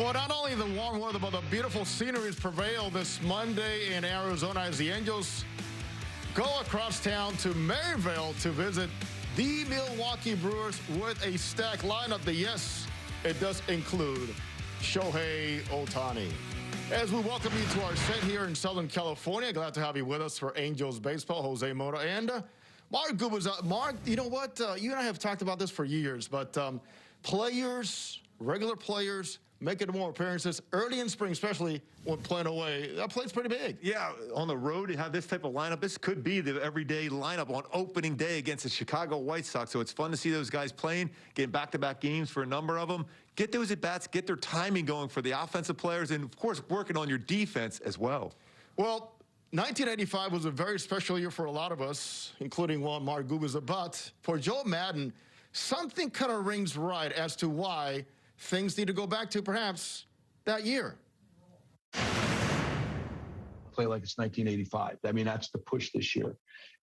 Well, not only the warm weather, but the beautiful sceneries prevail this Monday in Arizona as the Angels go across town to Maryville to visit the Milwaukee Brewers with a stacked lineup that, yes, it does include Shohei Ohtani. As we welcome you to our set here in Southern California, glad to have you with us for Angels Baseball, Jose Mota and Mark Gubas. Mark, you know what? You and I have talked about this for years, but players, regular players, making more appearances early in spring, especially when playing away. That play's pretty big. Yeah, on the road, to have this type of lineup, this could be the everyday lineup on opening day against the Chicago White Sox. So it's fun to see those guys playing, getting back-to-back games for a number of them. Get those at-bats, get their timing going for the offensive players, and, of course, working on your defense as well. Well, 1985 was a very special year for a lot of us, including one, Mark Gubas. But for Joe Madden, something kind of rings right as to why things need to go back to perhaps that year. Play like it's 1985. I mean, that's the push this year.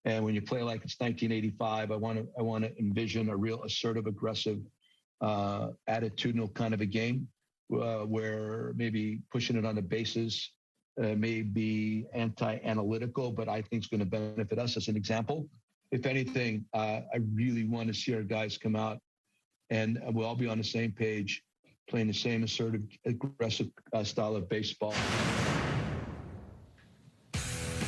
And when you play like it's 1985, I want to envision a real assertive, aggressive, attitudinal kind of a game where maybe pushing it on the bases may be anti-analytical, but I think it's going to benefit us as an example. If anything, I really want to see our guys come out and we'll all be on the same page, playing the same assertive, aggressive style of baseball.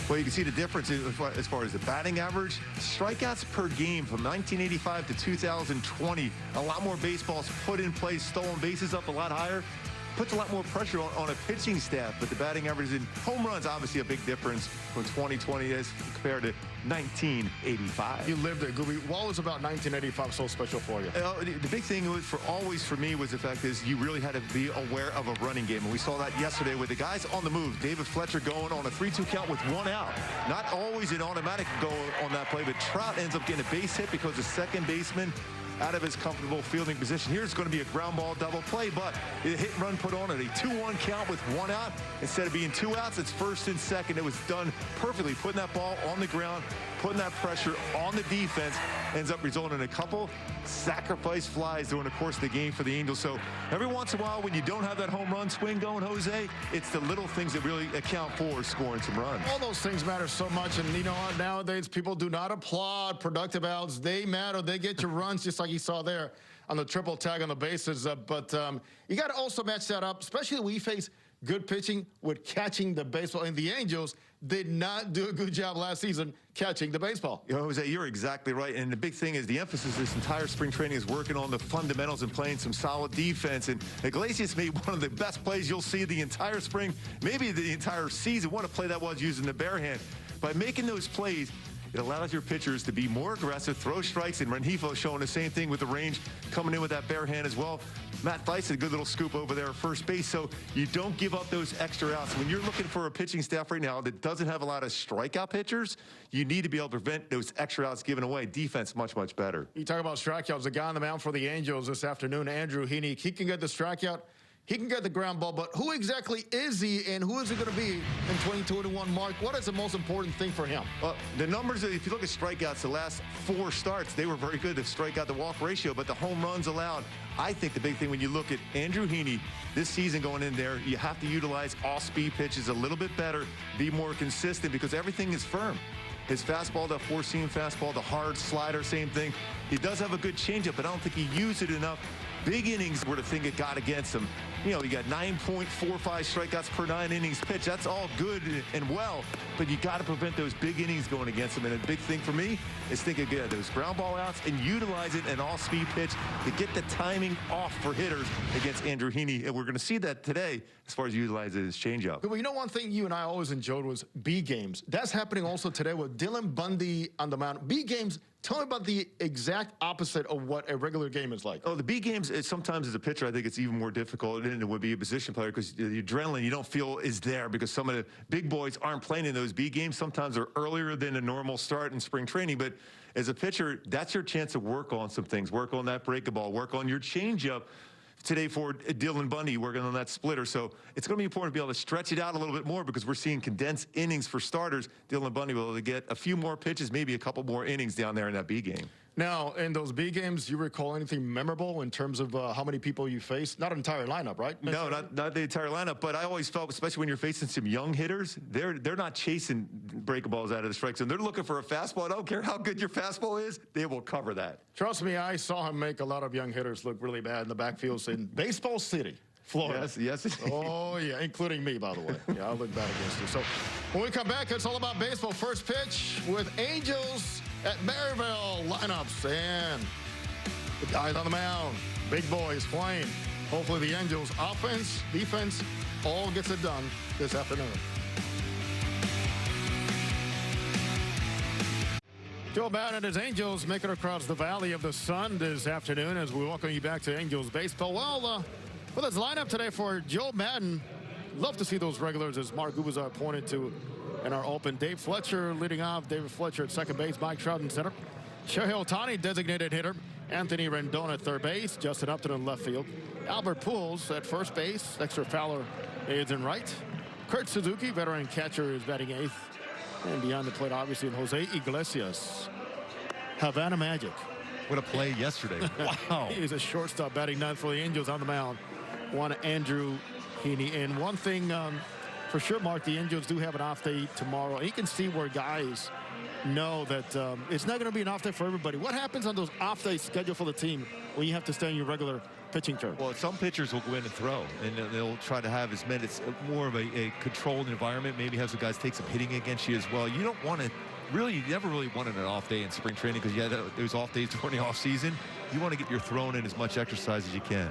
Well, you can see the difference as far as the batting average. Strikeouts per game from 1985 to 2020. A lot more baseballs put in play, stolen bases up a lot higher. Puts a lot more pressure on a pitching staff, but the batting average in home runs, obviously a big difference from 2020 as compared to 1985. You lived it, Gooby. What was about 1985 so special for you? The big thing was for me was the fact is you really had to be aware of a running game, and we saw that yesterday with the guys on the move. David Fletcher going on a 3-2 count with one out. Not always an automatic go on that play, but Trout ends up getting a base hit because the second baseman out of his comfortable fielding position. Here's going to be a ground ball double play, but a hit and run put on at a 2-1 count with one out. Instead of being 2 outs, it's first and second. It was done perfectly, putting that ball on the ground, putting that pressure on the defense, ends up resulting in a couple sacrifice flies during the course of the game for the Angels. So every once in a while, when you don't have that home run swing going, Jose, it's the little things that really account for scoring some runs. All those things matter so much, and you know what, nowadays people do not applaud productive outs. They matter. They get your runs, just like you saw there on the triple tag on the bases. But you got to also match that up, especially when we face good pitching with catching the baseball. And the Angels did not do a good job last season catching the baseball. You know, Jose, you're exactly right. And the big thing is the emphasis this entire spring training is working on the fundamentals and playing some solid defense. And Iglesias made one of the best plays you'll see the entire spring, maybe the entire season. What a play that was using the bare hand. By making those plays, it allows your pitchers to be more aggressive, throw strikes, and Rengifo showing the same thing with the range, coming in with that bare hand as well. Matt Theis, a good little scoop over there at first base, so you don't give up those extra outs. When you're looking for a pitching staff right now that doesn't have a lot of strikeout pitchers, you need to be able to prevent those extra outs given away. Defense much, much better. You talk about strikeouts. The guy on the mound for the Angels this afternoon, Andrew Heaney, he can get the strikeout. He can get the ground ball, but who exactly is he, and who is he going to be in 2021, Mark? What is the most important thing for him? Well, the numbers, if you look at strikeouts, the last 4 starts, they were very good. The strikeout-to-walk ratio, but the home runs allowed. I think the big thing when you look at Andrew Heaney this season going in there, you have to utilize all-speed pitches a little bit better, be more consistent, because everything is firm. His fastball, the four-seam fastball, the hard slider, same thing. He does have a good changeup, but I don't think he used it enough. Big innings were the thing that got against him. You know, you got 9.45 strikeouts per 9 innings pitched. That's all good and well, but you got to prevent those big innings going against him. And a big thing for me is think again, those ground ball outs and utilize it an all-speed pitch to get the timing off for hitters against Andrew Heaney. And we're going to see that today as far as utilizing his changeup. Well, you know, one thing you and I always enjoyed was B games. That's happening also today with Dylan Bundy on the mound. B games. Tell me about the exact opposite of what a regular game is like. Oh, the B games, sometimes as a pitcher, I think it's even more difficult than it would be a position player because the adrenaline you don't feel is there because some of the big boys aren't playing in those B games. Sometimes they're earlier than a normal start in spring training. But as a pitcher, that's your chance to work on some things. Work on that breakable, work on your changeup. Today for Dylan Bundy working on that splitter. So it's going to be important to be able to stretch it out a little bit more because we're seeing condensed innings for starters. Dylan Bundy will be able to get a few more pitches, maybe a couple more innings down there in that B game. Now, in those B games, you recall anything memorable in terms of how many people you faced? Not an entire lineup, right? No, not the entire lineup. But I always felt, especially when you're facing some young hitters, they're not chasing breaking balls out of the strike zone. They're looking for a fastball. I don't care how good your fastball is, they will cover that. Trust me, I saw him make a lot of young hitters look really bad in the backfields in Baseball City, Florida. Yes. Oh, yeah, including me, by the way. Yeah, I look bad against you. So when we come back, it's all about baseball. First pitch with Angels at Maryville lineups. And the guys on the mound, big boys playing. Hopefully the Angels offense, defense, all gets it done this afternoon. Joe Madden and his Angels make it across the Valley of the Sun this afternoon as we welcome you back to Angels baseball. Well, with his lineup today for Joe Madden, love to see those regulars, as Mark Gubazar pointed to in our open. Dave Fletcher leading off. David Fletcher at second base. Mike Trout in center. Shohei Ohtani, designated hitter. Anthony Rendon at third base. Justin Upton in left field. Albert Pujols at first base. Dexter Fowler is in right. Kurt Suzuki, veteran catcher, is batting eighth. And beyond the plate, obviously, Jose Iglesias. Havana Magic. What a play yesterday. Wow. He's a shortstop batting ninth for the Angels on the mound. One Andrew Heaney. And one thing for sure, Mark, the Angels do have an off day tomorrow. And you can see where guys know that it's not going to be an off day for everybody. What happens on those off days scheduled for the team when you have to stay in your regular pitching turn? Well, some pitchers will go in and throw, and they'll try to have as many. It's more of a controlled environment. Maybe have some guys take some hitting against you as well. You don't want to really, you never really wanted an off day in spring training because there's off days during the off season. You want to get your throwing in as much exercise as you can.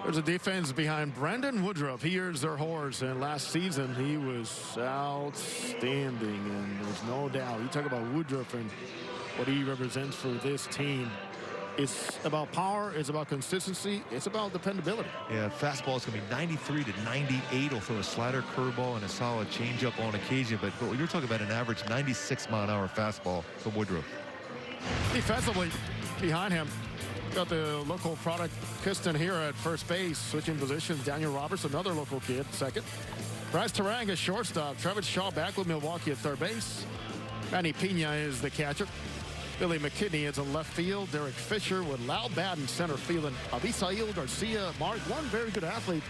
There's a defense behind Brandon Woodruff. He is their horse, and last season he was outstanding, and there's no doubt. You talk about Woodruff and what he represents for this team. It's about power, it's about consistency, it's about dependability. Yeah, fastball is going to be 93 to 98. He'll throw a slider, curveball, and a solid changeup on occasion. But you're talking about an average 96-mile-an-hour fastball from Woodruff. Defensively, behind him, got the local product Piston here at first base, switching positions. Daniel Roberts, another local kid, second. Bryce Terang is shortstop. Travis Shaw back with Milwaukee at third base. Manny Pena is the catcher. Billy McKinney is in left field. Derek Fisher with Lau Bad in center field. And Abisail Garcia, Mark, one very good athlete.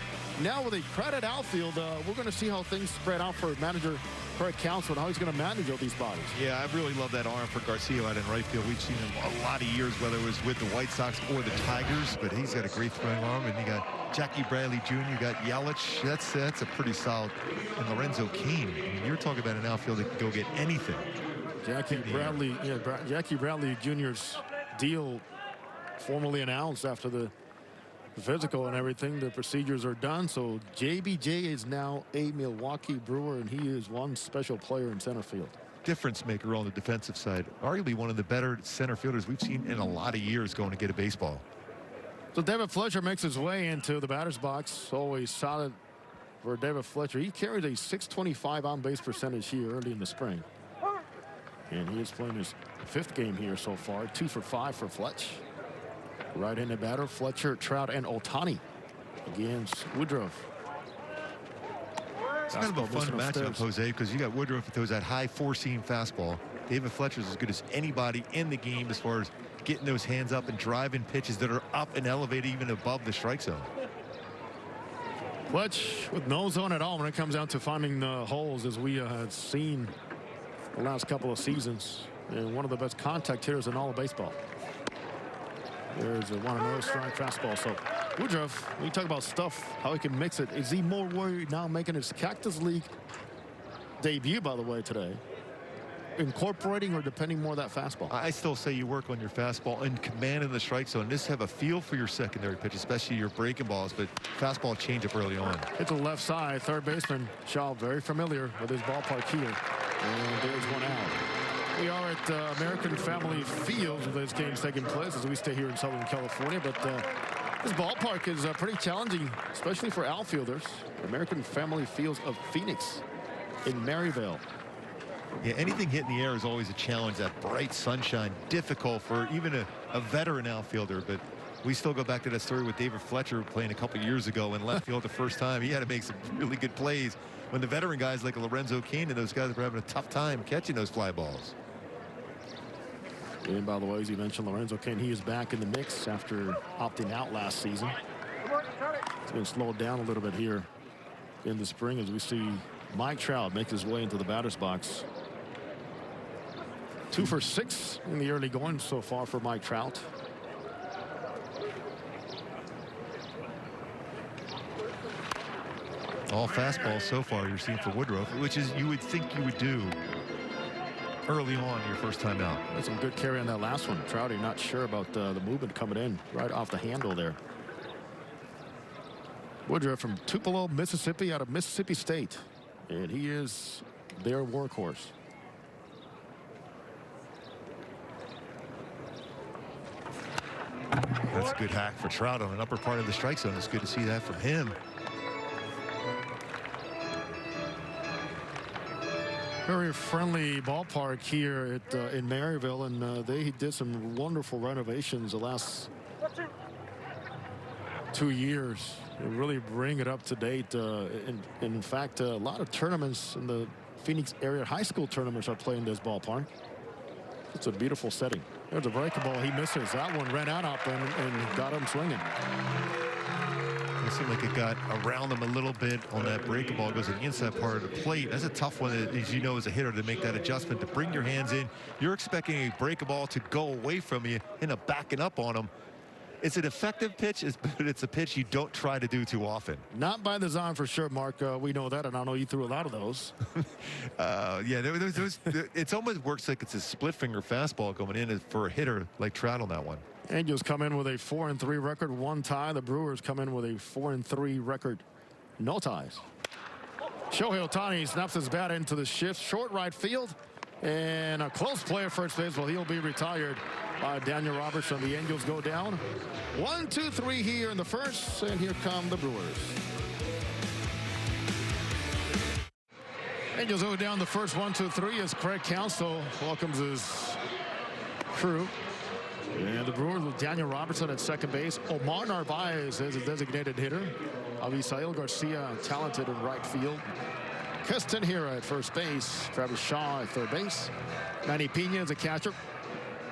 Now with a crowded outfield, we're going to see how things spread out for manager Craig Counsell and how he's going to manage all these bodies. Yeah, I really love that arm for Garcia out in right field. We've seen him a lot of years, whether it was with the White Sox or the Tigers, but he's got a great throwing arm. And you got Jackie Bradley Jr., you got Yelich. That's a pretty solid. And Lorenzo Cain. I mean, you're talking about an outfield that can go get anything. Jackie Bradley Jr.'s deal formally announced after the physical and everything. The procedures are done. So JBJ is now a Milwaukee Brewer, and he is one special player in center field. Difference maker on the defensive side. Arguably one of the better center fielders we've seen in a lot of years going to get a baseball. So David Fletcher makes his way into the batter's box. Always solid for David Fletcher. He carried a .625 on-base percentage here early in the spring. And he is playing his fifth game here so far. 2 for 5 for Fletch. Right-handed batter, Fletcher, Trout, and Ohtani against Woodruff. It's kind of a fun matchup, Jose, because you got Woodruff that throws that high four-seam fastball. David Fletcher's as good as anybody in the game as far as getting those hands up and driving pitches that are up and elevated even above the strike zone. Fletch with no zone at all when it comes down to finding the holes, as we had seen the last couple of seasons, and one of the best contact hitters in all of baseball. There's a 1-0 strike fastball. So Woodruff, when you talk about stuff, how he can mix it, is he more worried now making his Cactus League debut, by the way, today, incorporating or depending more on that fastball? I still say you work on your fastball and command in the strike zone. Just have a feel for your secondary pitch, especially your breaking balls, but fastball change up early on. Hit the left side. Third baseman Shaw very familiar with his ballpark here. And there's one out. We are at American Family Fields where this game's taking place as we stay here in Southern California. But this ballpark is pretty challenging, especially for outfielders. American Family Fields of Phoenix in Maryville. Yeah, anything hitting the air is always a challenge. That bright sunshine, difficult for even a veteran outfielder. But we still go back to that story with David Fletcher playing a couple years ago in left field the first time. He had to make some really good plays when the veteran guys like Lorenzo Cain and those guys were having a tough time catching those fly balls. And by the way, as you mentioned, Lorenzo Cain, he is back in the mix after opting out last season. It's been slowed down a little bit here in the spring as we see Mike Trout make his way into the batter's box. 2 for 6 in the early going so far for Mike Trout. All fastballs so far you're seeing for Woodruff, which is you would think you would do early on your first time out. That's some good carry on that last one. Trouty not sure about the movement coming in right off the handle there. Woodruff from Tupelo, Mississippi, out of Mississippi State. And he is their workhorse. That's a good hack for Trout on an upper part of the strike zone. It's good to see that from him. Very friendly ballpark here at in Maryville, and they did some wonderful renovations the last 2 years. They really bring it up to date. In fact, a lot of tournaments in the Phoenix area, high school tournaments, are playing this ballpark. It's a beautiful setting. There's a breaking ball. He misses. That one ran out up and got him swinging. It seemed like it got around him a little bit on that breaking ball. It goes to the inside part of the plate. That's a tough one, as you know, as a hitter, to make that adjustment, to bring your hands in. You're expecting a breaking ball to go away from you, end up backing up on him. It's an effective pitch, but it's a pitch you don't try to do too often. Not by design for sure, Mark. We know that, and I know you threw a lot of those. Yeah, it almost works like it's a split finger fastball going in for a hitter like Trout on that one. Angels come in with a 4-3 record, 1 tie. The Brewers come in with a 4-3 record, no ties. Shohei Ohtani snaps his bat into the shift, short right field, and a close play at first base. Well, he'll be retired by Daniel Robertson. The Angels go down 1-2-3 here in the first, and here come the Brewers. Angels go down the first 1-2-3 as Craig Counsell welcomes his crew. And the Brewers with Daniel Robertson at second base. Omar Narvaez is a designated hitter. Avisail Garcia talented in right field. Keston Hiura at first base. Travis Shaw at third base. Manny Pena is a catcher.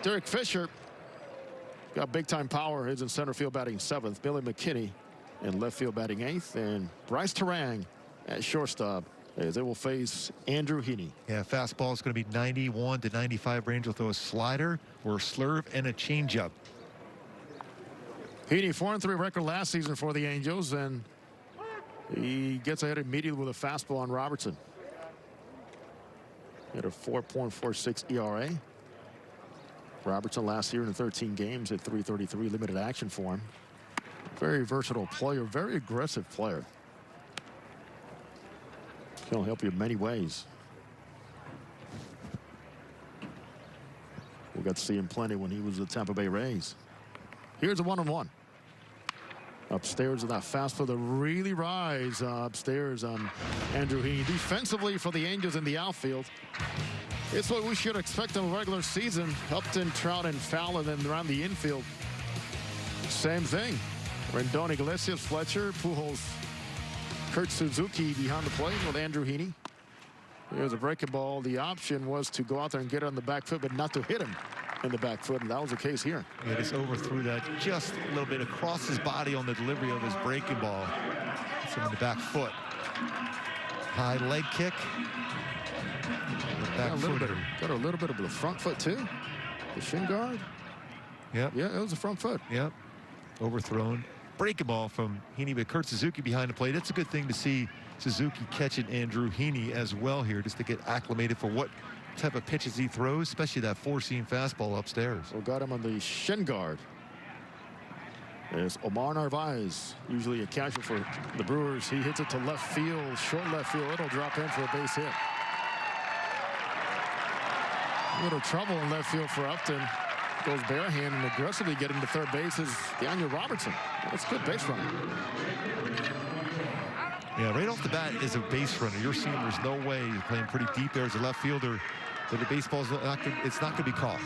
Derek Fisher got big time power. Is in center field batting 7th. Billy McKinney in left field batting 8th. And Bryce Terang at shortstop, as they will face Andrew Heaney. Yeah, fastball is going to be 91 to 95 range. Will throw a slider or a slurve and a changeup. Heaney, 4-3 record last season for the Angels, and he gets ahead immediately with a fastball on Robertson. He had a 4.46 ERA. Robertson last year in 13 games at .333 limited action for him. Very versatile player, very aggressive player. He'll help you in many ways. We got to see him plenty when he was with the Tampa Bay Rays. Here's a 1-on-1. Upstairs with that fastball to really rise upstairs on Andrew Heaney. Defensively for the Angels in the outfield, it's what we should expect in the regular season. Upton, Trout, and Fowler. Then around the infield, same thing. Rendon, Iglesias, Fletcher, Pujols, Kurt Suzuki behind the plate with Andrew Heaney. Here's a breaking ball. The option was to go out there and get it on the back foot, but not to hit him in the back foot, and that was the case here. Yeah, just overthrew that just a little bit across his body on the delivery of his breaking ball. It's him in the back foot. High leg kick. Back footer. Got a little bit of the front foot too. The shin guard. Yep. Yeah, it was a front foot. Yep. Overthrown. Breaking ball from Heaney, but Kurt Suzuki behind the plate. It's a good thing to see Suzuki catching Andrew Heaney as well here, just to get acclimated for what type of pitches he throws, especially that four-seam fastball upstairs. So got him on the shin guard. There's Omar Narvaez, usually a catcher for the Brewers. He hits it to left field, short left field. It'll drop in for a base hit. A little trouble in left field for Upton. Goes barehand and aggressively getting to third base is Daniel Robertson. That's good base running. Yeah, right off the bat is a base runner. You're seeing there's no way you're playing pretty deep there as a left fielder that the baseball's it's not going to be caught.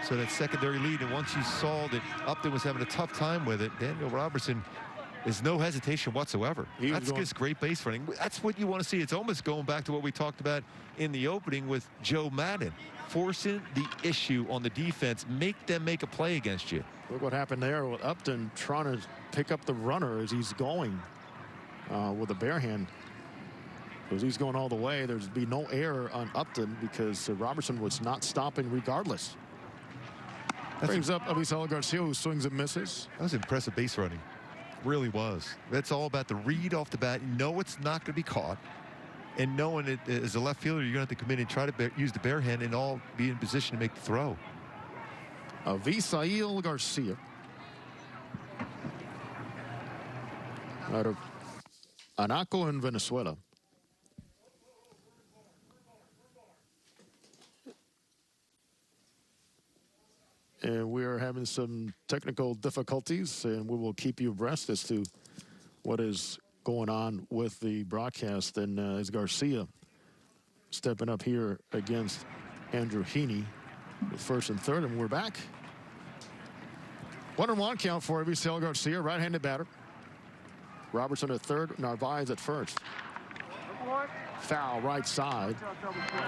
So that secondary lead, and once you saw that Upton was having a tough time with it, Daniel Robertson There's no hesitation whatsoever. That's just great base running. That's what you want to see. It's almost going back to what we talked about in the opening with Joe Madden. Forcing the issue on the defense. Make them make a play against you. Look what happened there with Upton trying to pick up the runner as he's going with a bare hand. Because he's going all the way. There'd be no error on Upton because Robertson was not stopping regardless. Brings up Avisaíl Garcia, who swings and misses. That was impressive base running. Really was. That's all about the read off the bat. You know it's not going to be caught. And knowing it as a left fielder, you're going to have to come in and try to use the bare hand and all be in position to make the throw. Avisaíl Garcia. Out of Anaco in Venezuela. And we are having some technical difficulties, and we will keep you abreast as to what is going on with the broadcast. And as Garcia stepping up here against Andrew Heaney with first and third, and we're back. 1-1 count for Avisaíl Garcia, right-handed batter. Robertson at third, Narvaez at first. Foul right side.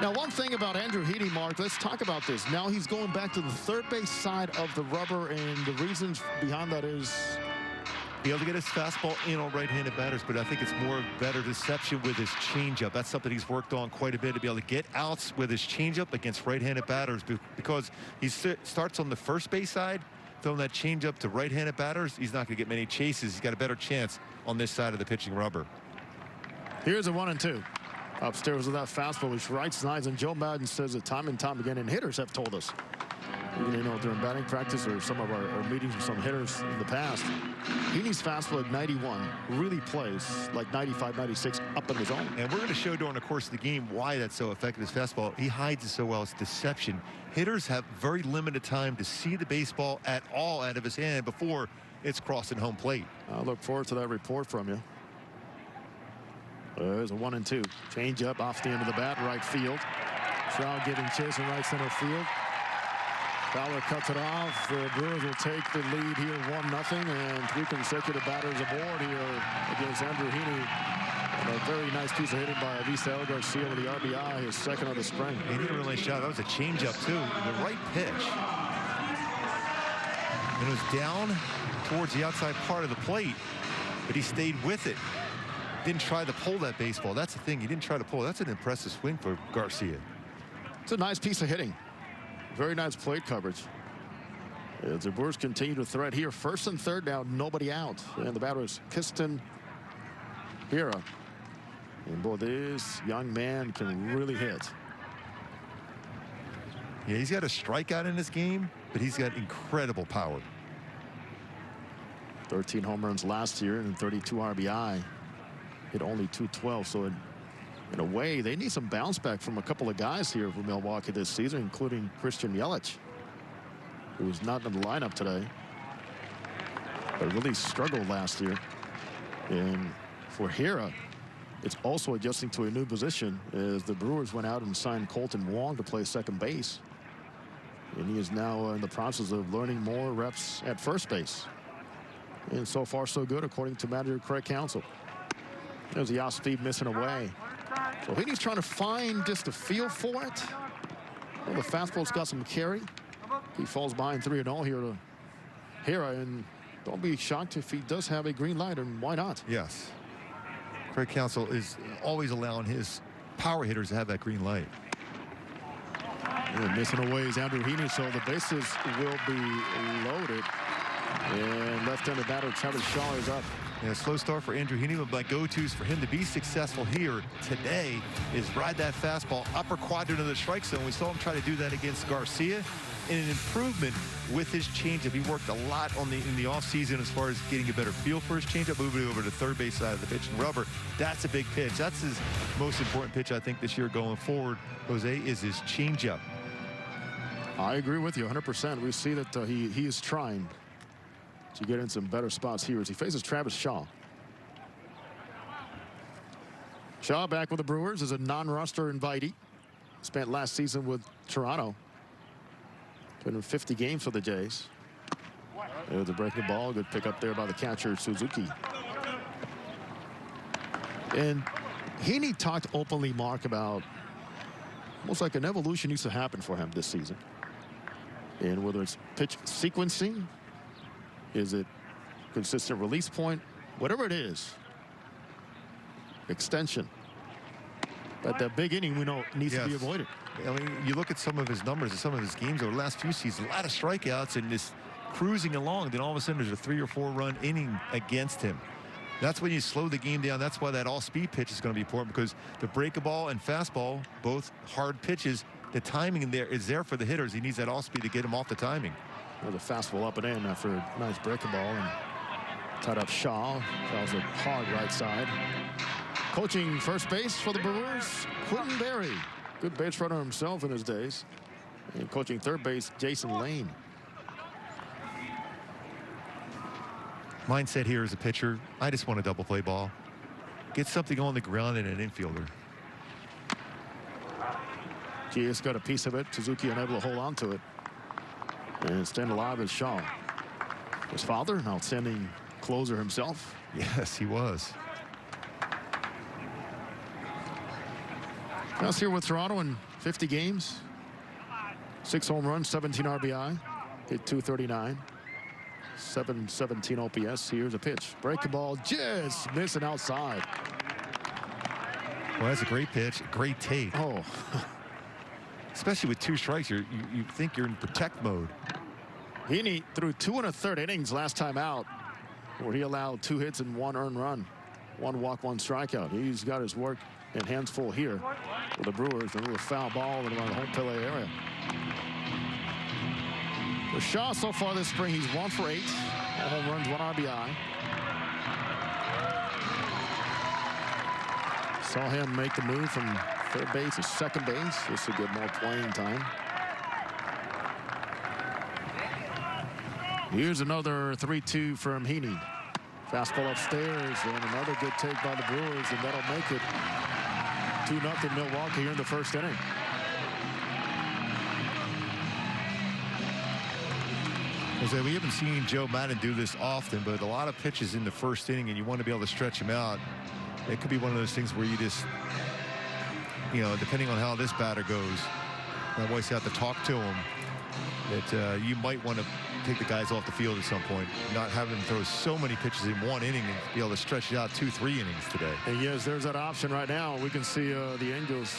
Now, one thing about Andrew Heaney, Mark, let's talk about this. Now he's going back to the third base side of the rubber, and the reasons behind that is be able to get his fastball in on right-handed batters, but I think it's more better deception with his changeup. That's something he's worked on quite a bit, to be able to get outs with his changeup against right-handed batters, because he starts on the first base side, throwing that changeup to right-handed batters. He's not going to get many chases. He's got a better chance on this side of the pitching rubber. Here's a 1-2. Upstairs with that fastball, which right sides, and Joe Madden says it time and time again, and hitters have told us. You know, during batting practice or some of our meetings with some hitters in the past, Heaney's fastball at 91 really plays like 95, 96 up in the zone. And we're going to show during the course of the game why that's so effective. His fastball, he hides it so well. It's deception. Hitters have very limited time to see the baseball at all out of his hand before it's crossing home plate. I look forward to that report from you. There's a 1-2. Change up off the end of the bat, right field. Trout giving chase in right center field. Fowler cuts it off. The Brewers will take the lead here 1-0, and 3 consecutive batters aboard here against Andrew Heaney. And a very nice piece of hitting by Avisaíl Garcia with the RBI, his second of the spring. He did a really nice shot. That was a changeup too. The right pitch. And it was down towards the outside part of the plate, but he stayed with it. Didn't try to pull that baseball. That's the thing. He didn't try to pull. That's an impressive swing for Garcia. It's a nice piece of hitting. Very nice plate coverage. As the Brewers continue to thread here. First and third now, nobody out. And the batter is Kiston Hira. And boy, this young man can really hit. Yeah, he's got a strikeout in this game, but he's got incredible power. 13 home runs last year and 32 RBI. Hit only 212, so in a way, they need some bounce back from a couple of guys here for Milwaukee this season, including Christian Yelich, who was not in the lineup today, but really struggled last year. And for Hira, it's also adjusting to a new position as the Brewers went out and signed Colton Wong to play second base. And he is now in the process of learning more reps at first base. And so far, so good, according to manager Craig Counsell. There's the off-speed missing away. So Heaney's trying to find just a feel for it. Well, the fastball's got some carry. He falls behind 3-0 here to Hira, and don't be shocked if he does have a green light, and why not? Yes. Craig Counsell is always allowing his power hitters to have that green light. And missing away is Andrew Heaney, so the bases will be loaded. And left-handed batter Travis Shaw is up. Yeah, slow start for Andrew Heaney, but my go-tos for him to be successful here today is ride that fastball upper quadrant of the strike zone. We saw him try to do that against Garcia, and an improvement with his changeup. He worked a lot on in the offseason as far as getting a better feel for his changeup, moving over to third base side of the pitch and rubber. That's a big pitch. That's his most important pitch, I think, this year going forward, Jose, is his changeup. I agree with you 100%. We see that he is trying to get in some better spots here as he faces Travis Shaw. Shaw back with the Brewers as a non-roster invitee. Spent last season with Toronto. Been in 50 games for the Jays. There's a breaking ball. Good pick up there by the catcher, Suzuki. And Heaney talked openly, Mark, about almost like an evolution needs to happen for him this season. And whether it's pitch sequencing, is it consistent release point, whatever it is, extension. But that big inning we know needs to be avoided. I mean, you look at some of his numbers and some of his games over the last few seasons, a lot of strikeouts and this cruising along. Then all of a sudden there's a 3 or 4 run inning against him. That's when you slow the game down. That's why that all-speed pitch is going to be important, because the breaking ball and fastball, both hard pitches, the timing in there is there for the hitters. He needs that all-speed to get him off the timing. Well, the fastball up and in after a nice breaking ball and tied up Shaw. That was a hard right side. Coaching first base for the Brewers, Quentin Berry. Good base runner himself in his days. And coaching third base, Jason Lane. Mindset here as a pitcher, I just want a double play ball. Get something on the ground and an infielder. Gia's got a piece of it. Suzuki unable to hold on to it. And staying alive is Shaw. His father, an outstanding closer himself. Yes, he was. Now here with Toronto in 50 games. 6 home runs, 17 RBI. Hit .239. 717 OPS. Here's a pitch. Breaking ball, just missing outside. Well, that's a great pitch. Great take. Oh. Especially with 2 strikes, you think you're in protect mode. Heaney threw 2 1/3 innings last time out, where he allowed 2 hits and 1 earned run. 1 walk, 1 strikeout. He's got his work and hands full here with the Brewers. A little foul ball in around the home plate area. For Shaw so far this spring, he's 1 for 8. All home runs, 1 RBI. Saw him make the move from third base to second base just to get more playing time. Here's another 3-2 from Heaney. Fastball upstairs, and another good take by the Brewers, and that'll make it 2-0 Milwaukee here in the first inning. Jose, we haven't seen Joe Madden do this often, but a lot of pitches in the first inning, and you want to be able to stretch him out. It could be one of those things where you just, you know, depending on how this batter goes, I always have to talk to him, that you might want to take the guys off the field at some point, not have them throw so many pitches in 1 inning and be able to stretch it out 2-3 innings today. And yes, there's that option right now. We can see the Angels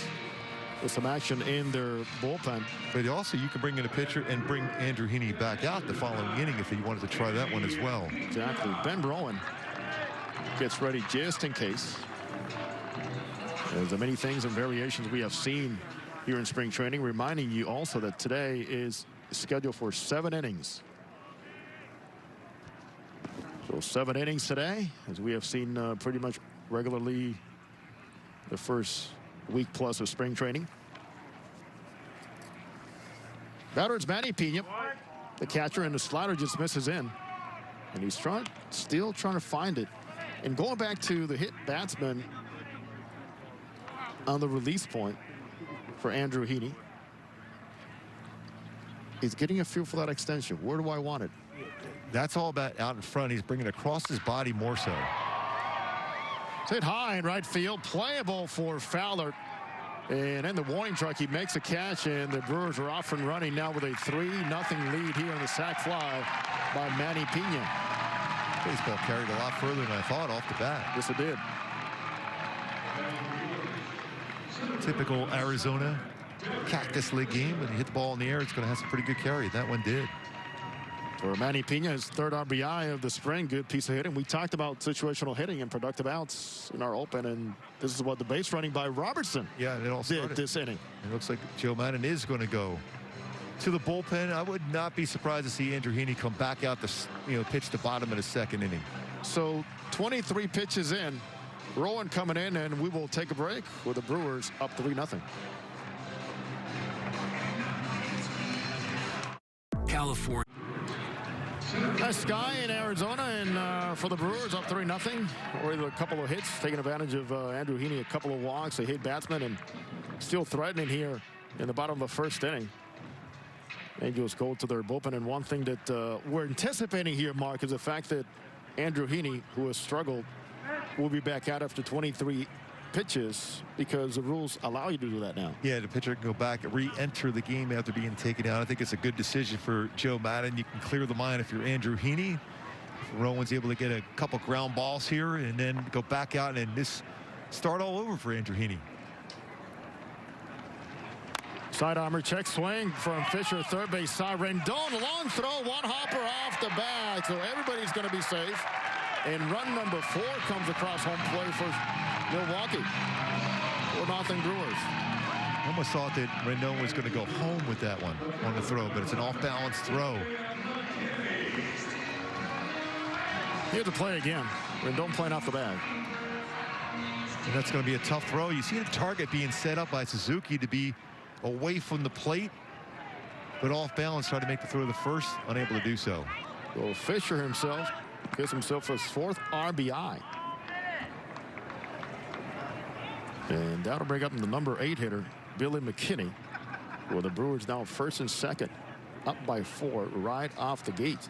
with some action in their bullpen. But also, you can bring in a pitcher and bring Andrew Heaney back out the following inning if you wanted to try that one as well. Exactly. Ben Browen gets ready just in case. There's the many things and variations we have seen here in spring training, reminding you also that today is scheduled for 7 innings. So 7 innings today, as we have seen pretty much regularly the first week plus of spring training. Batter is Manny Pena, the catcher, and the slider just misses in. And he's still trying to find it. And going back to the hit batsman on the release point for Andrew Heaney. He's getting a feel for that extension. Where do I want it? That's all about out in front. He's bringing it across his body more so. It's hit high in right field. Playable for Fowler. And in the warning track, he makes a catch, and the Brewers are off and running now with a 3-0 lead here on the sac fly by Manny Pena. Baseball carried a lot further than I thought off the bat. Yes, it did. Typical Arizona Cactus League game. When you hit the ball in the air, it's going to have some pretty good carry. That one did. For Manny Pena, his 3rd RBI of the spring. Good piece of hitting. We talked about situational hitting and productive outs in our open, and this is what the base running by Robertson it all did this inning. It looks like Joe Madden is going to go to the bullpen. I would not be surprised to see Andrew Heaney come back out to pitch the bottom of the 2nd inning. So 23 pitches in. Rowan coming in, and we will take a break with the Brewers up 3-0. California. Nice sky in Arizona, and for the Brewers up 3-0. Already a couple of hits, taking advantage of Andrew Heaney, a couple of walks, a hit batsman, and still threatening here in the bottom of the 1st inning. Angels go to their bullpen, and one thing that we're anticipating here, Mark, is the fact that Andrew Heaney, who has struggled will be back out after 23 pitches because the rules allow you to do that now. Yeah, the pitcher can go back and re-enter the game after being taken out. I think it's a good decision for Joe Madden. You can clear the mind if you're Andrew Heaney. If Rowan's able to get a couple ground balls here and then go back out and this start all over for Andrew Heaney. Side armor check swing from Fisher, third base side. Rendon, long throw, one hopper off the bag. So everybody's going to be safe. And run number 4 comes across home plate for Milwaukee. 4-0 Brewers. I almost thought that Rendon was going to go home with that one on the throw, but it's an off-balance throw. Here's the play again. Rendon playing off the bag. And that's going to be a tough throw. You see the target being set up by Suzuki to be away from the plate, but off balance, trying to make the throw to the first, unable to do so. Well, Fisher himself gets himself his 4th RBI. And that'll bring up the number 8 hitter, Billy McKinney, with the Brewers now first and second, up by 4 right off the gate.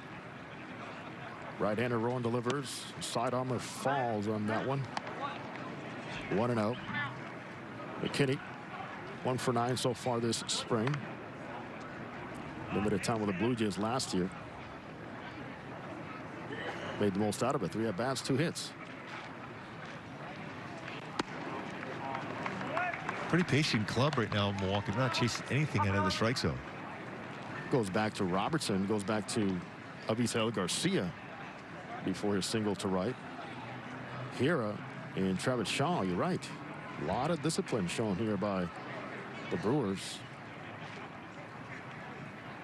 Right-hander Rowan delivers. Side armor falls on that one. 1-0. McKinney, 1 for 9 so far this spring. Limited time with the Blue Jays last year. Made the most out of it. 3 at-bats, 2 hits. Pretty patient club right now in Milwaukee. Not chasing anything out of the strike zone. Goes back to Robertson. Goes back to Avisail Garcia before his single to right. Hira and Travis Shaw, you're right. A lot of discipline shown here by the Brewers.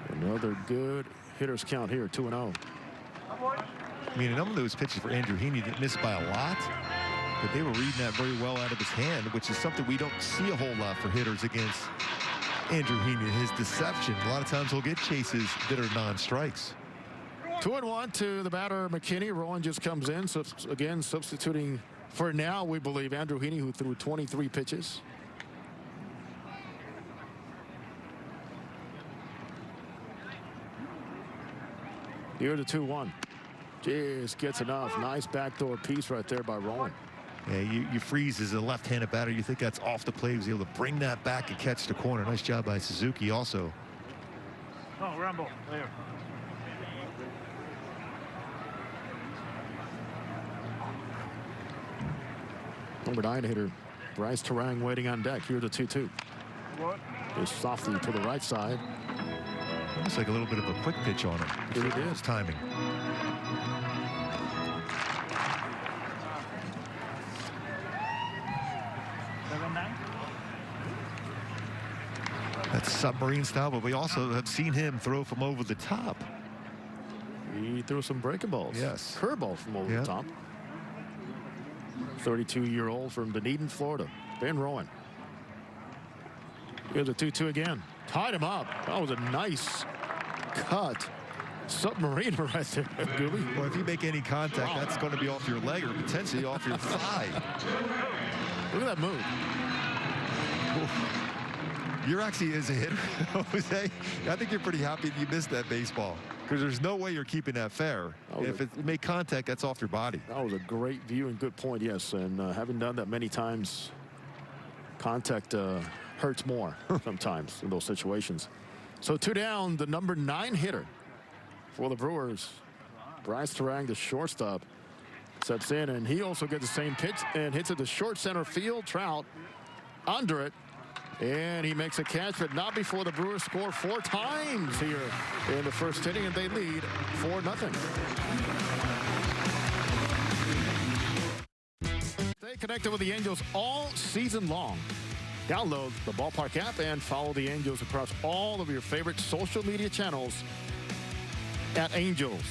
Another good hitters count here, 2-0. I mean, a number of those pitches for Andrew Heaney didn't miss by a lot, but they were reading that very well out of his hand, which is something we don't see a whole lot for hitters against Andrew Heaney. His deception. A lot of times he'll get chases that are non-strikes. 2-1 to the batter, McKinney. Rowan just comes in. So again, substituting for now, we believe, Andrew Heaney, who threw 23 pitches. Here the 2-1. Just gets enough. Nice backdoor piece right there by Rowan. Yeah, you freeze as a left-handed batter. You think that's off the play. He was able to bring that back and catch the corner. Nice job by Suzuki also. Oh, Rambo, there. Number 9 hitter, Bryce Terang waiting on deck. Here's the 2-2. What? Is softy to the right side. Looks like a little bit of a quick pitch on him. It is. Timing. That's submarine style, but we also have seen him throw from over the top. He threw some breaking balls. Yes. Curveball from over the top. 32-year-old from Dunedin, Florida, Ben Rowan. Here's a 2-2 again. Tied him up. That was a nice cut. Submarine right there, Gooby. Well, if you make any contact, that's going to be off your leg or potentially off your thigh. Look at that move. You're actually, as a hitter, Jose, I think you're pretty happy that you missed that baseball because there's no way you're keeping that fair. If it made contact, that's off your body. That was a great view and good point, yes. And having done that many times, contact hurts more sometimes in those situations. So 2 down, the number 9 hitter for the Brewers, Bryce Terang, the shortstop, steps in, and he also gets the same pitch and hits it to short center field. Trout under it, and he makes a catch, but not before the Brewers score 4 times here in the first inning, and they lead 4-0. Stay connected with the Angels all season long. Download the Ballpark app and follow the Angels across all of your favorite social media channels at Angels.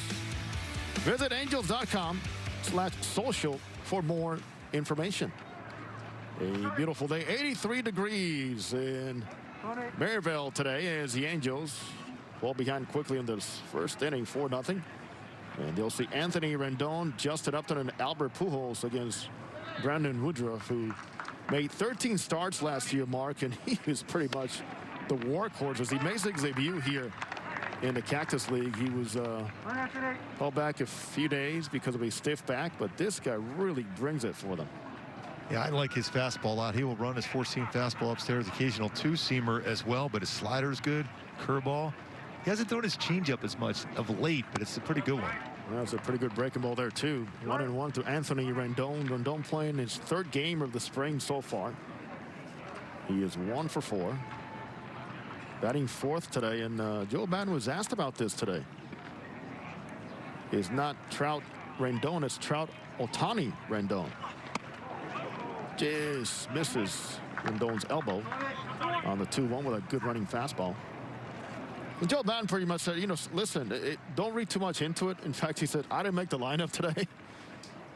Visit angels.com/social for more information. A beautiful day, 83 degrees in Maryville today as the Angels fall behind quickly in this first inning, 4-0. And you'll see Anthony Rendon, Justin Upton, and Albert Pujols against Brandon Woodruff, who made 13 starts last year, Mark, and he is pretty much the workhorse as he makes his debut here in the Cactus League. He was held back a few days because of a stiff back, but this guy really brings it for them. Yeah, I like his fastball a lot. He will run his 4-seam fastball upstairs, occasional 2-seamer as well, but his slider is good. Curveball. He hasn't thrown his changeup as much of late, but it's a pretty good one. Well, that's a pretty good breaking ball there, too. 1-1 to Anthony Rendon. Rendon playing his 3rd game of the spring so far. He is 1 for 4. Batting 4th today, and Joe Madden was asked about this today. It's not Trout Rendon, it's Trout Ohtani Rendon. Just misses Rendon's elbow on the 2-1 with a good running fastball. And Joe Madden pretty much said, you know, listen, don't read too much into it. In fact, he said, I didn't make the lineup today.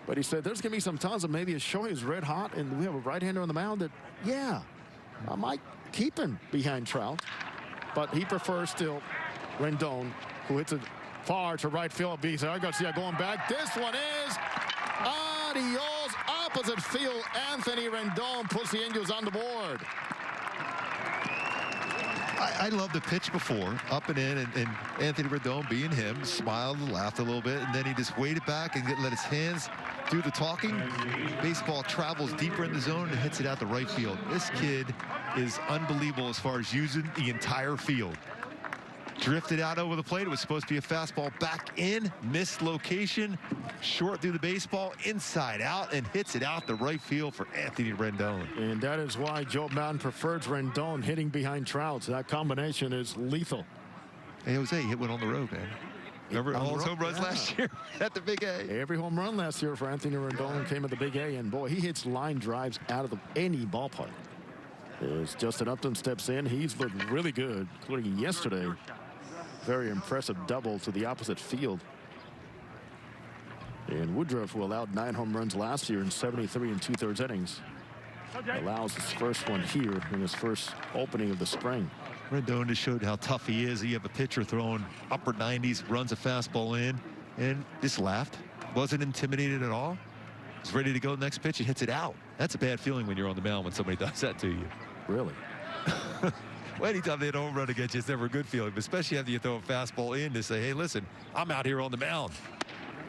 But he said, there's going to be some times that maybe Shohei is red hot and we have a right-hander on the mound that, yeah, I might keep him behind Trout. But he prefers still Rendon, who hits it far to right field. I got to see it going back. This one is adios. Opposite field, Anthony Rendon puts the Angels on the board. I love the pitch before, up and in, and Anthony Rendon, being him, smiled and laughed a little bit, and then he just waited back and let his hands do the talking. Baseball travels deeper in the zone and hits it out the right field. This kid is unbelievable as far as using the entire field. Drifted out over the plate. It was supposed to be a fastball back in, missed location, short through the baseball, inside out, and hits it out the right field for Anthony Rendon. And that is why Joe Madden prefers Rendon hitting behind Trout. That combination is lethal. Hey, Jose, hit one on the road, man. Remember all his home runs last year at the Big A? Every home run last year for Anthony Rendon came at the Big A, and boy, he hits line drives out of any ballpark. As Justin Upton steps in, he's looked really good, including yesterday. Very impressive double to the opposite field. And Woodruff, who allowed 9 home runs last year in 73 2/3 innings, allows his first one here in his first opening of the spring. Rendon just showed how tough he is. You have a pitcher throwing upper 90s, runs a fastball in, and just laughed. Wasn't intimidated at all. Was ready to go next pitch and hits it out. That's a bad feeling when you're on the mound when somebody does that to you. Really? Well, anytime they hit a home run against you, it's never a good feeling, but especially after you throw a fastball in to say, hey, listen, I'm out here on the mound.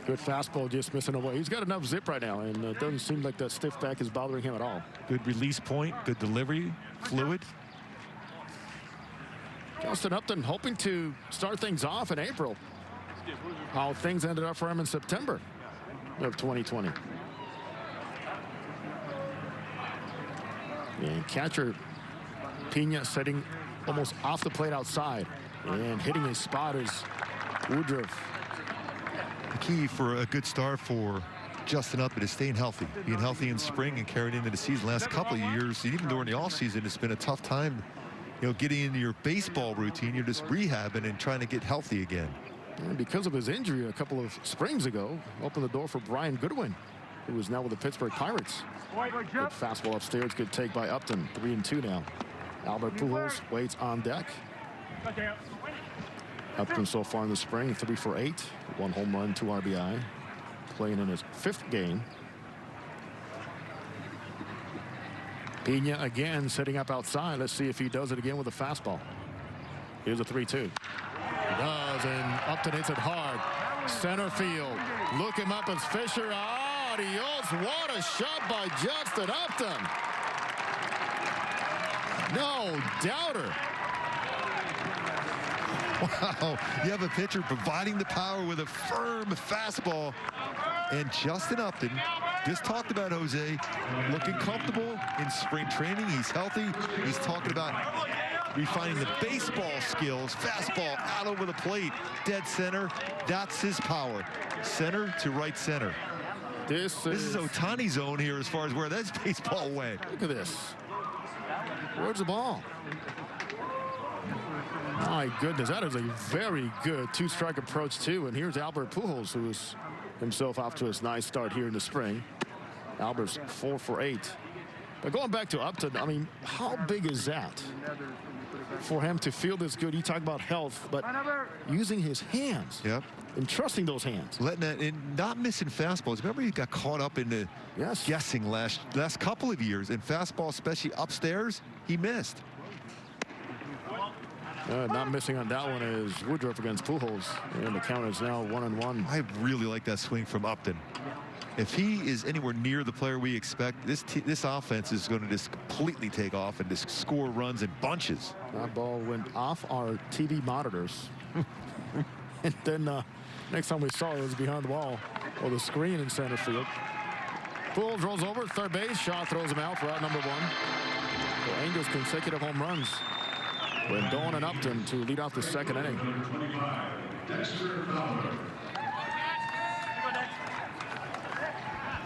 Good fastball just missing away. He's got enough zip right now, and it doesn't seem like that stiff back is bothering him at all. Good release point, good delivery, fluid. Justin Upton hoping to start things off in April. How things ended up for him in September of 2020. And catcher Pena setting almost off the plate outside, and hitting his spot is Woodruff. The key for a good start for Justin Upton is staying healthy. Being healthy in spring and carrying into the season. Last couple of years, even during the offseason, it's been a tough time, you know, getting into your baseball routine. You're just rehabbing and trying to get healthy again. And because of his injury a couple of springs ago, opened the door for Brian Goodwin, who is now with the Pittsburgh Pirates. Good fastball upstairs, good take by Upton. 3-2 now. Albert Pujols waits on deck. Upton so far in the spring, 3 for 8. 1 home run, 2 RBI. Playing in his 5th game. Pena again setting up outside. Let's see if he does it again with a fastball. Here's a 3-2. He does, and Upton hits it hard. Center field. Look him up as Fisher. Adios. What a shot by Justin Upton. No doubter. Wow, you have a pitcher providing the power with a firm fastball. And Justin Upton, just talked about Jose, looking comfortable in spring training. He's healthy. He's talking about refining the baseball skills. Fastball out over the plate, dead center. That's his power. Center to right center. This is Ohtani zone here as far as where that's baseball went. Look at this. Where's the ball? My goodness, that is a very good 2-strike approach too. And here's Albert Pujols, who is himself off to his nice start here in the spring. Albert's 4 for 8. But going back to Upton, I mean, how big is that for him to feel this good? You talk about health, but using his hands. Yep. And trusting those hands. Letting that in, not missing fastballs. Remember, he got caught up in the guessing last couple of years. And fastball, especially upstairs, he missed. Not missing on that one is Woodruff against Pujols. And the count is now 1-1. I really like that swing from Upton. If he is anywhere near the player we expect, this offense is going to just completely take off and just score runs in bunches. That ball went off our TV monitors. And then next time we saw it was behind the wall or the screen in center field. Pujols rolls over at third base. Shaw throws him out for out number 1. The Angels consecutive home runs. Rendon and Upton to lead off the second inning.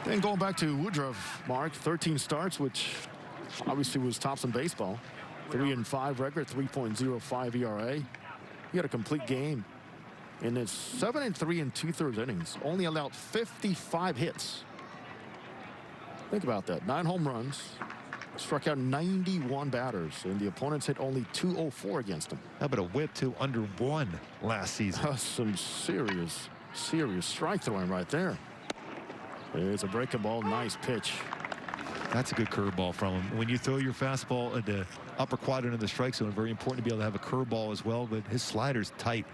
Then going back to Woodruff, Mark, 13 starts, which obviously was tops in baseball. 3-5 record, 3.05 ERA. He had a complete game in his 7 3 2/3 innings. Only allowed 55 hits. Think about that. 9 home runs. Struck out 91 batters, and the opponents hit only 204 against him. How about a whip to under 1 last season? Some serious strike throwing right there. It's a breaking ball. Nice pitch. That's a good curveball from him. When you throw your fastball at the upper quadrant of the strike zone, very important to be able to have a curveball as well, but his slider's tight.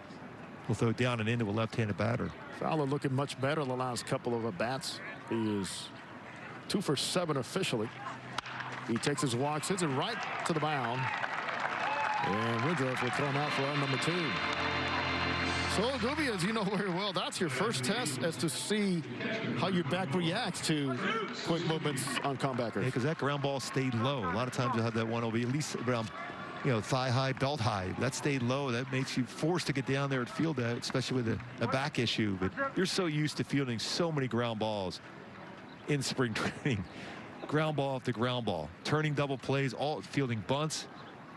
Will throw down and into a left-handed batter. Fowler looking much better the last couple of at-bats. He is 2 for 7 officially. He takes his walks, hits it right to the mound. And Woodruff will throw him out for round number 2. So, Gooby, as you know very well, that's your first test as to see how your back reacts to quick movements on comebackers. Because that ground ball stayed low. A lot of times you'll have that one will be at least around, thigh high, belt high. That stayed low. That makes you forced to get down there and field that, especially with a back issue. But you're so used to fielding so many ground balls in spring training. Ground ball after ground ball, turning double plays, all fielding bunts,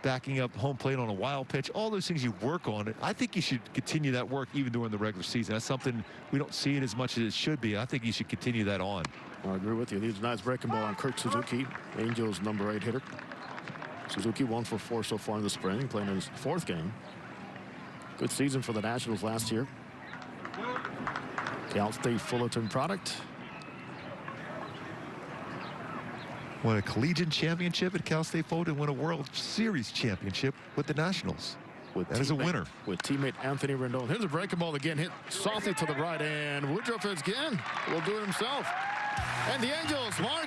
backing up home plate on a wild pitch, all those things you work on. I think you should continue that work even during the regular season. That's something we don't see it as much as it should be. I think you should continue that on. I agree with you. Needs a nice breaking ball on Kurt Suzuki, Angels number 8 hitter. Suzuki 1 for 4 so far in the spring, playing in his 4th game. Good season for the Nationals last year. Cal State Fullerton product. Won a collegiate championship at Cal State Fullerton, won a World Series championship with the Nationals. That is a winner. With teammate Anthony Rendon. Here's a breaking ball again, hit softly to the right, and Woodruff again will do it himself. And the Angels, Mark,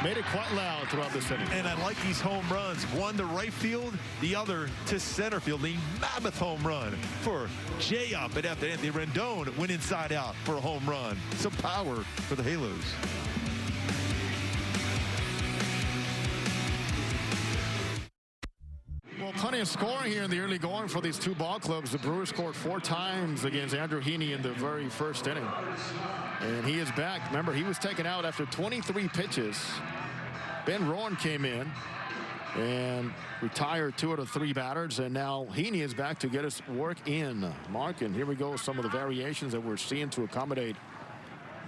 made it quite loud throughout this inning. And I like these home runs. One to right field, the other to center field. The mammoth home run for Jay up, and after Anthony Rendon went inside out for a home run. Some power for the Halos. Well, plenty of scoring here in the early going for these 2 ball clubs. The Brewers scored 4 times against Andrew Heaney in the very first inning. And he is back. Remember, he was taken out after 23 pitches. Ben Rowan came in and retired 2 out of 3 batters. And now Heaney is back to get his work in. Mark, and here we go. Some of the variations that we're seeing to accommodate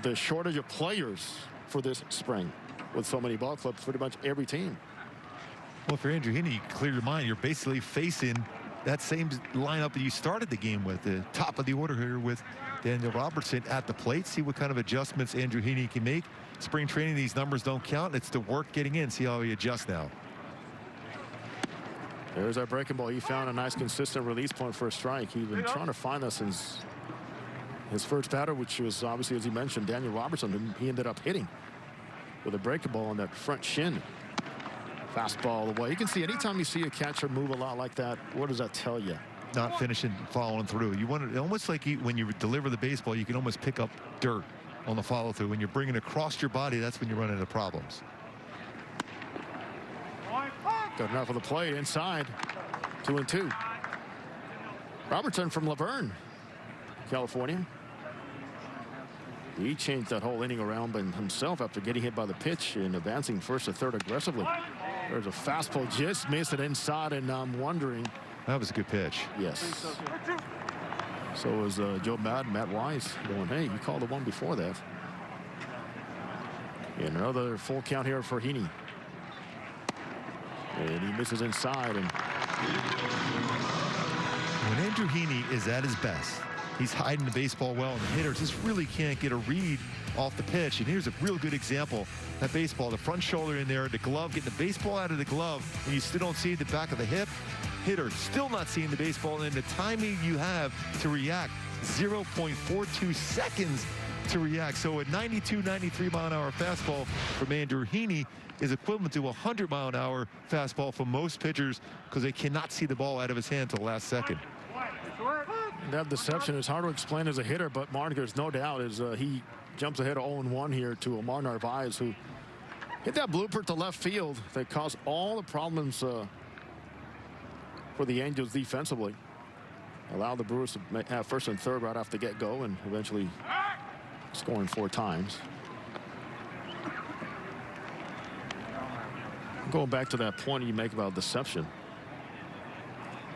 the shortage of players for this spring with so many ball clubs, pretty much every team. Well, for Andrew Heaney, you clear your mind. You're basically facing that same lineup that you started the game with. The top of the order here with Daniel Robertson at the plate. See what kind of adjustments Andrew Heaney can make. Spring training, these numbers don't count. It's the work getting in. See how he adjusts now. There's our breaking ball. He found a nice consistent release point for a strike. He's been trying to find that since his first batter, which was obviously, as he mentioned, Daniel Robertson. And he ended up hitting with a breaking ball on that front shin. Fastball away. You can see anytime you see a catcher move a lot like that, what does that tell you? Not finishing, following through. You want it almost like when you deliver the baseball, you can almost pick up dirt on the follow through. When you're bringing it across your body, that's when you run into problems. Got enough of the play inside. 2-2. Robertson from Laverne, California. He changed that whole inning around by himself after getting hit by the pitch and advancing first to third aggressively. There's a fastball, just missed it inside, and I'm wondering. That was a good pitch. Yes. So was Joe Madden, Matt Wise, going, hey, you called the one before that. And another full count here for Heaney. And he misses inside. And when Andrew Heaney is at his best, He's hiding the baseball well, and the hitters just really can't get a read off the pitch. And here's a real good example. That baseball, the front shoulder in there, the glove, getting the baseball out of the glove, and you still don't see the back of the hip. Hitter still not seeing the baseball, and the timing you have to react, 0.42 seconds to react. So a 92, 93 mile an hour fastball from Andrew Heaney is equivalent to a 100 mile an hour fastball for most pitchers because they cannot see the ball out of his hand till the last second. That deception is hard to explain as a hitter, but Martin, there's no doubt, is he jumps ahead of 0-1 here to Omar Narvaez, who hit that blooper to left field that caused all the problems for the Angels defensively. Allowed the Brewers to have first and third right off the get-go and eventually scoring 4 times. Going back to that point you make about deception,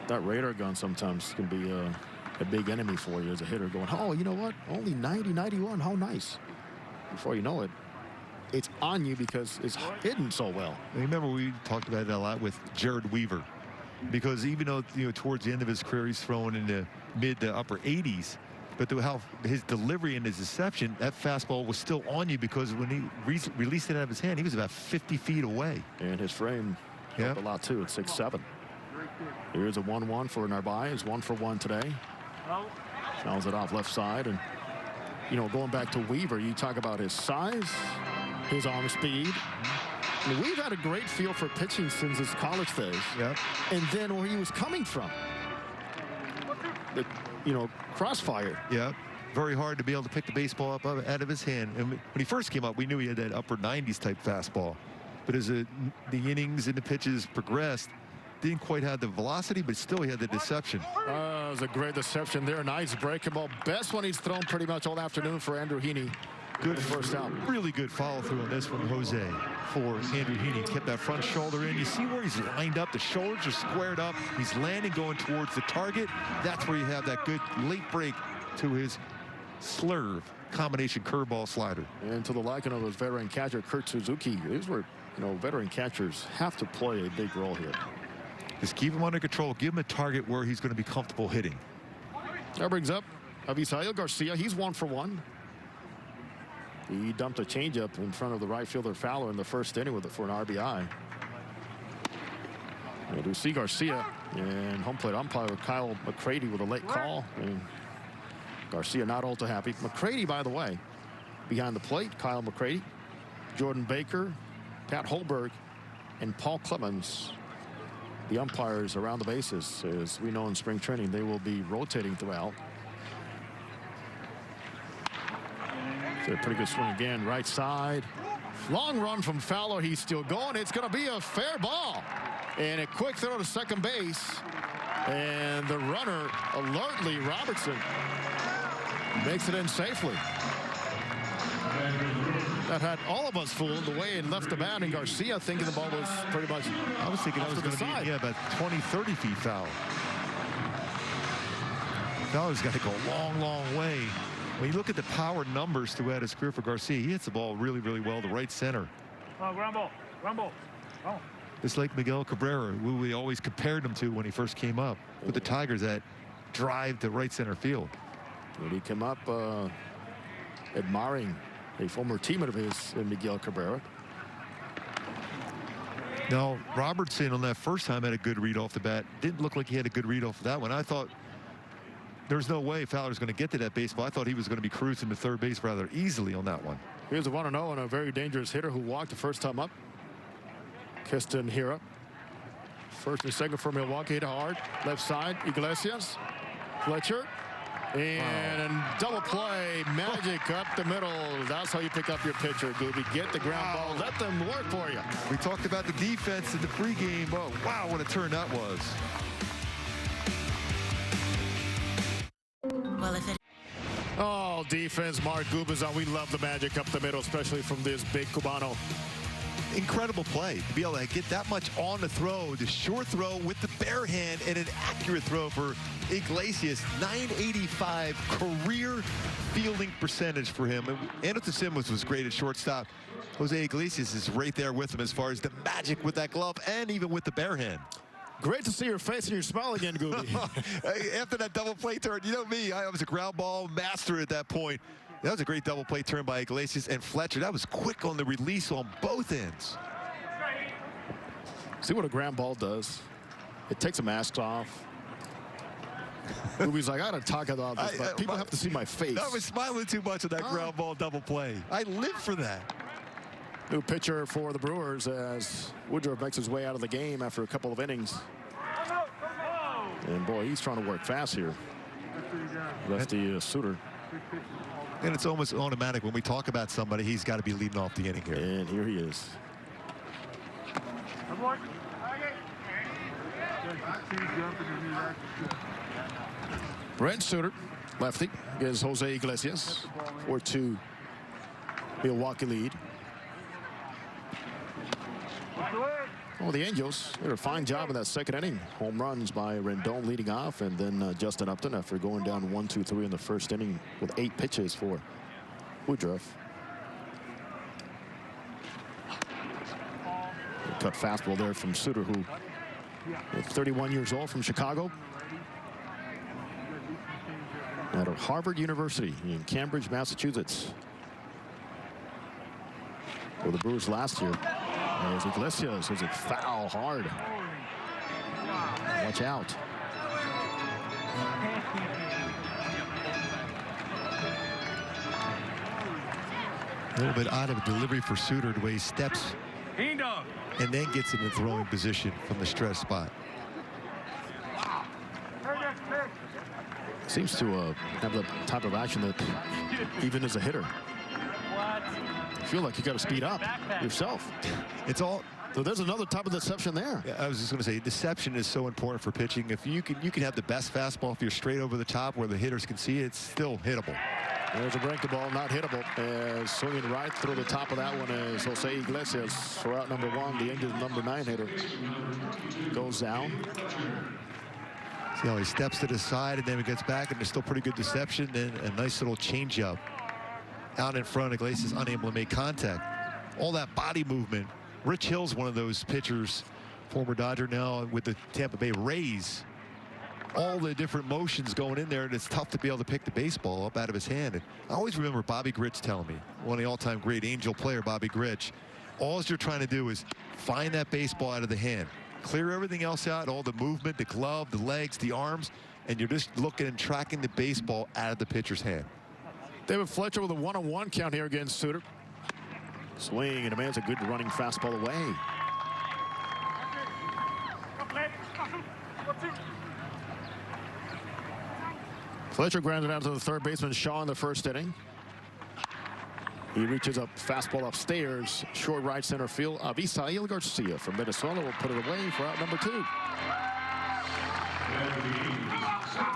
that radar gun sometimes can be a big enemy for you as a hitter, going, oh, you know what, only 90, 91, how nice. Before you know it, it's on you because it's hidden so well. Remember, we talked about that a lot with Jared Weaver, because even though, you know, towards the end of his career he's throwing in the mid to upper 80s, but how his delivery and his deception, that fastball was still on you, because when he released it out of his hand, he was about 50 feet away. And his frame helped a lot too at 6'7". Here's a 1-1 for Narvaez, 1 for 1 today. Fouls it off left side. And, you know, going back to Weaver, you talk about his size, his arm speed. And we've had a great feel for pitching since his college days. Yep. And then where he was coming from. The, you know, crossfire. Yeah, very hard to be able to pick the baseball up out of his hand. And when he first came up, we knew he had that upper 90s type fastball. But as the innings and the pitches progressed, didn't quite have the velocity, but still he had the deception. It was a great deception there. Nice breaking ball. Best one he's thrown pretty much all afternoon for Andrew Heaney. Good first out. Really good follow through on this one, Jose, for Andrew Heaney. Kept that front shoulder in. You see where he's lined up. The shoulders are squared up. He's landing going towards the target. That's where you have that good late break to his slurve combination curveball slider. And to the liking of his veteran catcher, Kurt Suzuki. These were, you know, veteran catchers have to play a big role here. Just keep him under control. Give him a target where he's going to be comfortable hitting. That brings up Avisail Garcia. He's 1 for 1. He dumped a changeup in front of the right fielder Fowler in the first inning with it for an RBI. And we see Garcia and home plate umpire Kyle McCready with a late call. And Garcia not all too happy. McCready, by the way, behind the plate, Kyle McCready, Jordan Baker, Pat Holberg, and Paul Clemens. The umpires around the bases, as we know in spring training, they will be rotating throughout. So a pretty good swing again, right side. Long run from Fowler. He's still going. It's going to be a fair ball. And a quick throw to second base. And the runner, alertly, Robertson, makes it in safely. That had all of us fooled the way it left the bat, and Garcia thinking the ball was pretty much. I was thinking it was going to be about 20, 30 feet foul. Fowler's got to go a long, long way. When you look at the power numbers throughout his career for Garcia, he hits the ball really, really well to right center. Oh, Rumble. Oh. It's like Miguel Cabrera, who we always compared him to when he first came up with the Tigers, that drive to right center field. When he came up admiring a former teammate of his, Miguel Cabrera. Now, Robertson on that first time had a good read off the bat. Didn't look like he had a good read off of that one. I thought there's no way Fowler's going to get to that baseball. I thought he was going to be cruising to third base rather easily on that one. Here's a 1-0 and a very dangerous hitter who walked the first time up. Keston Hira. First and second for Milwaukee, hit hard. Left side, Iglesias. Fletcher. And double play, magic up the middle. That's how you pick up your pitcher, Gooby. Get the ground ball. Let them work for you. We talked about the defense in the pregame. Oh, wow, what a turn that was. Well, if it... Oh, defense, Mark Gubazon. We love the magic up the middle, especially from this big Cubano. Incredible play to be able to get that much on the throw, the short throw with the bare hand, and an accurate throw for Iglesias. 985 career fielding percentage for him. And Anderson Simmons was great at shortstop. Jose Iglesias is right there with him as far as the magic with that glove and even with the bare hand. Great to see your face and your smile again, Gooby. After that double play turn, you know me, I was a ground ball master at that point. That was a great double play turn by Iglesias and Fletcher. That was quick on the release on both ends. See what a ground ball does? It takes a mask off. Gooby's like, I gotta talk about this, but people have to see my face. I was smiling too much at that ground ball double play. I live for that. New pitcher for the Brewers as Woodruff makes his way out of the game after a couple of innings. And boy, he's trying to work fast here. Lefty Suter. And it's almost automatic when we talk about somebody, he's got to be leading off the inning here. And here he is. Brent Suter, lefty, against Jose Iglesias. 4-2 Milwaukee lead. Well, the Angels did a fine job in that second inning. Home runs by Rendon leading off, and then Justin Upton after going down 1-2-3 in the first inning with 8 pitches for Woodruff. Cut fastball there from Suter, who is 31 years old, from Chicago. Out of Harvard University in Cambridge, Massachusetts. For the Brewers last year. As Iglesias is a foul hard. Watch out. A little bit odd of a delivery for Suter, the way he steps and then gets in the throwing position from the stretch spot. Seems to have the type of action that even as a hitter, I feel like you got to speed up yourself. It's all. So there's another type of deception there. Yeah, I was just going to say, deception is so important for pitching. If you can have the best fastball if you're straight over the top where the hitters can see it, it's still hittable. There's a breaking ball, not hittable. As swinging right through the top of that one is Jose Iglesias for out number 1. The Angels number 9 hitter goes down. See how he steps to the side and then he gets back, and there's still pretty good deception. Then a nice little changeup out in front. Iglesias unable to make contact. All that body movement. Rich Hill's one of those pitchers, former Dodger, now with the Tampa Bay Rays. All the different motions going in there, and it's tough to be able to pick the baseball up out of his hand. And I always remember Bobby Grich telling me, one of the all-time great Angel player, Bobby Grich, all you're trying to do is find that baseball out of the hand. Clear everything else out, all the movement, the glove, the legs, the arms, and you're just looking and tracking the baseball out of the pitcher's hand. David Fletcher with a 1-on-1 count here against Suter. Swing and demands a good running fastball away. Fletcher grounded out to the third baseman Shaw in the first inning. He reaches a fastball upstairs, short right center field. Avisail Garcia from Minnesota will put it away for out number 2.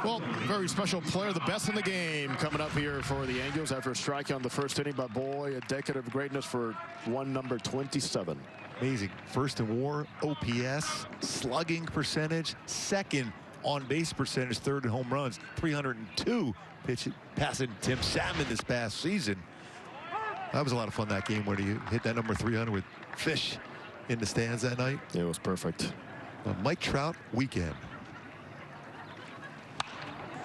Well, very special player, the best in the game, coming up here for the Angels after a strikeout in the first inning. But boy, a decade of greatness for one number 27. Amazing. First in WAR, OPS, slugging percentage, second on base percentage, third in home runs, 302 passing Tim Salmon this past season. That was a lot of fun, that game where he hit that number 300 with Fish in the stands that night. It was perfect. A Mike Trout weekend.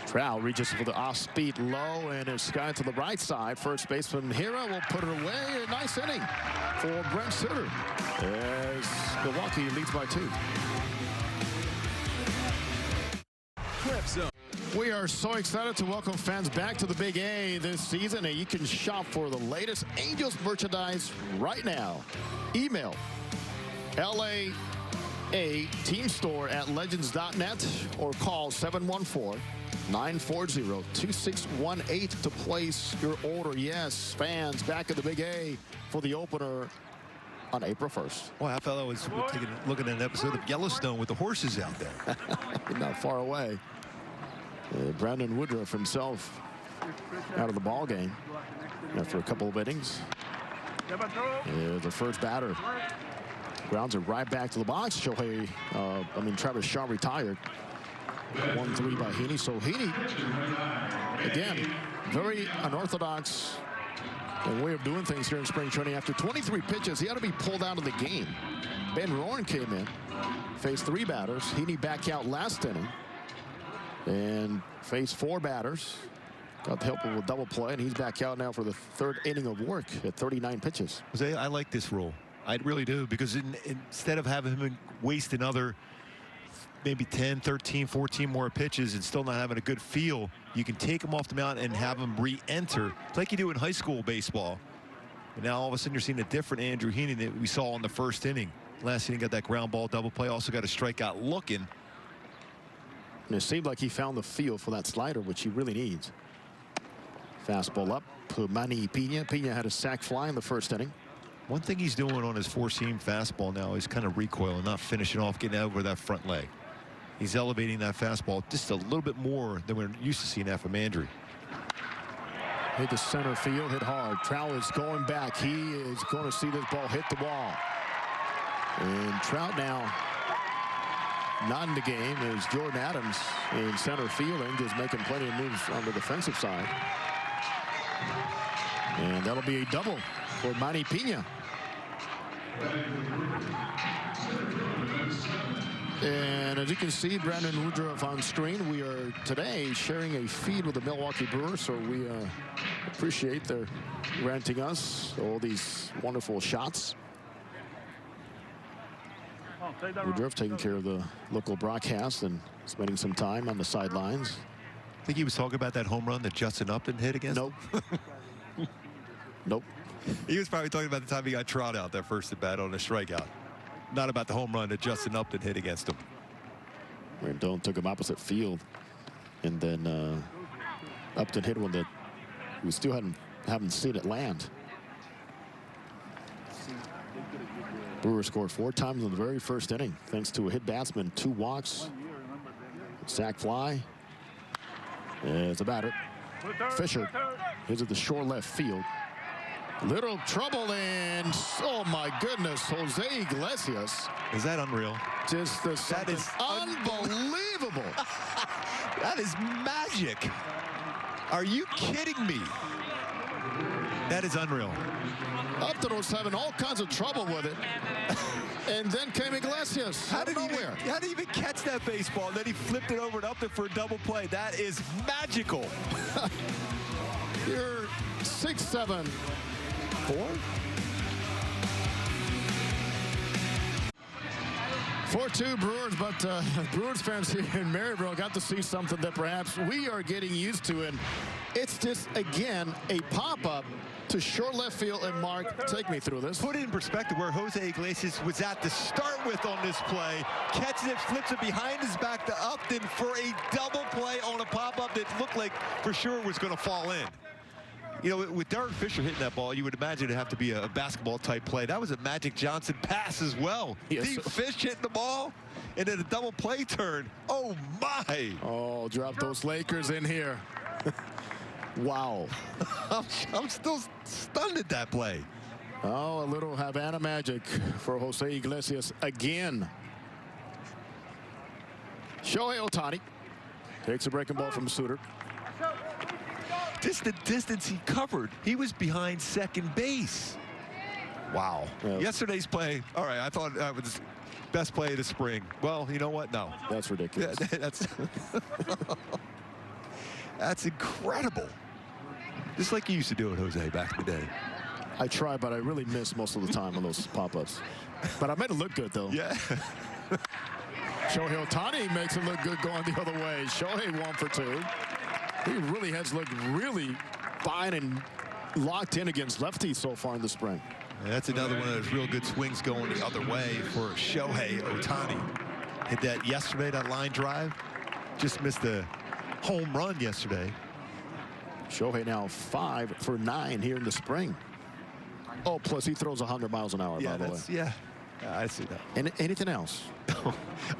Trout reaches for the off-speed low and is skied to the right side. First baseman Hira will put it away. A nice inning for Brent Suter as Milwaukee leads by 2. We are so excited to welcome fans back to the Big A this season, and you can shop for the latest Angels merchandise right now. Email LAAteamstore@legends.net or call 714-940-2618 to place your order. Yes, fans back at the Big A for the opener on April 1st. Well, I thought I was looking at an episode of Yellowstone with the horses out there. Not far away. Brandon Woodruff himself out of the ball game after a couple of innings. The first batter grounds it right back to the box. Travis Shaw retired. 1-3 by Heaney. So Heaney, again, very unorthodox way of doing things here in spring training. After 23 pitches, he had to be pulled out of the game. Ben Rowan came in, faced 3 batters. Heaney back out last inning and faced 4 batters. Got the help of a double play, and he's back out now for the 3rd inning of work at 39 pitches. Jose, I like this rule. I really do, because instead of having him waste another maybe 10, 13, 14 more pitches and still not having a good feel, you can take him off the mound and have him re-enter. It's like you do in high school baseball. And now all of a sudden you're seeing a different Andrew Heaney that we saw in the 1st inning. Last inning got that ground ball double play, also got a strikeout looking. And it seemed like he found the feel for that slider, which he really needs. Fastball up to Manny Pena. Pena had a sac fly in the 1st inning. One thing he's doing on his 4-seam fastball now is kind of recoil and not finishing off, getting out over that front leg. He's elevating that fastball just a little bit more than we're used to seeing that from Andrew. Hit the center field, hit hard. Trout is going back. He is going to see this ball hit the wall. And Trout now not in the game is Jordan Adams in center fielding, just making plenty of moves on the defensive side. And that'll be a double for Manny Pena. And as you can see, Brandon Woodruff on screen, we are today sharing a feed with the Milwaukee Brewers, so we appreciate their granting us all these wonderful shots. Woodruff taking care of the local broadcast and spending some time on the sidelines. I think he was talking about that home run that Justin Upton hit against him. Nope. He was probably talking about the time he got Trout out that first at bat on a strikeout. Not about the home run that Justin Upton hit against him. Rendon took him opposite field, and then Upton hit one that we still haven't seen it land. Brewers scored 4 times in the very 1st inning, thanks to a hit batsman, 2 walks, sac fly. It's a batter. Fisher hits it the short left field. Little trouble, and oh my goodness, Jose Iglesias. Is that unreal? Just that is unbelievable. That is magic. Are you kidding me? That is unreal. Upton was having all kinds of trouble with it. And then came Iglesias. How did he even catch that baseball? And then he flipped it over to Upton for a double play. That is magical. You're 6-7. 4? 4-2 Brewers, but Brewers fans here in Maryville got to see something that perhaps we are getting used to, and it's just, again, a pop-up to short left field. And Mark, take me through this. Put it in perspective where Jose Iglesias was at to start with on this play. Catches it, flips it behind his back to Upton for a double play on a pop-up that looked like for sure was going to fall in. You know, with Derek Fisher hitting that ball, you would imagine it'd have to be a basketball-type play. That was a Magic Johnson pass as well. Yes. Deep Fish hitting the ball, and then a double play turn. Oh, my. Oh, drop those Lakers in here. Wow. I'm still stunned at that play. Oh, a little Havana magic for Jose Iglesias again. Shohei Ohtani takes a breaking ball from Suter. Just the distance he covered. He was behind second base. Wow. Yeah. Yesterday's play, all right, I thought that was best play of the spring. Well, you know what? No. That's ridiculous. That's incredible. Just like you used to do it, Jose, back in the day. I try, but I really miss most of the time on those pop-ups. But I made it look good, though. Yeah. Shohei Ohtani makes it look good going the other way. Shohei 1 for 2. He really has looked really fine and locked in against lefties so far in the spring. And that's another one of those real good swings going the other way for Shohei Ohtani. Hit that yesterday, that line drive. Just missed a home run yesterday. Shohei now 5 for 9 here in the spring. Oh, plus he throws 100 miles an hour, by the way. Yeah, I see that. And anything else?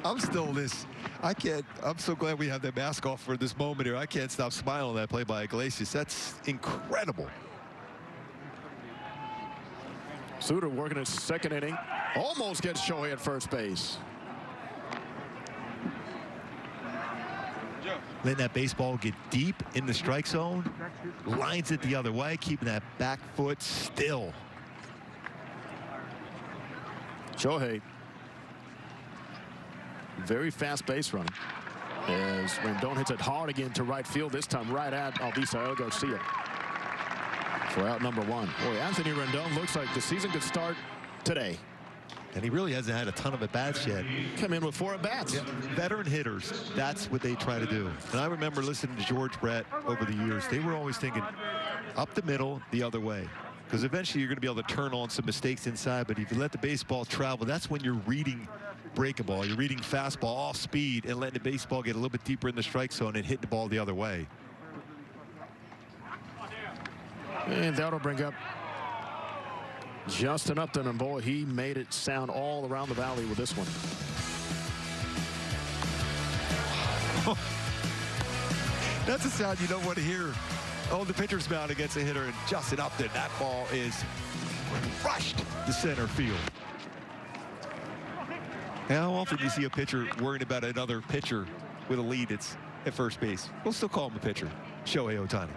I'm still this. I'm so glad we have that mask off for this moment here. I can't stop smiling at that play by Iglesias. That's incredible. Suter working his 2nd inning. Almost gets Shohei at first base. Letting that baseball get deep in the strike zone. Lines it the other way, keeping that back foot still. Shohei Very fast base run. As Rendon hits it hard again to right field, this time right at Avisail Garcia for out number 1. Boy, Anthony Rendon looks like the season could start today. And he really hasn't had a ton of at-bats yet. Come in with 4 at-bats. Yeah, veteran hitters, that's what they try to do. And I remember listening to George Brett over the years. They were always thinking up the middle, the other way. Because eventually you're going to be able to turn on some mistakes inside. But if you let the baseball travel, that's when you're reading breaking ball. You're reading fastball off speed and letting the baseball get a little bit deeper in the strike zone and hitting the ball the other way. And that'll bring up Justin Upton, and boy, he made it sound all around the valley with this one. That's a sound you don't want to hear. Oh, the pitcher's mound against a hitter, and Justin Upton, that ball is rushed to center field. How often do you see a pitcher worrying about another pitcher with a lead that's at first base? We'll still call him a pitcher, Shohei Ohtani.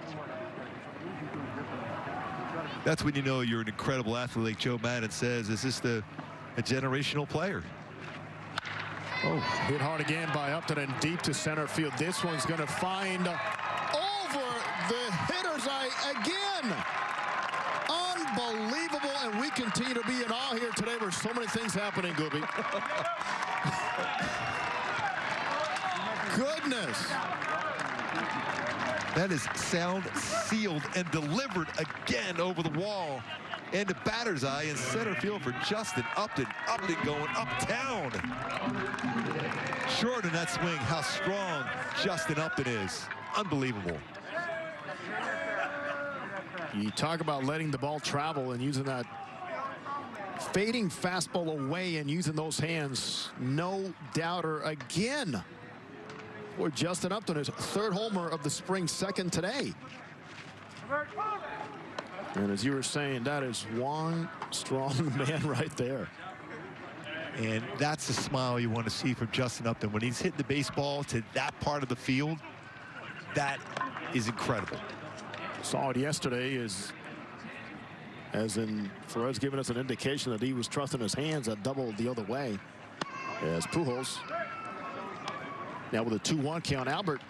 That's when you know you're an incredible athlete, like Joe Madden says. Is this a generational player? Oh, hit hard again by Upton and deep to center field. This one's going to find over the hitter's eye again. Unbelievable, and we continue to be in awe here today. There's so many things happening, Gooby. Goodness. That is sound sealed and delivered again over the wall and the batter's eye in center field for Justin Upton. Upton going uptown. Short in that swing, how strong Justin Upton is. Unbelievable. You talk about letting the ball travel and using that fading fastball away and using those hands. No doubter again. For Justin Upton, his 3rd homer of the spring, 2nd today. And as you were saying, that is one strong man right there. And that's the smile you want to see from Justin Upton. When he's hitting the baseball to that part of the field, that is incredible. Saw it yesterday as in Perez giving us an indication that he was trusting his hands that doubled the other way. As Pujols now with a 2-1 count. Albert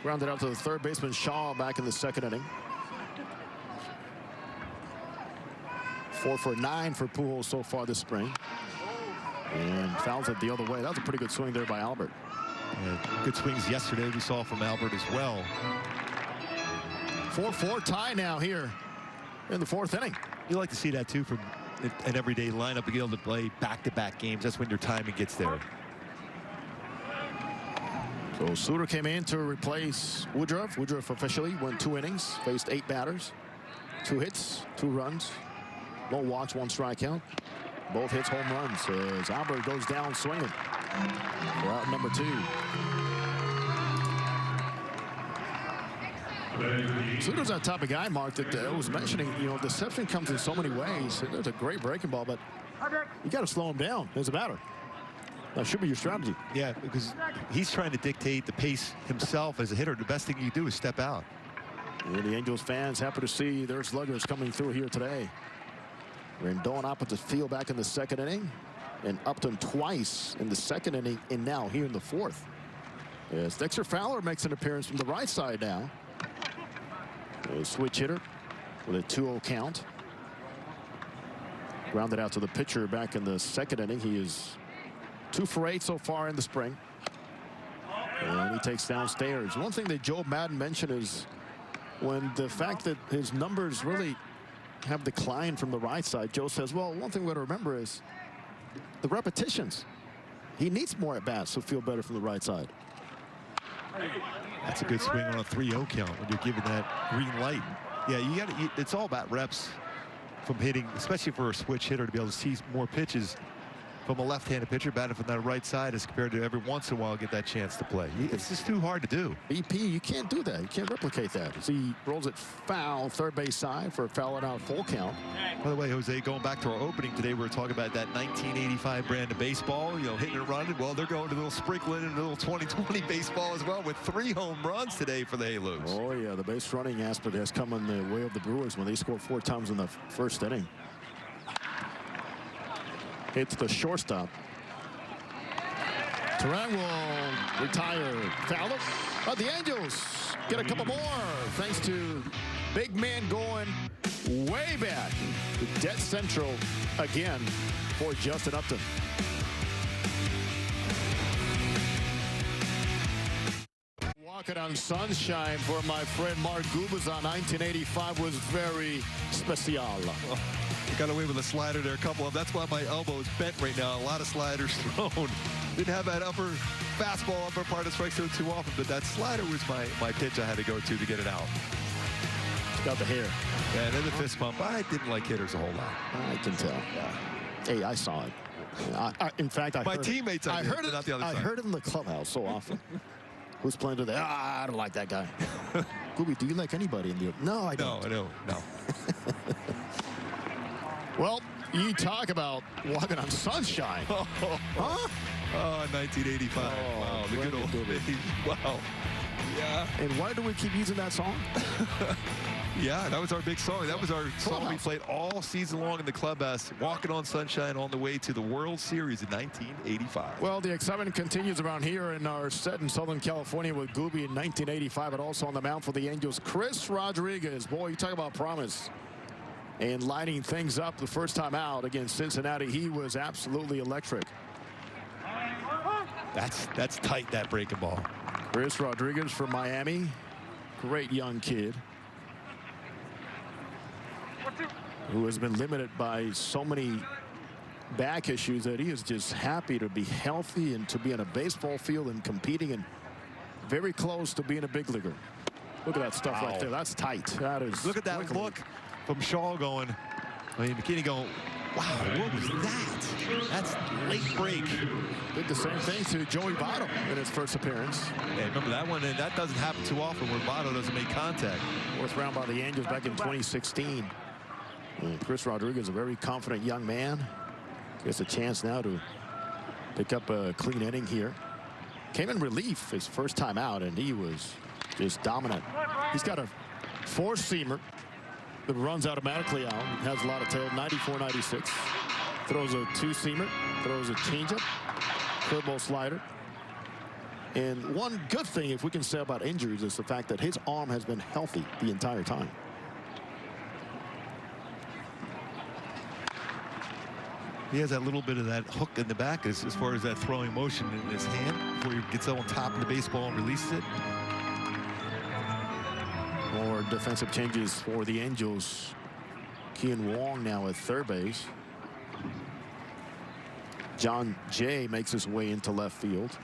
grounded out to the 3rd baseman Shaw back in the 2nd inning. 4 for 9 for Pujols so far this spring. And fouls it the other way. That was a pretty good swing there by Albert. Yeah, good swings yesterday we saw from Albert as well. 4-4 tie now here in the 4th inning. You like to see that too from an everyday lineup, be able to play back-to-back games. That's when your timing gets there. So Suter came in to replace Woodruff. Woodruff officially went 2 innings, faced 8 batters, 2 hits, 2 runs, no walks, 1 strikeout. Both hits home runs as Albert goes down swinging for out number 2. Suter's that type of guy, Mark, that I was mentioning. You know, deception comes in so many ways. There's a great breaking ball, but you got to slow him down. Doesn't matter. That should be your strategy. Yeah, because he's trying to dictate the pace himself as a hitter. The best thing you do is step out. And the Angels fans happy to see their sluggers coming through here today. Rendon up at the field back in the 2nd inning, and Upton twice in the 2nd inning, and now here in the 4th. As Dexter Fowler makes an appearance from the right side now. A switch hitter with a 2-0 count. Grounded out to the pitcher back in the 2nd inning. He is 2 for 8 so far in the spring. And he takes downstairs. One thing that Joe Madden mentioned is when the fact that his numbers really have declined from the right side. Joe says, well, one thing we got to remember is the repetitions. He needs more at-bats to feel better from the right side. That's a good swing on a 3-0 count when you're given that green light. Yeah, you got to. It's all about reps from hitting, especially for a switch hitter, to be able to see more pitches from a left-handed pitcher batting from that right side as compared to every once in a while get that chance to play. It's just too hard to do. BP, you can't do that. You can't replicate that. So he rolls it foul, 3rd base side for a foul and out full count. By the way, Jose, going back to our opening today, we were talking about that 1985 brand of baseball, you know, hitting and running. Well, they're going to a little sprinkling and a little 2020 baseball as well with 3 home runs today for the Halos. Oh, yeah, the base running aspect has come in the way of the Brewers when they scored 4 times in the 1st inning. Hits the shortstop. Turang will retire Fowler. But the Angels get a couple more thanks to big man going way back to Dead Central again for Justin Upton. Walking on sunshine for my friend Mark Gubazan, 1985 was very special. Oh, he got away with a slider there, a couple of. That's why my elbow is bent right now. A lot of sliders thrown. Didn't have that upper fastball, upper part of strike zone too often, but that slider was my pitch I had to go to get it out. Got the hair. Yeah, and then the fist bump. I didn't like hitters a whole lot. I can tell. Yeah. Hey, I saw it. In fact, my teammates. I heard it. Not the other side. I heard it in the clubhouse so often. Who's playing today? I don't like that guy. Gooby, do you like anybody in the? No, I don't. No. Well, you talk about walking on sunshine. Huh? Oh, 1985. Oh, wow, the good old days. Wow. Yeah. And why do we keep using that song? Yeah, that was our big song. That was our song we played all season long in the clubhouse, walking on sunshine on the way to the World Series in 1985. Well, the excitement continues around here in our set in Southern California with Gooby in 1985, but also on the mound for the Angels, Chris Rodriguez. Boy, you talk about promise. And lighting things up the first time out against Cincinnati, he was absolutely electric. That's tight, that breaking ball. Chris Rodriguez from Miami, great young kid who has been limited by so many back issues that he is just happy to be healthy and to be in a baseball field and competing and very close to being a big leaguer. Look at that stuff right there. That's tight. That is. Look at that look from Shaw going. I mean, McKinney going, wow, what was that? That's late break. Did the same thing to Joey Votto in his first appearance. Yeah, remember that one? And that doesn't happen too often where Votto doesn't make contact. Fourth round by the Angels back in 2016. And Chris Rodriguez, a very confident young man, gets a chance now to pick up a clean inning here. Came in relief his first time out, and he was just dominant. He's got a four-seamer that runs automatically out. Has a lot of tail, 94-96. Throws a two-seamer, throws a changeup, curveball slider. And one good thing, if we can say about injuries, is the fact that his arm has been healthy the entire time. He has that little bit of that hook in the back as far as that throwing motion in his hand before he gets on top of the baseball and releases it. More defensive changes for the Angels. Kian Wong now at third base. John Jay makes his way into left field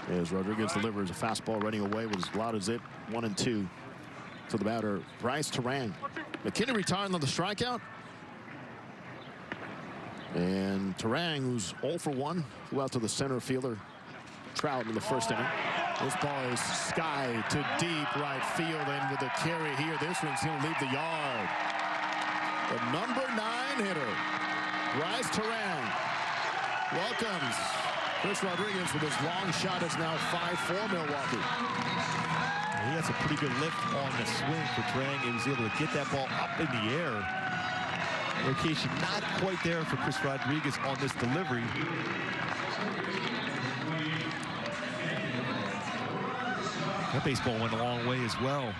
as Rodriguez delivers a fastball running away with a lot of zip. 1-2 to the batter, Bryce Turang. McKinney retiring on the strikeout. And Turang, who's 0 for 1, flew out to the center fielder, Trout, in the first inning. This ball is sky to deep right field, and with the carry here, this one's going to leave the yard. The number 9 hitter, Bryce Turang, welcomes Chris Rodriguez with his long shot. Is now 5-4 Milwaukee. He has a pretty good lift on the swing for Turang. He was able to get that ball up in the air. Location not quite there for Chris Rodriguez on this delivery. That baseball went a long way as well.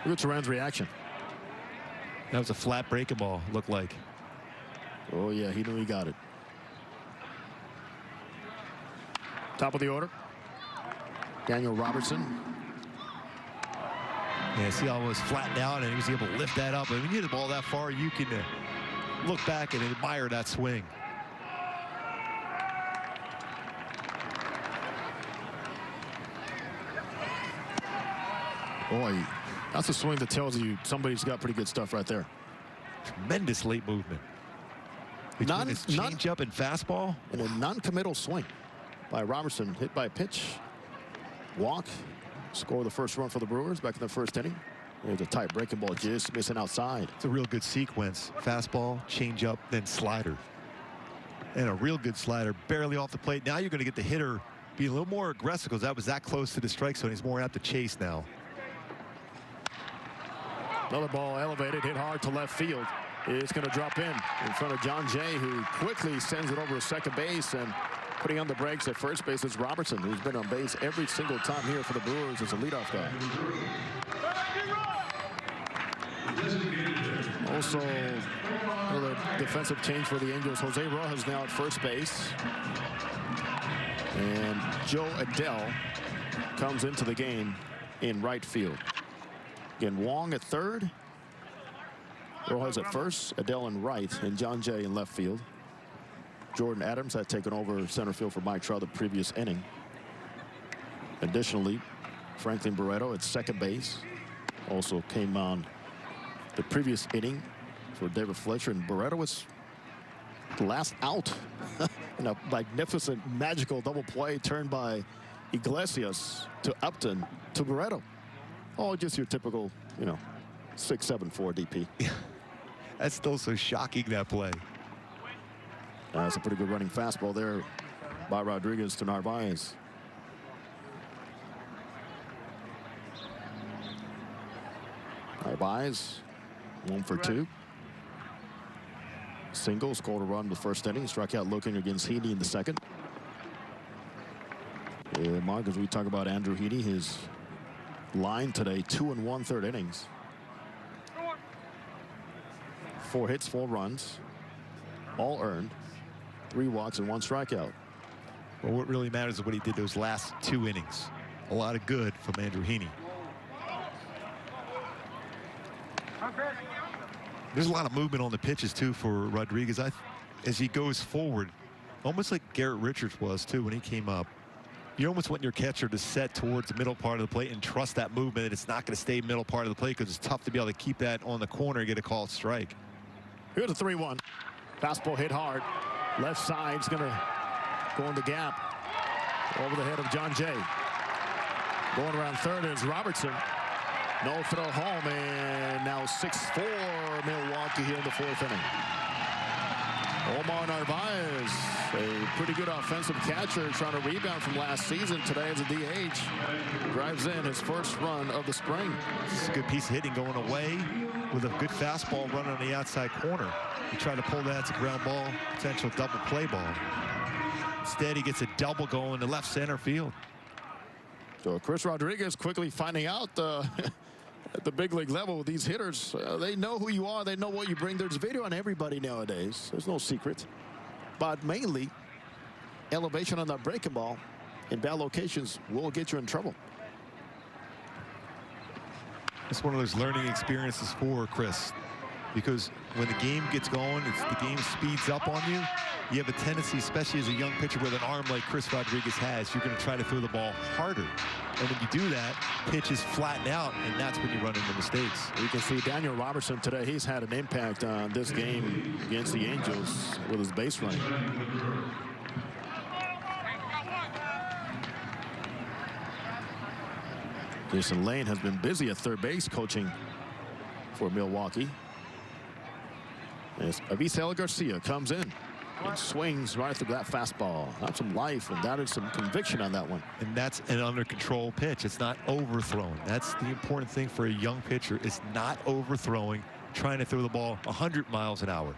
Look at Turang's reaction. That was a flat breaking ball, looked like. Oh, yeah, he knew he got it. Top of the order, Daniel Robertson. Yeah, see how it was flattened out, and he was able to lift that up. And when you hit the ball that far, you can look back and admire that swing. Boy, that's a swing that tells you somebody's got pretty good stuff right there. Tremendous late movement. Between his changeup and fastball. And a non-committal swing by Robertson, hit by a pitch. Walk. Score the first run for the Brewers back in the first inning. There's a tight breaking ball just missing outside. It's a real good sequence. Fastball, changeup, then slider. And a real good slider, barely off the plate. Now you're going to get the hitter be a little more aggressive because that was that close to the strike zone. He's more apt to chase now. Another ball elevated, hit hard to left field. It's going to drop in front of John Jay, who quickly sends it over to second base, and Putting on the brakes at first base is Robertson, who's been on base every single time here for the Brewers as a leadoff guy. Also, another defensive change for the Angels. Jose Rojas now at first base. And Joe Adele comes into the game in right field. Again, Wong at third. Rojas at first, Adele in right, and John Jay in left field. Jordan Adams had taken over center field for Mike Trout the previous inning. Additionally, Franklin Barreto at second base also came on the previous inning for David Fletcher, and Barreto was the last out in a magnificent, magical double play turned by Iglesias to Upton to Barreto. Oh, just your typical, 6'7" 4 DP. That's still so shocking, that play. That's a pretty good running fastball there by Rodriguez to Narvaez. Narvaez, 1 for 2. Single, scored a run in the first inning. Struck out looking against Heaney in the second. Mark, as we talk about Andrew Heaney, his line today, 2 1/3 innings. 4 hits, 4 runs, all earned. 3 walks and 1 strikeout. Well, what really matters is what he did those last 2 innings. A lot of good from Andrew Heaney. There's a lot of movement on the pitches, too, for Rodriguez. As he goes forward, almost like Garrett Richards was, too, when he came up. You almost want your catcher to set towards the middle part of the plate and trust that movement, that it's not going to stay middle part of the plate, because it's tough to be able to keep that on the corner and get a called strike. Here's a 3-1. Fastball hit hard. Left side's going to go in the gap over the head of John Jay. Going around third is Robertson. No throw home, and now 6-4 Milwaukee here in the 4th inning. Omar Narvaez, a pretty good offensive catcher, trying to rebound from last season. Today as a DH, drives in his first run of the spring. This is a good piece of hitting going away with a good fastball running on the outside corner. He tried to pull that as a ground ball, potential double play ball. Instead, he gets a double going to left center field. So Chris Rodriguez quickly finding out at the big league level with these hitters, they know who you are, they know what you bring. There's video on everybody nowadays. There's no secret. But mainly, elevation on that breaking ball in bad locations will get you in trouble. It's one of those learning experiences for Chris, because when the game gets going, the game speeds up on you. You have a tendency, especially as a young pitcher with an arm like Chris Rodriguez has, you're going to try to throw the ball harder. And when you do that, pitches flatten out, and that's when you run into mistakes. You can see Daniel Robertson today. He's had an impact on this game against the Angels with his base running. Jason Lane has been busy at third base coaching for Milwaukee. As Avisail Garcia comes in and swings right through that fastball. That's some life, and that is some conviction on that one. And that's an under control pitch. It's not overthrown. That's the important thing for a young pitcher. It's not overthrowing, trying to throw the ball 100 miles an hour.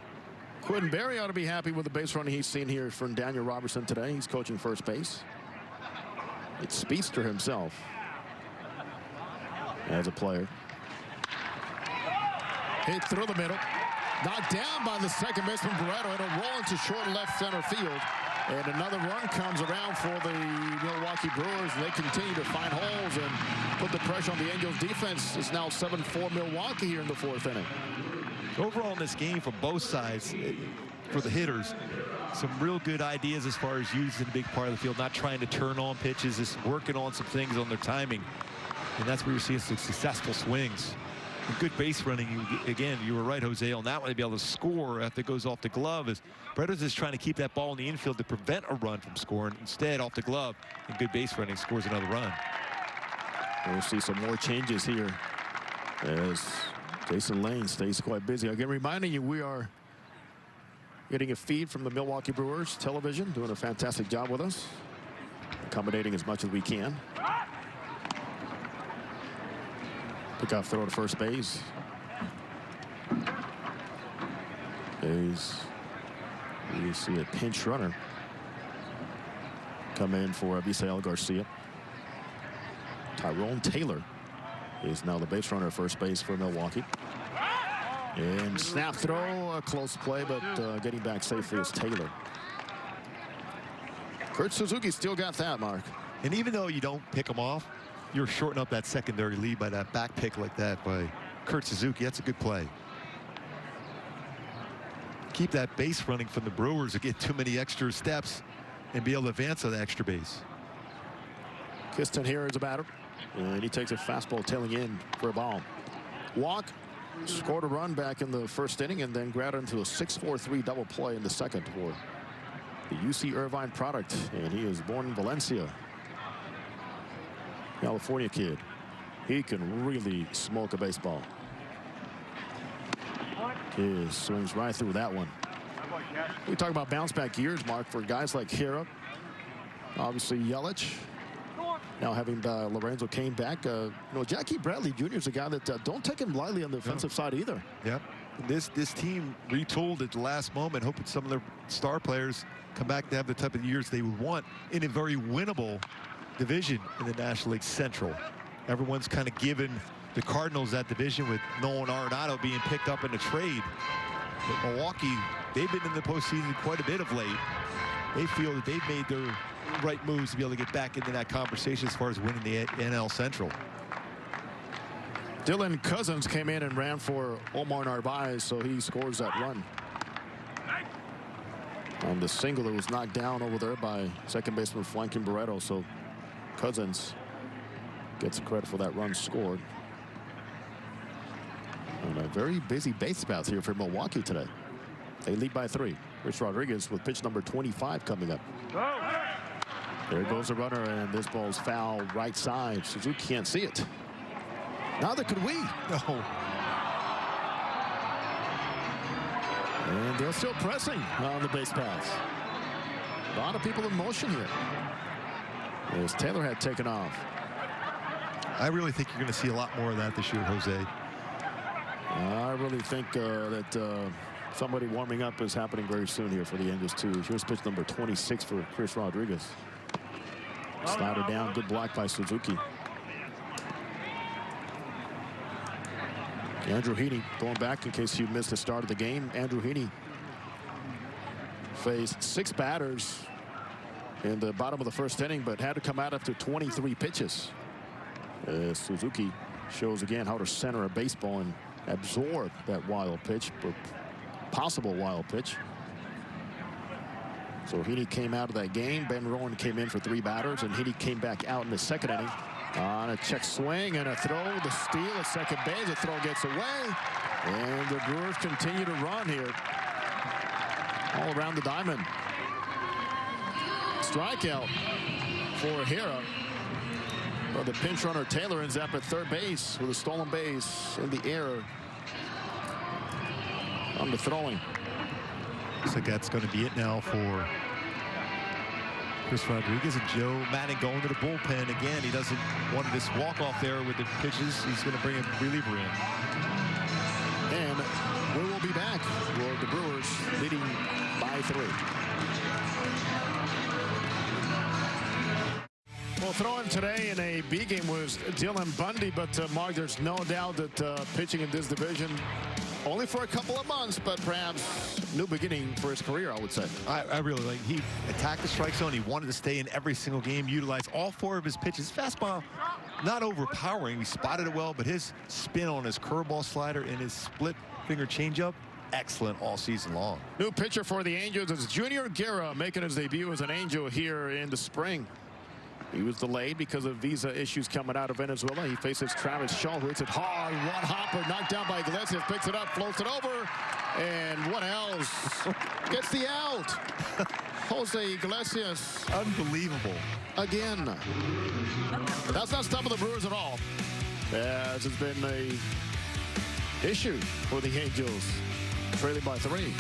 Quentin Berry ought to be happy with the base running he's seen here from Daniel Robertson today. He's coaching first base. It's Speedster himself as a player. Hit through the middle. Knocked down by the second baseman Barreto. It'll roll into short left center field. And another run comes around for the Milwaukee Brewers. They continue to find holes and put the pressure on the Angels defense. It's now 7-4 Milwaukee here in the 4th inning. Overall in this game from both sides, for the hitters, some real good ideas as far as using a big part of the field, not trying to turn on pitches, just working on some things on their timing. And that's where you're seeing some successful swings. And good base running. Again, you were right, Jose, on that one, to be able to score after it goes off the glove. As Barreto's is trying to keep that ball in the infield to prevent a run from scoring. Instead, off the glove, and good base running scores another run. We'll see some more changes here as Jason Lane stays quite busy. Again, reminding you, we are getting a feed from the Milwaukee Brewers television, doing a fantastic job with us, accommodating as much as we can. Pickoff throw to first base. You see a pinch runner. come in for Abisael Garcia. Tyrone Taylor is now the base runner at first base for Milwaukee. And snap throw, a close play, but getting back safely is Taylor. Kurt Suzuki still got that, Mark. And even though you don't pick him off, you're shortening up that secondary lead by that back pick like that by Kurt Suzuki. That's a good play. Keep that base running from the Brewers to get too many extra steps and be able to advance on the extra base. Kiston here is a batter, and he takes a fastball tailing in for a ball. Walk, scored a run back in the first inning, and then grounded into a 6-4-3 double play in the second for the UC Irvine product, and he is born in Valencia, California kid. He can really smoke a baseball. He swings right through that one. We talk about bounce back years, Mark, for guys like Hira, obviously Yelich. Now having Lorenzo Cain back, Jackie Bradley Jr. is a guy that don't take him lightly on the offensive side either. Yep. This team retooled at the last moment, hoping some of their star players come back to have the type of years they would want in a very winnable division in the National League Central. Everyone's kind of given the Cardinals that division with Nolan Arenado being picked up in a trade. But Milwaukee, they've been in the postseason quite a bit of late. They feel that they've made their right moves to be able to get back into that conversation as far as winning the NL Central. Dylan Cousins came in and ran for Omar Narvaez, so he scores that run on the single that was knocked down over there by second baseman Flanken Barreto. So Cousins gets credit for that run scored. And a very busy base path here for Milwaukee today. They lead by 3. Chris Rodriguez with pitch number 25 coming up. There goes the runner, and this ball's foul right side. Suzuki can't see it. Neither could we. No. And they're still pressing on the base paths. A lot of people in motion here, as Taylor had taken off. I really think you're going to see a lot more of that this year, Jose. I really think that somebody warming up is happening very soon here for the Angels too. Here's pitch number 26 for Chris Rodriguez. Slider down, good block by Suzuki. Andrew Heaney going back in case you missed the start of the game. Andrew Heaney faced 6 batters in the bottom of the first inning, but had to come out after 23 pitches. Suzuki shows again how to center a baseball and absorb that wild pitch, or possible wild pitch. So Heaney came out of that game. Ben Rowan came in for 3 batters, and Heaney came back out in the second inning on a check swing and a throw. The steal at second base. The throw gets away, and the Brewers continue to run here all around the diamond. Strikeout for Hira. But the pinch runner Taylor ends up at third base with a stolen base in the air on the throwing. Looks like that's going to be it now for Chris Rodriguez, and Joe Madden going to the bullpen again. He doesn't want to just walk off there with the pitches. He's going to bring a reliever in. And we will be back with the Brewers leading by 3. Well, throwing today in a B game was Dylan Bundy, but Mark, there's no doubt that pitching in this division only for a couple of months, but perhaps new beginning for his career, I would say. I really like. He attacked the strike zone. He wanted to stay in every single game, utilize all 4 of his pitches. Fastball, not overpowering. He spotted it well, but his spin on his curveball slider and his split finger changeup, excellent all season long. New pitcher for the Angels is Junior Guerra, making his debut as an Angel here in the spring. He was delayed because of visa issues coming out of Venezuela. He faces Travis Shaw, who hits it hard. One hopper knocked down by Iglesias, picks it up, floats it over, and what else? Gets the out. Jose Iglesias. Unbelievable. Again. That's not stopping the Brewers at all, as it's been a issue for the Angels, trailing by 3.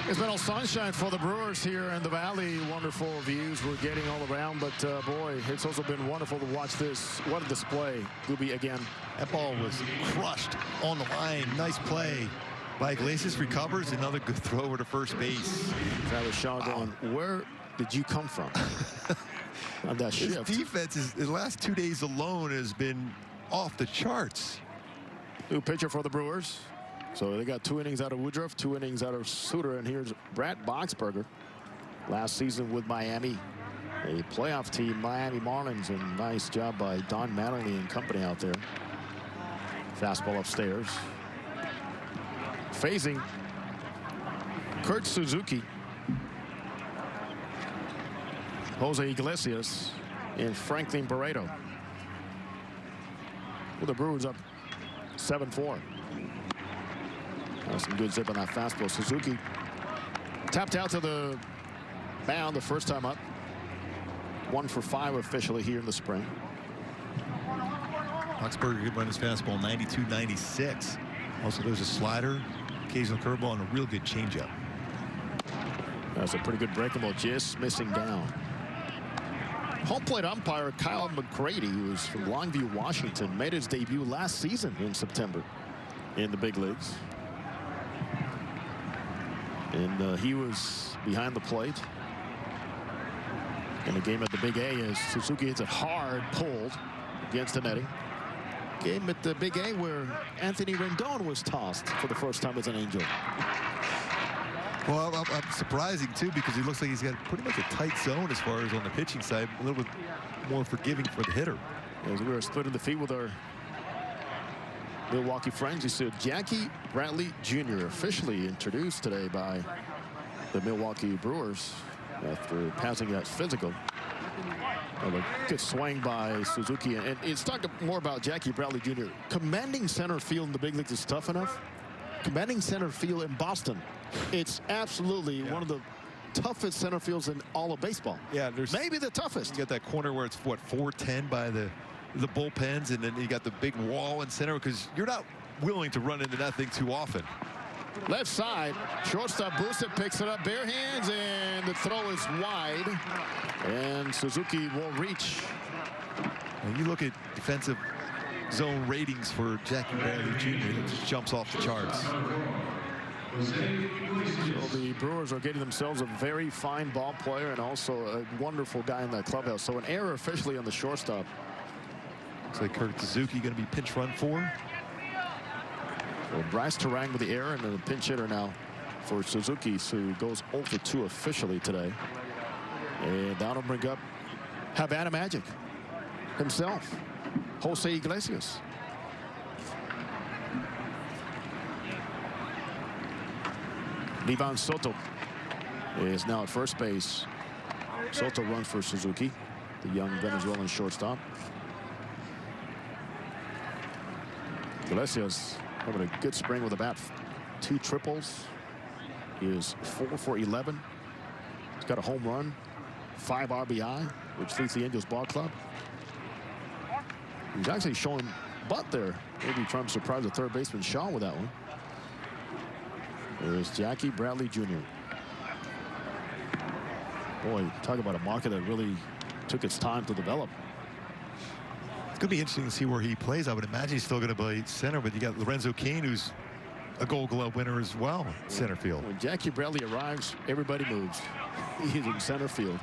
It's been all sunshine for the Brewers here in the Valley. Wonderful views we're getting all around, but boy, it's also been wonderful to watch this. What a display, Gooby, again. That ball was crushed on the line. Nice play. By Iglesias recovers, another good throw over to first base. Travis Shaw going, where did you come from? On that His shift. defense is, the last 2 days alone has been off the charts. New pitcher for the Brewers. So they got 2 innings out of Woodruff, 2 innings out of Suter, and here's Brett Boxberger. Last season with Miami, a playoff team, Miami Marlins, and nice job by Don Mattingly and company out there. Fastball upstairs. Phasing Kurt Suzuki, Jose Iglesias, and Franklin Barreto. Well, the Brewers up 7-4. Some good zip on that fastball. Suzuki tapped out to the mound the first time up. 1 for 5 officially here in the spring. Boxberger could run his fastball 92-96. Also, there's a slider, occasional curveball, and a real good changeup. That's a pretty good breaking ball, just missing down. Home plate umpire Kyle McGrady, who is from Longview, Washington, made his debut last season in September in the big leagues. And he was behind the plate in a game at the Big A as Suzuki hits it hard, pulled against the netting. Game at the Big A where Anthony Rendon was tossed for the first time as an Angel. Well, I'm surprising, too, because he looks like he's got pretty much a tight zone as far as on the pitching side, a little bit more forgiving for the hitter. As we were splitting the feet with our Milwaukee friends, you said Jackie Bradley Jr. officially introduced today by the Milwaukee Brewers after passing that physical. A good swing by Suzuki. And it's talking more about Jackie Bradley Jr. Commanding center field in the big leagues is tough enough. Commanding center field in Boston, it's absolutely one of the toughest center fields in all of baseball. Yeah, there's maybe the toughest. You got that corner where it's what, 410 by the bullpens, and then you got the big wall in center because you're not willing to run into that thing too often. Left side, shortstop Boosted picks it up, bare hands, and the throw is wide, and Suzuki will reach. When you look at defensive zone ratings for Jackie Bradley Jr., it just jumps off the charts. So the Brewers are getting themselves a very fine ball player and also a wonderful guy in that clubhouse. So an error officially on the shortstop. Looks like Kurt Suzuki going to be pinch run for. Well, Bryce Terang with the error and a pinch hitter now for Suzuki, who goes 0 for 2 officially today. And that'll bring up Havana Magic himself, Jose Iglesias. Livan Soto is now at first base. Soto runs for Suzuki, the young Venezuelan shortstop. Iglesias having a good spring with about 2 triples. He is 4 for 11. He's got a home run, 5 RBI, which leads the Angels ball club. He's actually showing butt there. Maybe trying to surprise the third baseman Shaw with that one. There's Jackie Bradley Jr. Boy, talk about a market that really took its time to develop. It's going to be interesting to see where he plays. I would imagine he's still going to play center, but you got Lorenzo Cain, who's a Gold Glove winner as well, center field. When Jackie Bradley arrives, everybody moves. He's in center field.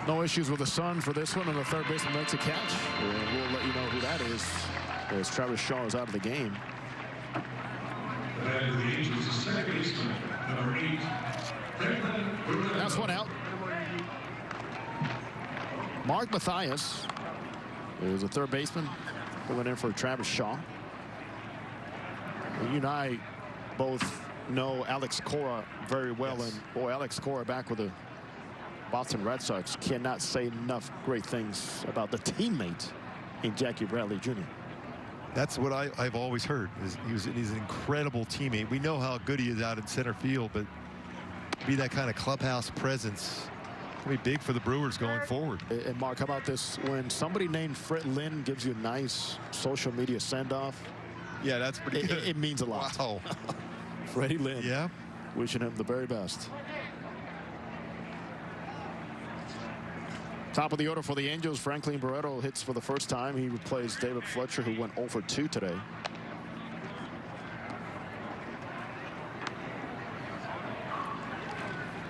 No issues with the sun for this one, and the third baseman makes a catch. And we'll let you know who that is as Travis Shaw is out of the game. That's one out. Mark Mathias is a third baseman going in for Travis Shaw. You and I both know Alex Cora very well, and boy, Alex Cora back with the Boston Red Sox cannot say enough great things about the teammate in Jackie Bradley Jr. That's what I've always heard. He's an incredible teammate. We know how good he is out in center field, but be that kind of clubhouse presence will be big for the Brewers going forward. And Mark, how about this? When somebody named Fred Lynn gives you a nice social media send-off, yeah, that's pretty good. It means a lot. Wow. Freddie Lynn. Yeah. Wishing him the very best. Top of the order for the Angels, Franklin Barreto hits for the first time. He replaced David Fletcher, who went 0 for 2 today.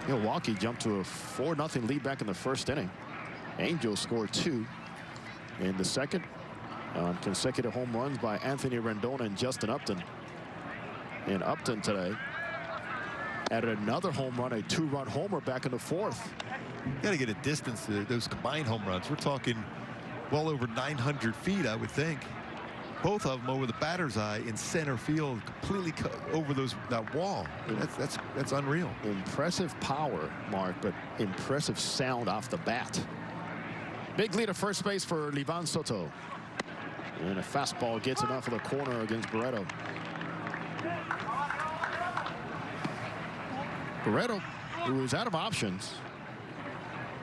Milwaukee jumped to a 4-0 lead back in the first inning. Angels scored 2 in the second on consecutive home runs by Anthony Rendon and Justin Upton. And Upton today added another home run, a 2-run homer back in the fourth. You got to get a distance to those combined home runs. We're talking well over 900 feet, I would think. Both of them over the batter's eye in center field, completely over that wall. That's unreal. Impressive power, Mark, but impressive sound off the bat. Big lead at first base for Livan Soto. And a fastball gets enough of the corner against Barreto. Barreto, who is out of options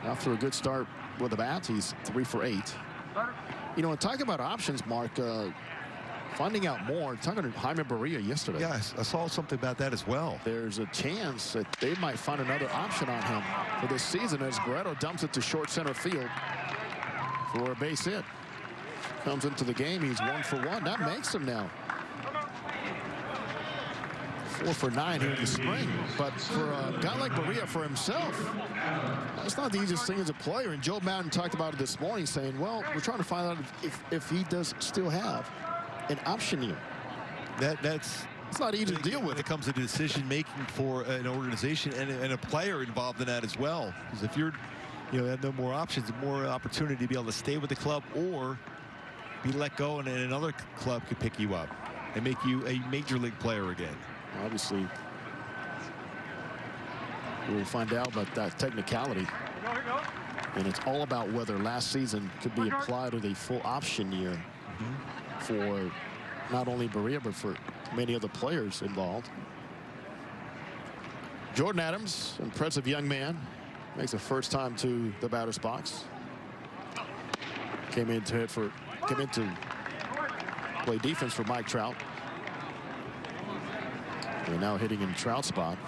after a good start with the bats, he's 3 for 8. You know, and talking about options, Mark, finding out more, talking to Jaime Barria yesterday. Yes, I saw something about that as well. There's a chance that they might find another option on him for this season as Barreto dumps it to short center field for a base hit. Comes into the game, he's 1 for 1. That makes him now 4 for 9 here in the spring. But for a guy like Barria, for himself, that's not the easiest thing as a player. And Joe Madden talked about it this morning, saying, well, we're trying to find out if he does still have an option year. It's not easy to deal with. When it comes to decision making for an organization and a player involved in that as well. Because if you're, have no more options, more opportunity to be able to stay with the club or be let go, and another club could pick you up and make you a major league player again. Obviously, we'll find out about that technicality. And it's all about whether last season could be applied with a full option year for not only Barria, but for many other players involved. Jordan Adams, impressive young man, makes a first time to the batter's box. Came in to play defense for Mike Trout. And now hitting in Trout's spot.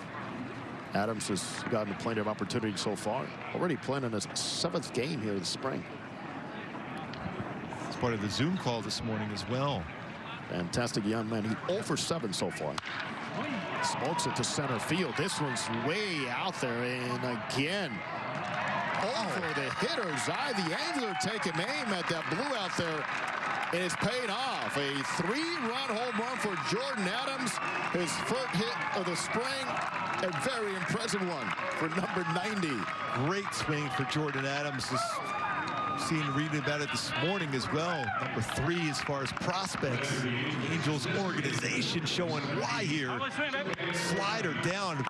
Adams has gotten plenty of opportunity so far. Already playing in his 7th game here this spring. It's part of the Zoom call this morning as well. Fantastic young man. He's 0 for 7 so far. Smokes it to center field. This one's way out there. And again, over the hitter's eye. The Angels are taking aim at that blue out there. And it's paid off. A 3-run home run for Jordan Adams. His first hit of the spring. A very impressive one for number 90. Great swing for Jordan Adams. Just reading about it this morning as well. Number 3 as far as prospects. The Angels organization showing why here. Slider down.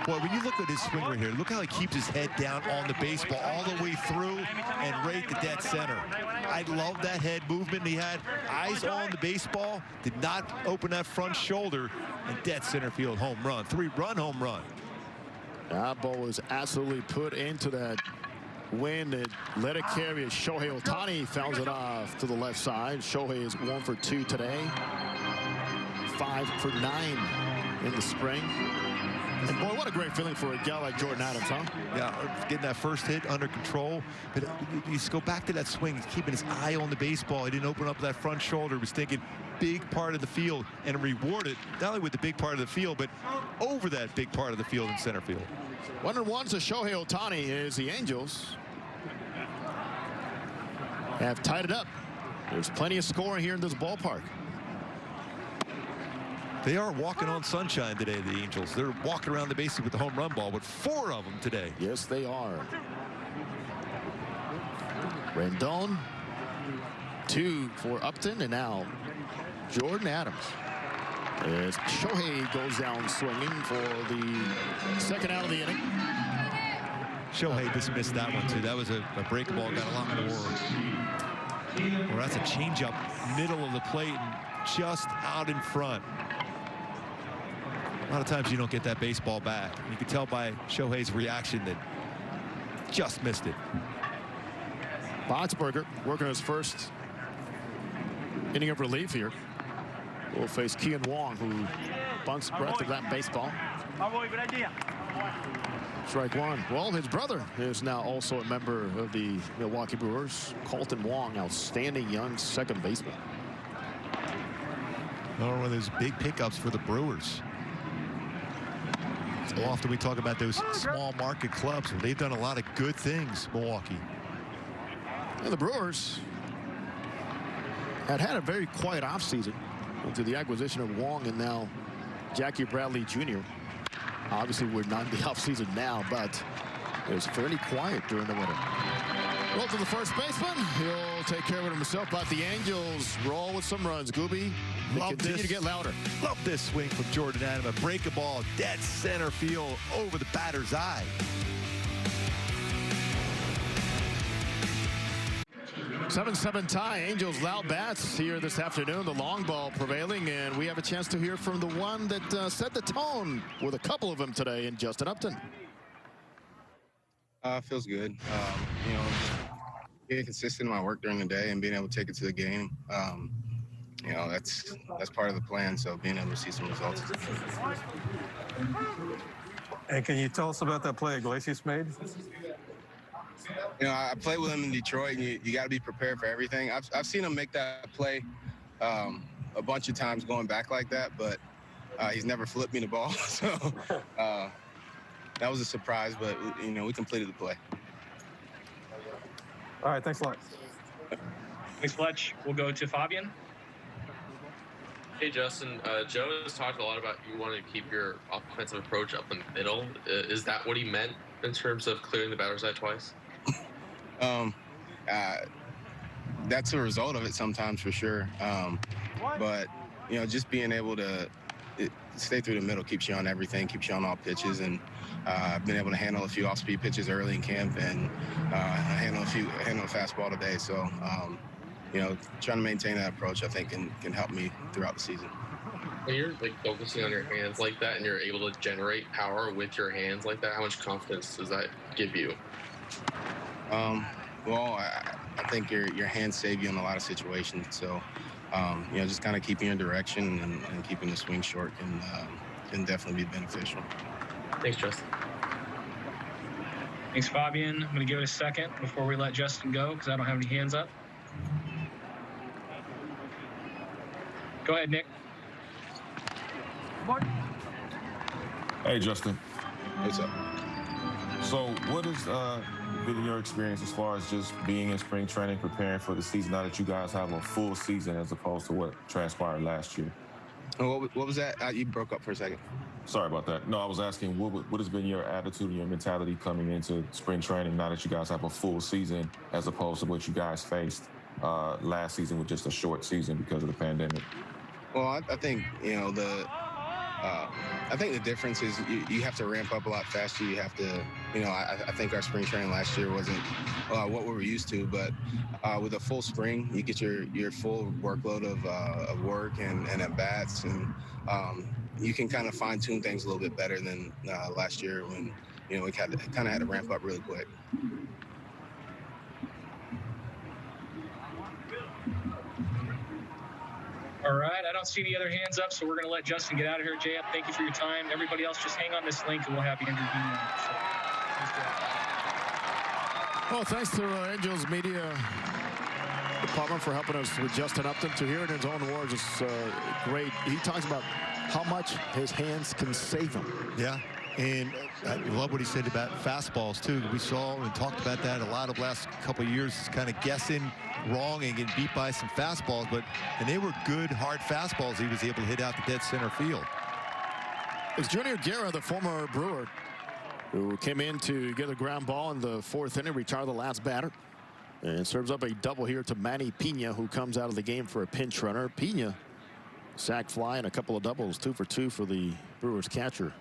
Boy, when you look at his swing right here, look how he keeps his head down on the baseball all the way through and right to dead center. I love that head movement he had. Eyes on the baseball, did not open that front shoulder, and dead center field home run. 3-run home run. That ball was absolutely put into that wind. It let it carry as Shohei Ohtani fouls it off to the left side. Shohei is 1 for 2 today. 5 for 9 in the spring. And boy, what a great feeling for a guy like Jordan Adams, huh? Yeah, getting that first hit under control. But you just go back to that swing. He's keeping his eye on the baseball. He didn't open up that front shoulder. He was thinking big part of the field and rewarded not only with the big part of the field, but over that big part of the field in center field. 1-1 to Shohei Ohtani as the Angels have tied it up. There's plenty of scoring here in this ballpark. They are walking on sunshine today, the Angels. They're walking around the bases with the home run ball, with 4 of them today. Yes, they are. Rendon, 2 for Upton, and now Jordan Adams. As Shohei goes down swinging for the second out of the inning. Shohei just missed that one, too. That was a break ball, got a lot more. Well, that's a changeup, middle of the plate, and just out in front. A lot of times you don't get that baseball back. You can tell by Shohei's reaction that just missed it. Boxberger working his first inning of relief here. Will face Kian Wong, who bunts breath of that baseball. Strike 1. Well, his brother is now also a member of the Milwaukee Brewers. Colton Wong, outstanding young second baseman. Another one of those big pickups for the Brewers. So often we talk about those small market clubs, and they've done a lot of good things, Milwaukee. And the Brewers had a very quiet offseason into the acquisition of Wong and now Jackie Bradley Jr. Obviously, we're not in the offseason now, but it was fairly quiet during the winter. Roll to the first baseman. He'll take care of it himself, but the Angels roll with some runs. Gooby, they continue to get louder. Love this swing from Jordan Adams. A breaking ball, dead center field over the batter's eye. 7-7 tie. Angels loud bats here this afternoon. The long ball prevailing, and we have a chance to hear from the one that set the tone with a couple of them today in Justin Upton. Feels good. You know, being consistent in my work during the day and being able to take it to the game. You know, that's part of the plan. So being able to see some results. And can you tell us about that play Iglesias made? You know, I played with him in Detroit, and you got to be prepared for everything. I've seen him make that play a bunch of times going back like that, but he's never flipped me the ball. So that was a surprise, but, you know, we completed the play. All right, thanks a lot. Thanks, Fletch. We'll go to Fabian. Hey, Justin. Joe has talked a lot about you wanting to keep your offensive approach up the middle. Is that what he meant in terms of clearing the batter's eye twice? That's a result of it sometimes, for sure. But, you know, just being able to stay through the middle keeps you on everything, keeps you on all pitches. And I've been able to handle a few off-speed pitches early in camp and handle a fastball today. So, you know, trying to maintain that approach, I think, can help me throughout the season. When you're like focusing on your hands like that and you're able to generate power with your hands like that, how much confidence does that give you? Well, I think your hands save you in a lot of situations. So, you know, just kind of keeping your direction and keeping the swing short can definitely be beneficial. Thanks, Justin. Thanks, Fabian. I'm going to give it a second before we let Justin go because I don't have any hands up. Go ahead, Nick. Hey, Justin. What's up? So what has been your experience as far as just being in spring training, preparing for the season, now that you guys have a full season as opposed to what transpired last year? What was that? You broke up for a second. Sorry about that. No, I was asking what has been your attitude and your mentality coming into spring training now that you guys have a full season as opposed to what you guys faced last season with just a short season because of the pandemic? Well, I think, you know, I think the difference is you have to ramp up a lot faster. You have to, you know, I think our spring training last year wasn't what we were used to, but with a full spring, you get your full workload of work and at bats, and you can kind of fine tune things a little bit better than last year when, you know, we kind of had to ramp up really quick. All right, I don't see any other hands up, so we're going to let Justin get out of here. JF, thank you for your time. Everybody else, just hang on this link, and we'll have Andrew Dean on the show. Thanks, Well, thanks to Angels Media Department for helping us with Justin Upton. To hear it in his own words is great. He talks about how much his hands can save him. Yeah, and I love what he said about fastballs, too. We saw and talked about that a lot of last couple of years, kind of guessing wrong and getting beat by some fastballs, and they were good, hard fastballs he was able to hit out the dead center field. It's Junior Guerra, the former Brewer, who came in to get a ground ball in the fourth inning, retire the last batter, and serves up a double here to Manny Pena, who comes out of the game for a pinch runner. Pena, sac fly and a couple of doubles, 2 for 2 for the Brewers catcher.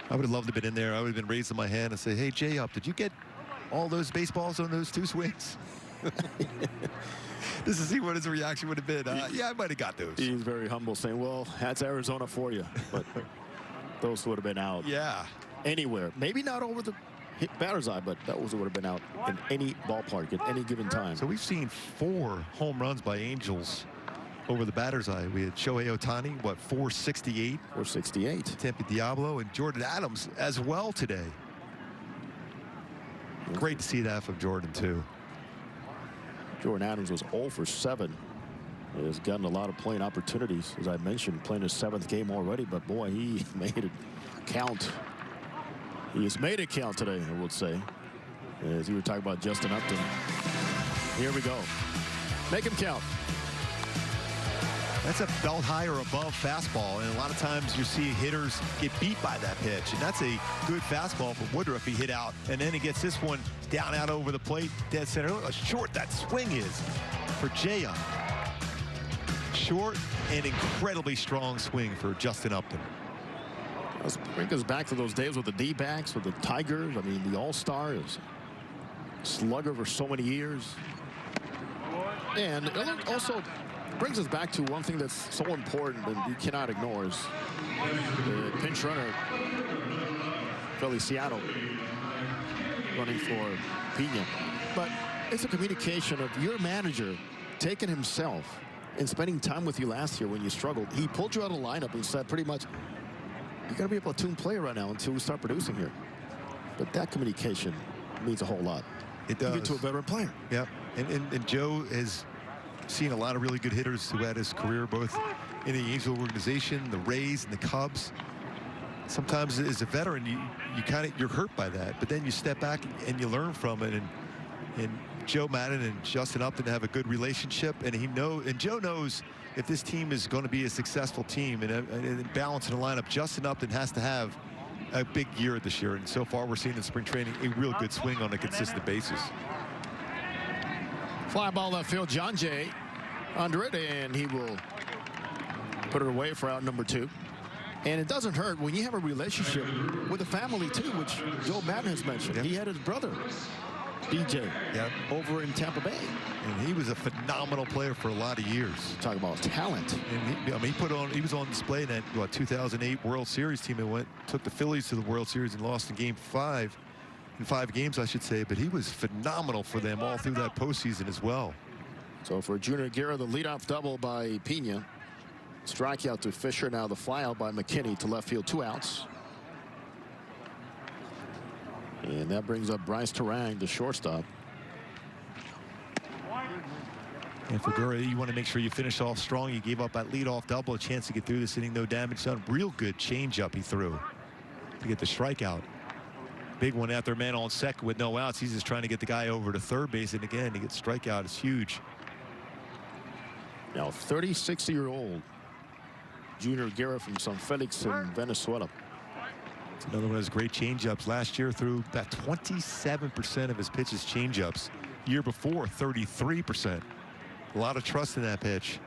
I would have loved to have been in there. I would have been raising my hand and say, hey, J-Up, did you get all those baseballs on those 2 swings? Just to see what his reaction would have been. Yeah, I might have got those. He's very humble, saying, well, that's Arizona for you. But those would have been out. Yeah. Anywhere. Maybe not over the batter's eye, but those would have been out in any ballpark at any given time. So we've seen 4 home runs by Angels over the batter's eye. We had Shohei Ohtani, 468? 468. Tempe Diablo and Jordan Adams as well today. Great to see that from Jordan, too. Jordan Adams was 0 for 7. He has gotten a lot of playing opportunities, as I mentioned, playing his 7th game already. But boy, he made it count. He has made it count today, I would say. As you were talking about Justin Upton. Here we go. Make him count. That's a belt high or above fastball, and a lot of times you see hitters get beat by that pitch, and that's a good fastball for Woodruff. He hit out, and then he gets this one down out over the plate, dead center. Look how short that swing is for Jaya. Short and incredibly strong swing for Justin Upton. Let's bring us back to those days with the D-backs, with the Tigers. I mean, the All-Stars, slugger for so many years. And it also brings us back to one thing that's so important and you cannot ignore is the pinch runner, Feliciano, running for Pena. But it's a communication of your manager taking himself and spending time with you last year when you struggled. He pulled you out of the lineup and said pretty much, you got to be a platoon player right now until we start producing here. But that communication means a whole lot. It does. Even to a veteran player. Yep. And Joe has seen a lot of really good hitters throughout his career, both in the Angel organization, the Rays, and the Cubs. Sometimes as a veteran, you're hurt by that, but then you step back and you learn from it. And Joe Madden and Justin Upton have a good relationship, and Joe knows if this team is going to be a successful team and balancing the lineup, Justin Upton has to have a big year this year. And so far, we're seeing in spring training a real good swing on a consistent basis. Fly ball left field, John Jay under it, and he will put it away for out number 2. And it doesn't hurt when you have a relationship with the family too, which Joe Madden has mentioned. Yep. He had his brother, DJ, over in Tampa Bay. And he was a phenomenal player for a lot of years. Talk about talent. And he was on display in that 2008 World Series team that took the Phillies to the World Series and lost in Game 5. In 5 games, I should say, but he was phenomenal for them all through that postseason as well. So for Junior Guerra, the leadoff double by Pena. Strikeout to Fisher. Now the flyout by McKinney to left field, 2 outs. And that brings up Bryce Terang, the shortstop. And for Guerra, you want to make sure you finish off strong. You gave up that leadoff double, a chance to get through this inning, no damage done. Real good changeup he threw to get the strikeout. Big one after man on second with no outs. He's just trying to get the guy over to third base, and again, to get strikeout is huge. Now 36-year-old Junior Guerra from San Felix in Venezuela. It's another one of his great changeups. Last year threw about 27% of his pitches changeups. Year before, 33%. A lot of trust in that pitch.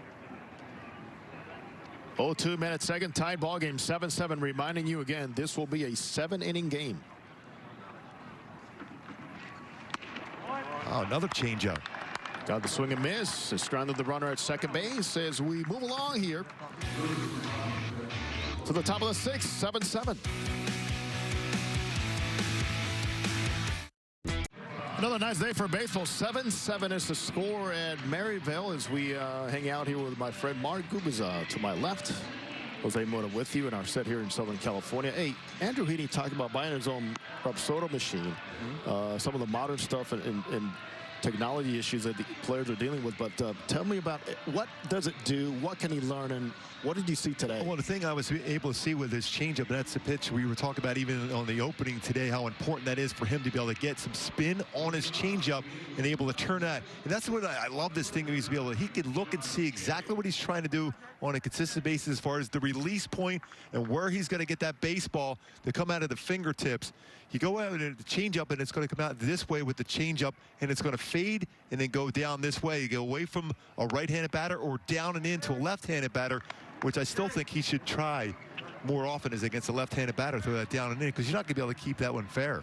0-2 minutes, second tied ball game, 7-7. Reminding you again, this will be a 7-inning game. Oh, another changeup. Got the swing and miss. Has stranded the runner at second base as we move along here to the top of the 6th, 7-7. Another nice day for baseball. 7-7 is the score at Maryville as we hang out here with my friend Mark Gubiza to my left. Jose Mota with you in our set here in Southern California. Hey, Andrew Heaney talked about buying his own Rapsodo machine. Some of the modern stuff and technology issues that the players are dealing with. But tell me about it. What does it do? What can he learn? And what did you see today? Well, the thing I was able to see with his changeup, that's the pitch we were talking about even on the opening today, how important that is for him to be able to get some spin on his changeup and able to turn that. And that's what I love this thing. He's able to, he can look and see exactly what he's trying to do on a consistent basis as far as the release point and where he's going to get that baseball to come out of the fingertips. You go out and the changeup, and it's going to come out this way with the changeup, and it's going to fade and then go down this way. You go away from a right-handed batter or down and into a left-handed batter, which I still think he should try more often is against a left-handed batter, throw that down and in, because you're not going to be able to keep that one fair.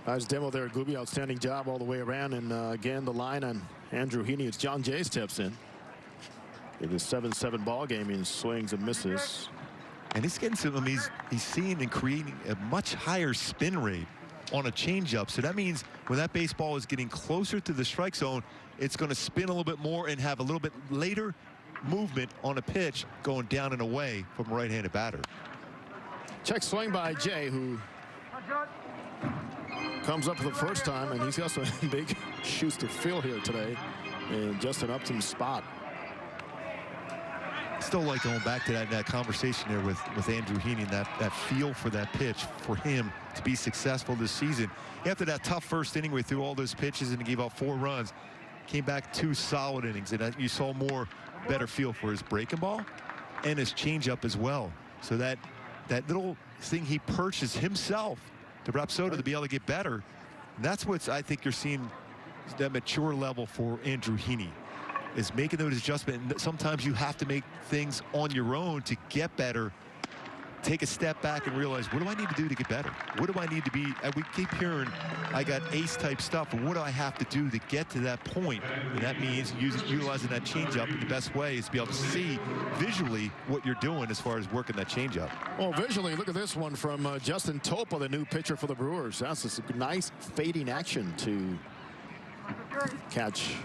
Nice demo there, Gooby. Outstanding job all the way around. And again, the line on Andrew Heaney. It's John Jay steps in. In the 7-7 ball game, he swings and misses. And he's getting some, he's seeing and creating a much higher spin rate on a changeup. So that means when that baseball is getting closer to the strike zone, it's going to spin a little bit more and have a little bit later movement on a pitch going down and away from a right-handed batter. Check swing by Jay, who comes up for the first time, and he's got some big shoes to fill here today in Justin Upton's spot. still like going back to that conversation there with Andrew Heaney, that feel for that pitch for him to be successful this season. After that tough first inning where he threw all those pitches and he gave up 4 runs, came back 2 solid innings, and you saw better feel for his breaking ball and his changeup as well. So that little thing he purchased himself to Rapsoda to be able to get better, and that's what I think you're seeing, that mature level for Andrew Heaney, is making those adjustments. Sometimes you have to make things on your own to get better. Take a step back and realize, what do I need to do to get better? What do I need to be? And we keep hearing, I got ace type stuff, but what do I have to do to get to that point? And that means utilizing that changeup in the best way is to be able to see visually what you're doing as far as working that changeup. Well, visually, look at this one from Justin Topa, the new pitcher for the Brewers. That's a nice fading action to catch.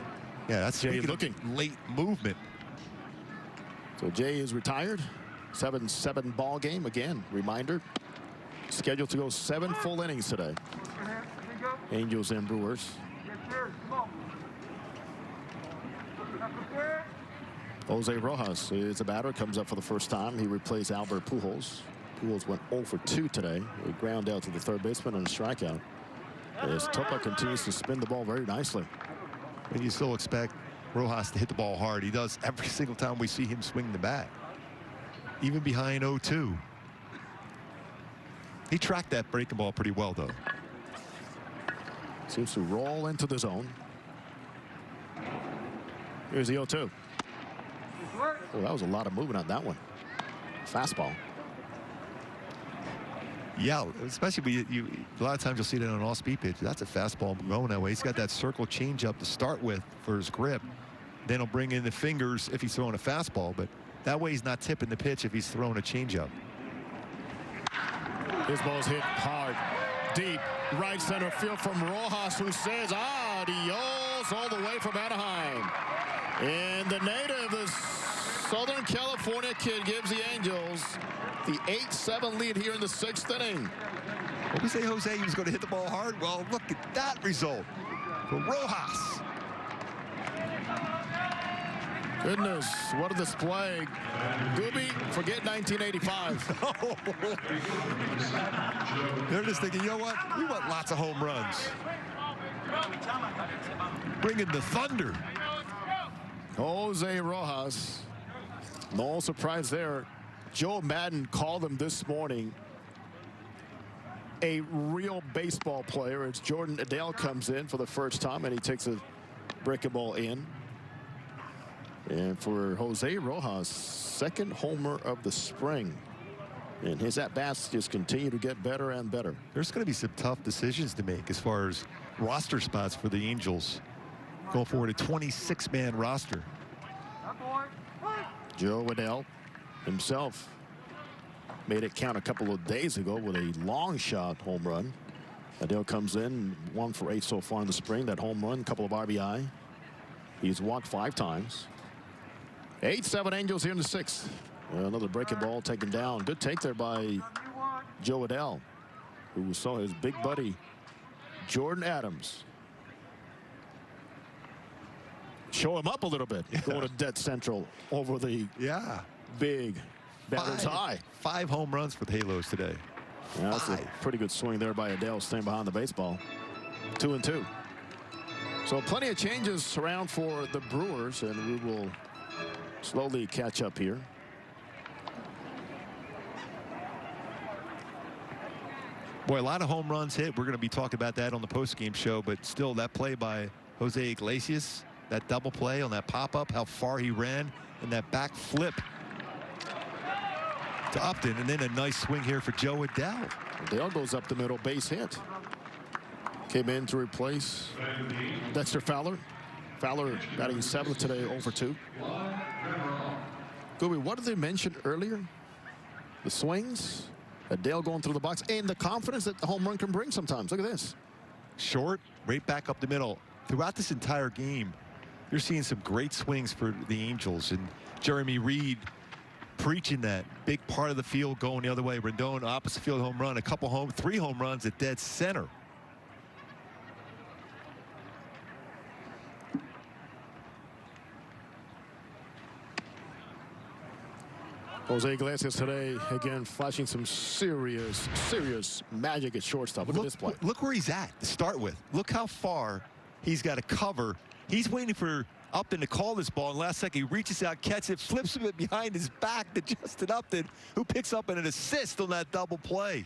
Yeah, that's Jay looking late movement. So Jay is retired. 7-7 ball game again. Reminder, scheduled to go 7 full innings today. Angels and Brewers. Jose Rojas is a batter, comes up for the first time. He replaced Albert Pujols. Pujols went 0 for 2 today. He ground out to the third baseman and a strikeout. As Topa continues to spin the ball very nicely. And you still expect Rojas to hit the ball hard. He does every single time we see him swing the bat. Even behind 0-2. He tracked that breaking ball pretty well, though. Seems to roll into the zone. Here's the 0-2. Oh, that was a lot of movement on that one. Fastball. Yeah, especially a lot of times you'll see that on an off-speed pitch. That's a fastball going that way. He's got that circle changeup to start with for his grip. Then he'll bring in the fingers if he's throwing a fastball, but that way he's not tipping the pitch if he's throwing a changeup. His ball's hit hard, deep, right center field from Rojas, who says adios all the way from Anaheim. And the native, the Southern California kid, gives the Angels the 8-7 lead here in the 6th inning. What we say, Jose, he was going to hit the ball hard? Well, look at that result for Rojas. Goodness, what a display. Gooby, forget 1985. They're just thinking, you know what? We want lots of home runs. Bring in the thunder. Jose Rojas. No surprise there. Joe Madden called him this morning a real baseball player as Jordan Adele comes in for the first time, and he takes a breaking ball in. And for Jose Rojas, 2nd homer of the spring. And his at-bats just continue to get better and better. There's going to be some tough decisions to make as far as roster spots for the Angels. Going forward, a 26-man roster. Joe Adele himself made it count a couple of days ago with a long shot home run. Adele comes in 1 for 8 so far in the spring. That home run, couple of RBI. He's walked 5 times. 8-7 Angels here in the 6th. Another breaking ball taken down. Good take there by Joe Adele, who saw his big buddy Jordan Adams show him up a little bit. Going to dead central over the big batter's high. 5 home runs for the Halos today. Yeah, that's a pretty good swing there by Adele, staying behind the baseball. 2-2. So plenty of changes around for the Brewers, and we will slowly catch up here. Boy, a lot of home runs hit. We're going to be talking about that on the postgame show, but still that play by Jose Iglesias, that double play on that pop-up, how far he ran, and that back flip to Upton, and then a nice swing here for Joe Adele. Adele goes up the middle, base hit. Came in to replace Dexter Fowler. Fowler batting 7th today, 0 for 2. Gooby, what did they mention earlier? The swings, Adele going through the box, and the confidence that the home run can bring sometimes. Look at this. Short, right back up the middle. Throughout this entire game, you're seeing some great swings for the Angels, and Jeremy Reed preaching that big part of the field going the other way. Rendon, opposite field home run, 3 home runs at dead center. Jose Iglesias today, again, flashing some serious magic at shortstop. Look at this play. Look where he's at to start with. Look how far he's got to cover. He's waiting for Upton to call this ball, and last second he reaches out, catches it, flips it behind his back to Justin Upton, who picks up an assist on that double play.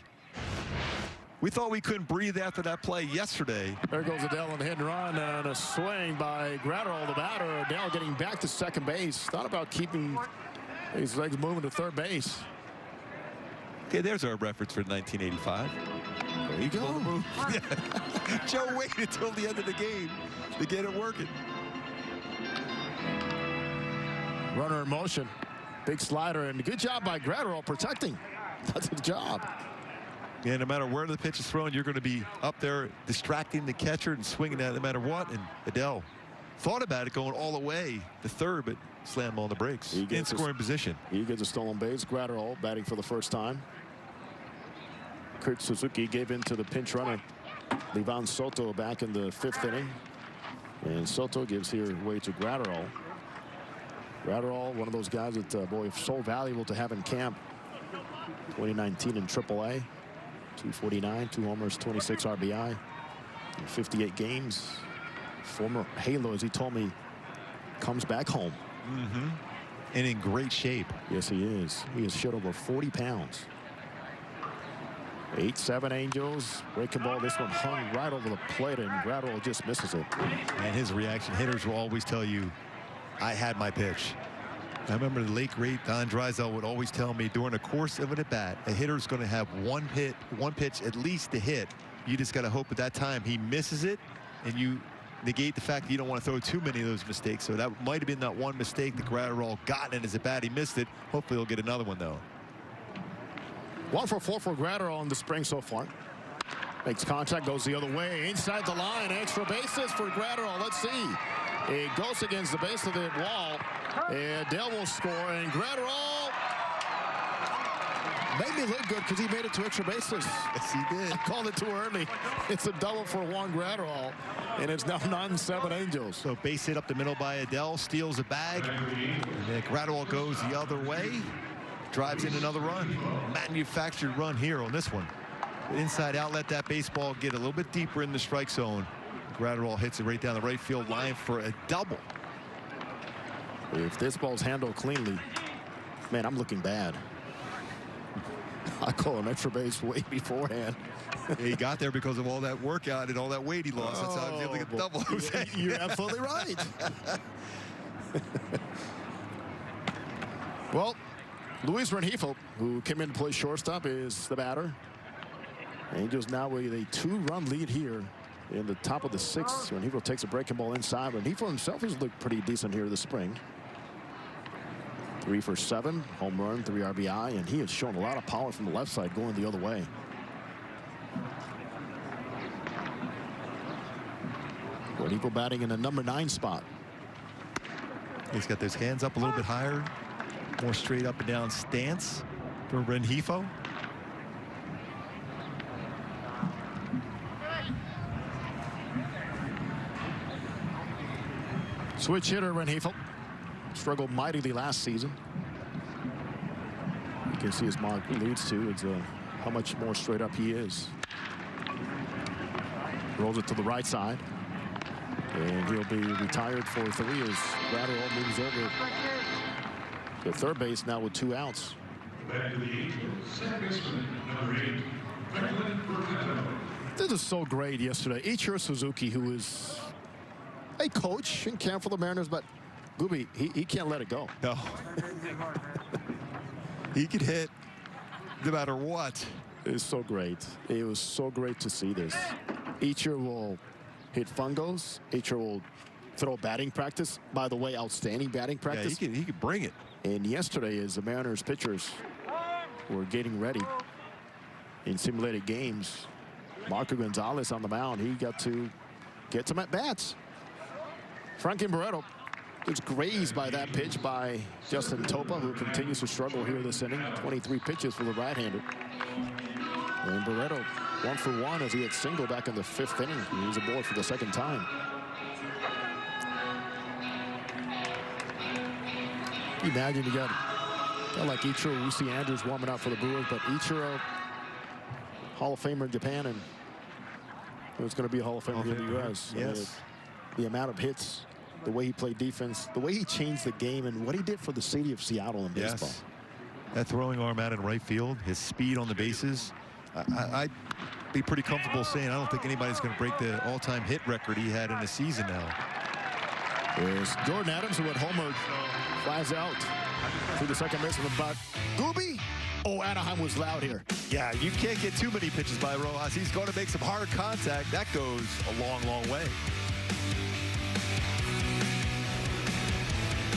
We thought we couldn't breathe after that play yesterday. There goes Adele on the hit and run, and a swing by Gratterall, the batter. Adele getting back to second base. Thought about keeping his legs moving to third base. Okay, there's our reference for 1985. There you go. Joe waited until the end of the game to get it working. Runner in motion. Big slider, and good job by Gratterall protecting. That's his job. Yeah, no matter where the pitch is thrown, you're going to be up there distracting the catcher and swinging at it no matter what. And Adele thought about it going all the way to third, but slammed on the brakes. In scoring position. He gets a stolen base. Gratterall batting for the first time. Kurt Suzuki gave in to the pinch runner, Livan Soto, back in the 5th inning. And Soto gives here way to Gratterall. Gratterall, one of those guys that, boy, so valuable to have in camp. 2019 in AAA. 249, 2 homers, 26 RBI in 58 games. Former Halo, as he told me, comes back home. And in great shape. Yes, he is. He has shed over 40 pounds. 8-7 Angels. Breaking ball. This one hung right over the plate, and Gratterall just misses it. And his reaction, hitters will always tell you, I had my pitch. I remember the late great Don Drysdale would always tell me during the course of an at-bat, a hitter's going to have one pitch at least to hit. You just got to hope at that time he misses it, and you negate the fact that you don't want to throw too many of those mistakes. So that might have been that one mistake that Gratterall got in his at-bat. He missed it. Hopefully he'll get another one, though. 1 for 4 for Gratterall in the spring so far. Makes contact, goes the other way, inside the line. Extra bases for Gratterall. Let's see. It goes against the base of the wall. And Dell will score, and Gratterall made me look good because he made it to extra bases. Yes, he did. I called it too early. It's a double for Juan Gratterall, and it's now 9-7 Angels. So base hit up the middle by Adele, steals a bag, and then Gratterall goes the other way, drives in another run. Manufactured run here on this one. Inside out, let that baseball get a little bit deeper in the strike zone. Gratterall hits it right down the right field line for a double. If this ball's handled cleanly, man, I'm looking bad. I call an extra base way beforehand. He got there because of all that workout and all that weight he lost. That's how I was able to get the double. You're absolutely right. Well, Luis Rengifo, who came in to play shortstop, is the batter. Angels now with a 2-run lead here in the top of the 6th. Rengifo takes a breaking ball inside. Rengifo himself has looked pretty decent here this spring. 3 for 7, home run, 3 RBI, and he has shown a lot of power from the left side going the other way. Rengifo batting in the number 9 spot. He's got those hands up a little bit higher, more straight up and down stance for Rengifo. Switch hitter Rengifo. Struggled mightily last season. You can see, as Mark alludes to, it's how much more straight up he is. Rolls it to the right side. And he'll be retired for 3 as Gratterall moves over to third base now with 2 outs. This is so great yesterday. Ichiro Suzuki, who is a coach in camp for the Mariners, but Gooby, he can't let it go. No. He could hit no matter what. It's so great. It was so great to see this. Ichiro will hit fungos. Ichiro will throw batting practice. By the way, outstanding batting practice. Yeah, he could bring it. And yesterday, as the Mariners pitchers were getting ready in simulated games, Marco Gonzalez on the mound, he got to get some at-bats. Franklin Barreto is grazed by that pitch by Justin Topa, who continues to struggle here this inning. 23 pitches for the right-hander. And Barreto 1 for 1 as he had singled back in the 5th inning. He's aboard for the 2nd time. Imagine you got I like Ichiro. We see Andrews warming up for the Brewers, but Ichiro, Hall of Famer in Japan, and it's going to be a Hall of Famer here in the U.S. Yes. The amount of hits, the way he played defense, the way he changed the game, and what he did for the city of Seattle in baseball. Yes. That throwing arm out in right field, his speed on the bases. I'd be pretty comfortable saying I don't think anybody's going to break the all-time hit record he had in a season now. There's Jordan Adams, who had homered, flies out through the second baseman, but Gooby. Oh, Anaheim was loud here. Yeah, you can't get too many pitches by Rojas. He's going to make some hard contact. That goes a long, long way.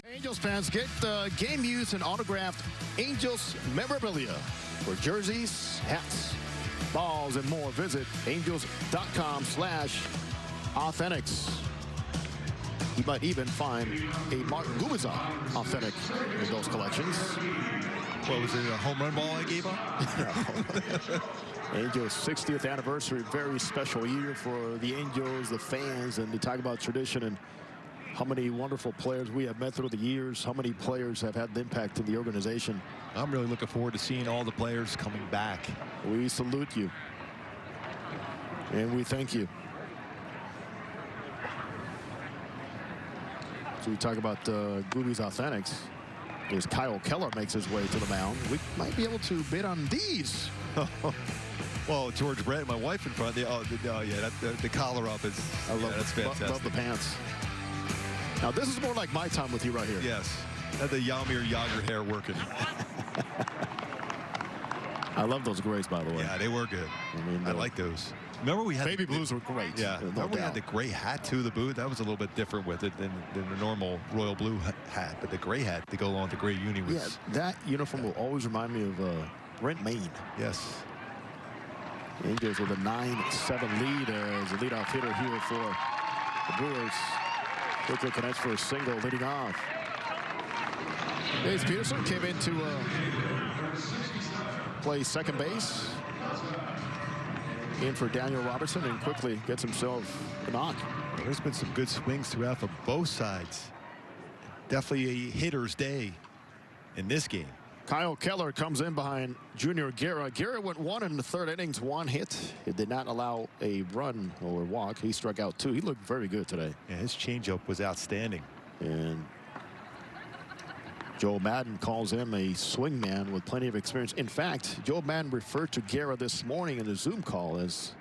Angels fans, get game used and autographed Angels memorabilia for jerseys, hats, balls, and more. Visit angels.com/authentics. You might even find a Martin Gubicza authentic in those collections. What was it, a home run ball I gave up? Angels 60th anniversary, very special year for the Angels, the fans, and to talk about tradition and how many wonderful players we have met through the years, how many players have had an impact in the organization. I'm really looking forward to seeing all the players coming back. We salute you. And we thank you. So we talk about Gooby's Authentics. As Kyle Keller makes his way to the mound, we might be able to bid on these. Well, George Brett and my wife in front. The collar up is. That's fantastic. Love the pants. Now this is more like my time with you right here. Yes, had the Yamir Yager hair working. I love those grays, by the way. Yeah, they were good. I like those. Remember we had baby blues were great. Yeah, remember we had the gray hat to the boot. That was a little bit different with it than the normal royal blue hat, but the gray hat to go along with the gray uni was. Yeah, that uniform will always remind me of Brent Maine. Yes. Angels with a 9-7 lead as a leadoff hitter here for the Brewers. Quickly connects for a single, leading off. Dave Peterson came in to play second base. In for Daniel Robertson and quickly gets himself a knock. There's been some good swings throughout for both sides. Definitely a hitter's day in this game. Kyle Keller comes in behind Junior Guerra. Guerra went 1 in the third innings, 1 hit. It did not allow a run or walk. He struck out 2. He looked very good today. Yeah, his changeup was outstanding. And Joe Madden calls him a swing man with plenty of experience. In fact, Joe Madden referred to Guerra this morning in the Zoom call as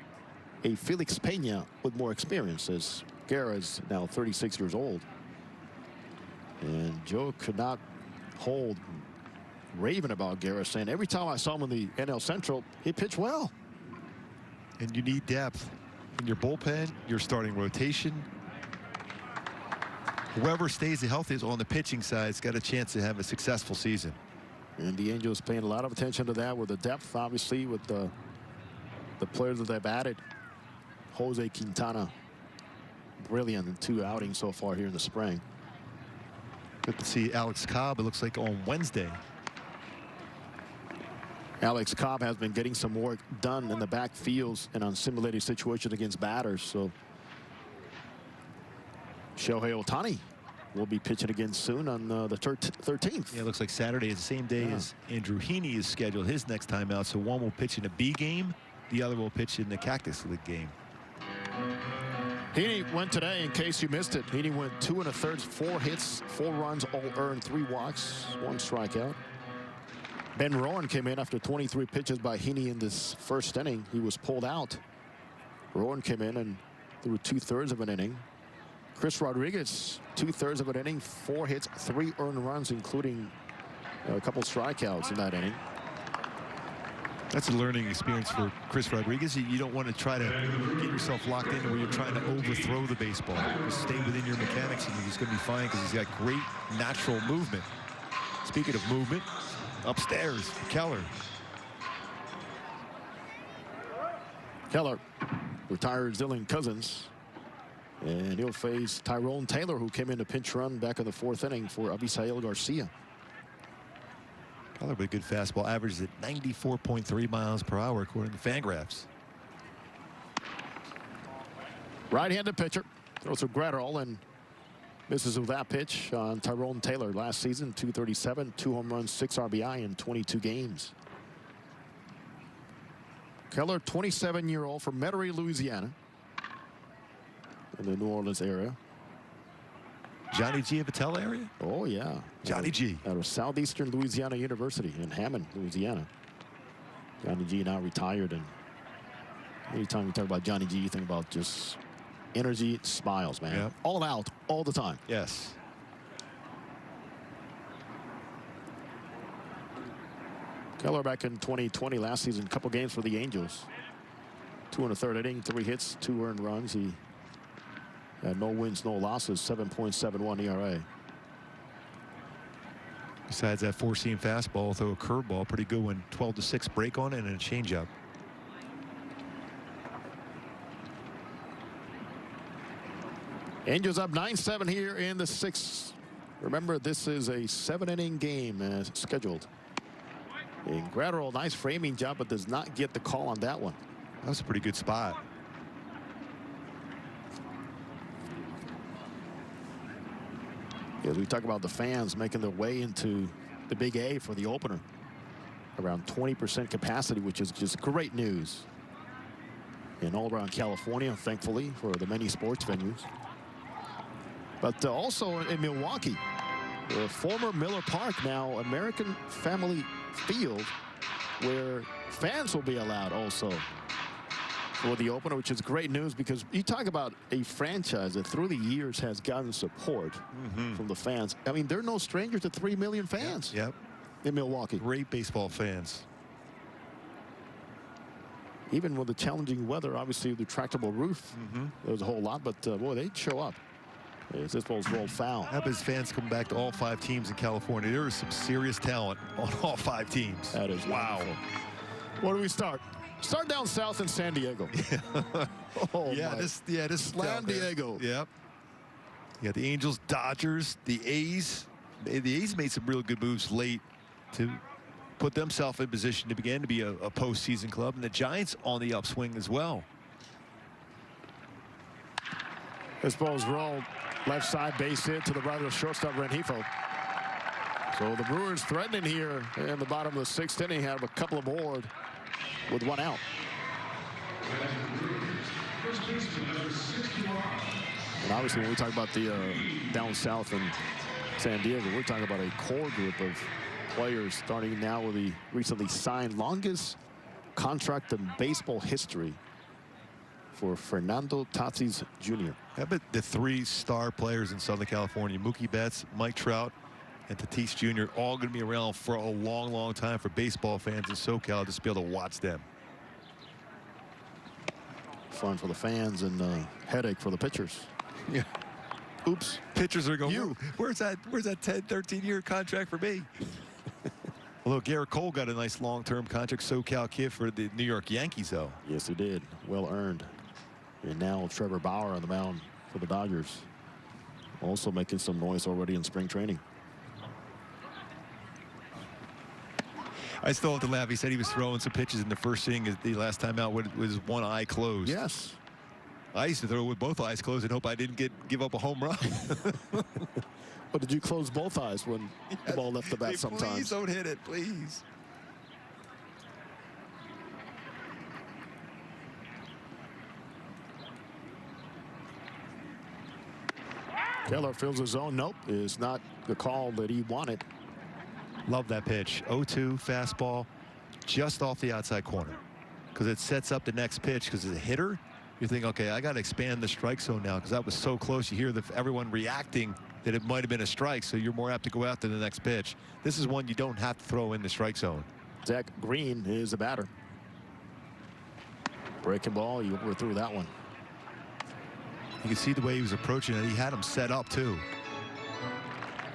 a Felix Pena with more experience, as Guerra is now 36 years old. And Joe could not hold raving about Guerra, saying every time I saw him in the NL Central, he pitched well. And you need depth in your bullpen, your starting rotation. Whoever stays the healthiest on the pitching side has got a chance to have a successful season. And the Angels paying a lot of attention to that with the depth, obviously, with the players that they've added. Jose Quintana, brilliant in 2 outings so far here in the spring. Good to see Alex Cobb, it looks like, on Wednesday. Alex Cobb has been getting some work done in the backfields and on simulated situations against batters. So Shohei Ohtani will be pitching again soon on the 13th. Yeah, it looks like Saturday is the same day as Andrew Heaney is scheduled his next time out. So one will pitch in a B game, the other will pitch in the Cactus League game. Heaney went today, in case you missed it. Heaney went 2 1/3, 4 hits, 4 runs, all earned, 3 walks, 1 strikeout. Ben Rowan came in after 23 pitches by Heaney in this first inning. He was pulled out. Rowan came in and threw 2/3 of an inning. Chris Rodriguez, 2/3 of an inning, 4 hits, 3 earned runs, including a couple strikeouts in that inning. That's a learning experience for Chris Rodriguez. You don't want to try to get yourself locked in where you're trying to overthrow the baseball. Just stay within your mechanics and you're just going to be fine because he's got great natural movement. Speaking of movement, upstairs, Keller. Keller retires Dylan Cousins. And he'll face Tyrone Taylor, who came in to pinch run back in the 4th inning for Abisail Garcia. Keller with a good fastball, averages at 94.3 miles per hour according to Fangraphs. Right-handed pitcher, throws a Gratterall, and Misses with that pitch on Tyrone Taylor last season. 237, 2 home runs, 6 RBI in 22 games. Keller, 27-year-old from Metairie, Louisiana, in the New Orleans area. Johnny G. Vitello area? Oh, yeah. Johnny G. Out of Southeastern Louisiana University in Hammond, Louisiana. Johnny G now retired, and anytime you talk about Johnny G, you think about just energy, smiles, man. Yep. All out, all the time. Yes. Keller back in 2020, last season, a couple games for the Angels. 2 in the 3rd inning, 3 hits, 2 earned runs. He had no wins, no losses, 7.71 ERA. Besides that 4-seam fastball, throw a curveball, pretty good one. 12-6 break on it and a changeup. Angels up 9-7 here in the 6th. Remember, this is a 7-inning game as scheduled. And Gratterall, nice framing job, but does not get the call on that one. That was a pretty good spot. As we talk about the fans making their way into the Big A for the opener. Around 20% capacity, which is just great news. And all around California, thankfully, for the many sports venues. But also in Milwaukee, the former Miller Park, now American Family Field, where fans will be allowed also for the opener, which is great news because you talk about a franchise that through the years has gotten support from the fans. I mean, they're no stranger to 3 million fans Yep. in Milwaukee. Great baseball fans. Even with the challenging weather, obviously the retractable roof, there was a whole lot, but boy, they'd show up. As this ball's rolled foul. How about his fans come back to all 5 teams in California? There is some serious talent on all 5 teams. That is wow. wonderful. Where do we start? Start down south in San Diego. Oh, yeah, this San Diego. Yep. Yeah, the Angels, Dodgers, the A's. The A's made some real good moves late to put themselves in position to begin to be a postseason club, and the Giants on the upswing as well. This ball's rolled left side, base hit to the right of the shortstop, Rengifo. So the Brewers threatening here in the bottom of the 6th inning, have a couple aboard with 1 out. And obviously, when we talk about the down south in San Diego, we're talking about a core group of players starting now with the recently signed longest contract in baseball history for Fernando Tatis Jr. How about the 3 star players in Southern California? Mookie Betts, Mike Trout, and Tatis Jr. all going to be around for a long, long time for baseball fans in SoCal, just to be able to watch them. Fun for the fans and headache for the pitchers. Yeah. Oops. Pitchers are going, where's that 10, 13-year contract for me? Although Garrett Cole got a nice long-term contract, SoCal kid for the New York Yankees, though. Yes, he did. Well earned. And now Trevor Bauer on the mound for the Dodgers. Also making some noise already in spring training. I still have to laugh. He said he was throwing some pitches in the first inning the last time out with his one eye closed. Yes. I used to throw with both eyes closed and hope I didn't give up a home run. But did you close both eyes when the ball left the bat sometimes? Please don't hit it, please. Keller fills his zone. Nope, is not the call that he wanted. Love that pitch. 0-2 fastball just off the outside corner because it sets up the next pitch because as a hitter, you think, okay, I got to expand the strike zone now because that was so close. You hear everyone reacting that it might have been a strike, so you're more apt to go after the next pitch. This is one you don't have to throw in the strike zone. Zach Green is the batter. Breaking ball, you overthrew that one. You can see the way he was approaching it. He had him set up, too.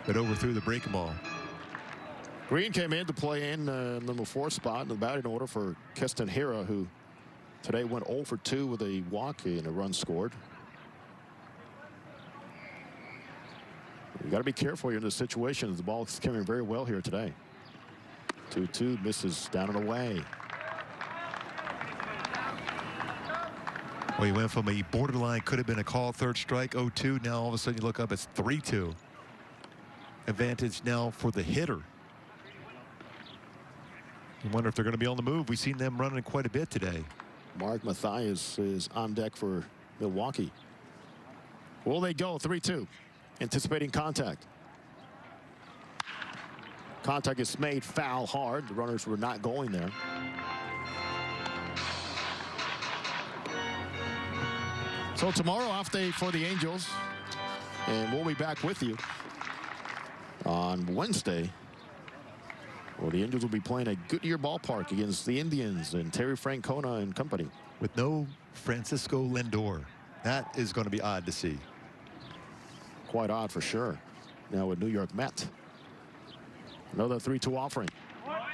But overthrew the breaking ball. Green came in to play in number 4 spot in the batting order for Keston Hiura, who today went 0 for 2 with a walk and a run scored. You got to be careful here in this situation. The ball is carrying very well here today. 2-2 misses down and away. Well, you went from a borderline, could have been a call, third strike, 0-2. Now all of a sudden you look up, it's 3-2. Advantage now for the hitter. You wonder if they're going to be on the move. We've seen them running quite a bit today. Mark Mathias is on deck for Milwaukee. Will they go 3-2? Anticipating contact. Contact is made, foul hard. The runners were not going there. So tomorrow, off day for the Angels. And we'll be back with you on Wednesday. Well, the Angels will be playing at Goodyear Ballpark against the Indians and Terry Francona and company. With no Francisco Lindor. That is going to be odd to see. Quite odd for sure. Now with New York Mets. Another 3-2 offering.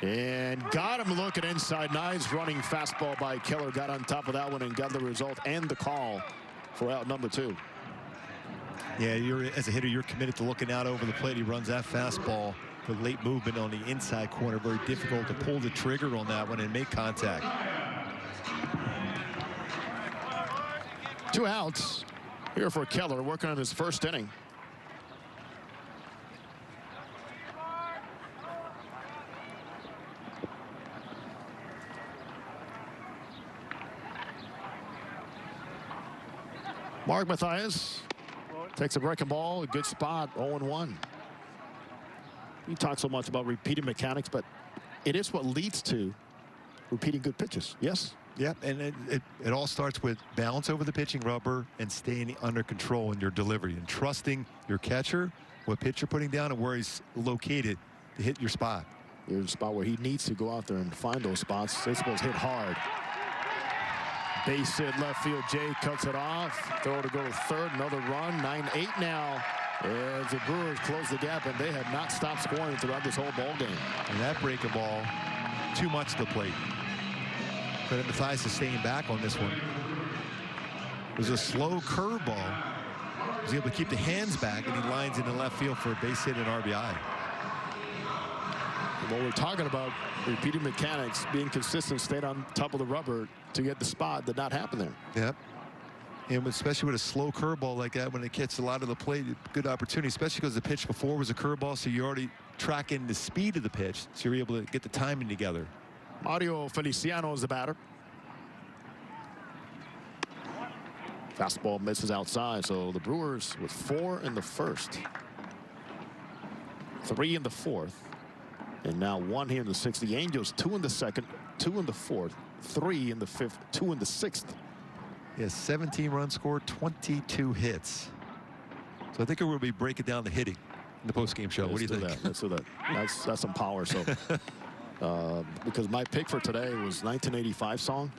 And got him looking inside. Nice running fastball by Keller. Got on top of that one and got the result and the call for out number 2. Yeah, as a hitter, you're committed to looking out over the plate. He runs that fastball for late movement on the inside corner. Very difficult to pull the trigger on that one and make contact. 2 outs here for Keller, working on his first inning. Mark Mathias takes a breaking ball, a good spot, 0-1. You talk so much about repeating mechanics, but it is what leads to repeating good pitches. Yes? Yep, and it all starts with balance over the pitching rubber and staying under control in your delivery and trusting your catcher, what pitch you're putting down, and where he's located to hit your spot. There's a spot where he needs to go out there and find those spots. They're supposed to hit hard. Base hit left field. Jay cuts it off. Throw to go to third. Another run. 9-8 now. As the Brewers close the gap, and they have not stopped scoring throughout this whole ball game. And that breaking ball, too much to the plate. But Mathias is staying back on this one. It was a slow curveball. He was able to keep the hands back, and he lines in the left field for a base hit and RBI. What we're talking about, repeating mechanics, being consistent, staying on top of the rubber to get the spot, did not happen there. Yep. And especially with a slow curveball like that, when it gets a lot of the plate, good opportunity, especially because the pitch before was a curveball, so you're already tracking the speed of the pitch, so you're able to get the timing together. Mario Feliciano is the batter. Fastball misses outside, so the Brewers with 4 in the first, 3 in the fourth, and now 1 here in the 6th. The Angels 2 in the second, 2 in the fourth, 3 in the 5th, 2 in the 6th. Yes, 17 runs scored, 22 hits. So I think we'll be breaking down the hitting in the postgame show. What do you think? Let's do that. That's some power. So because my pick for today was 1985 song,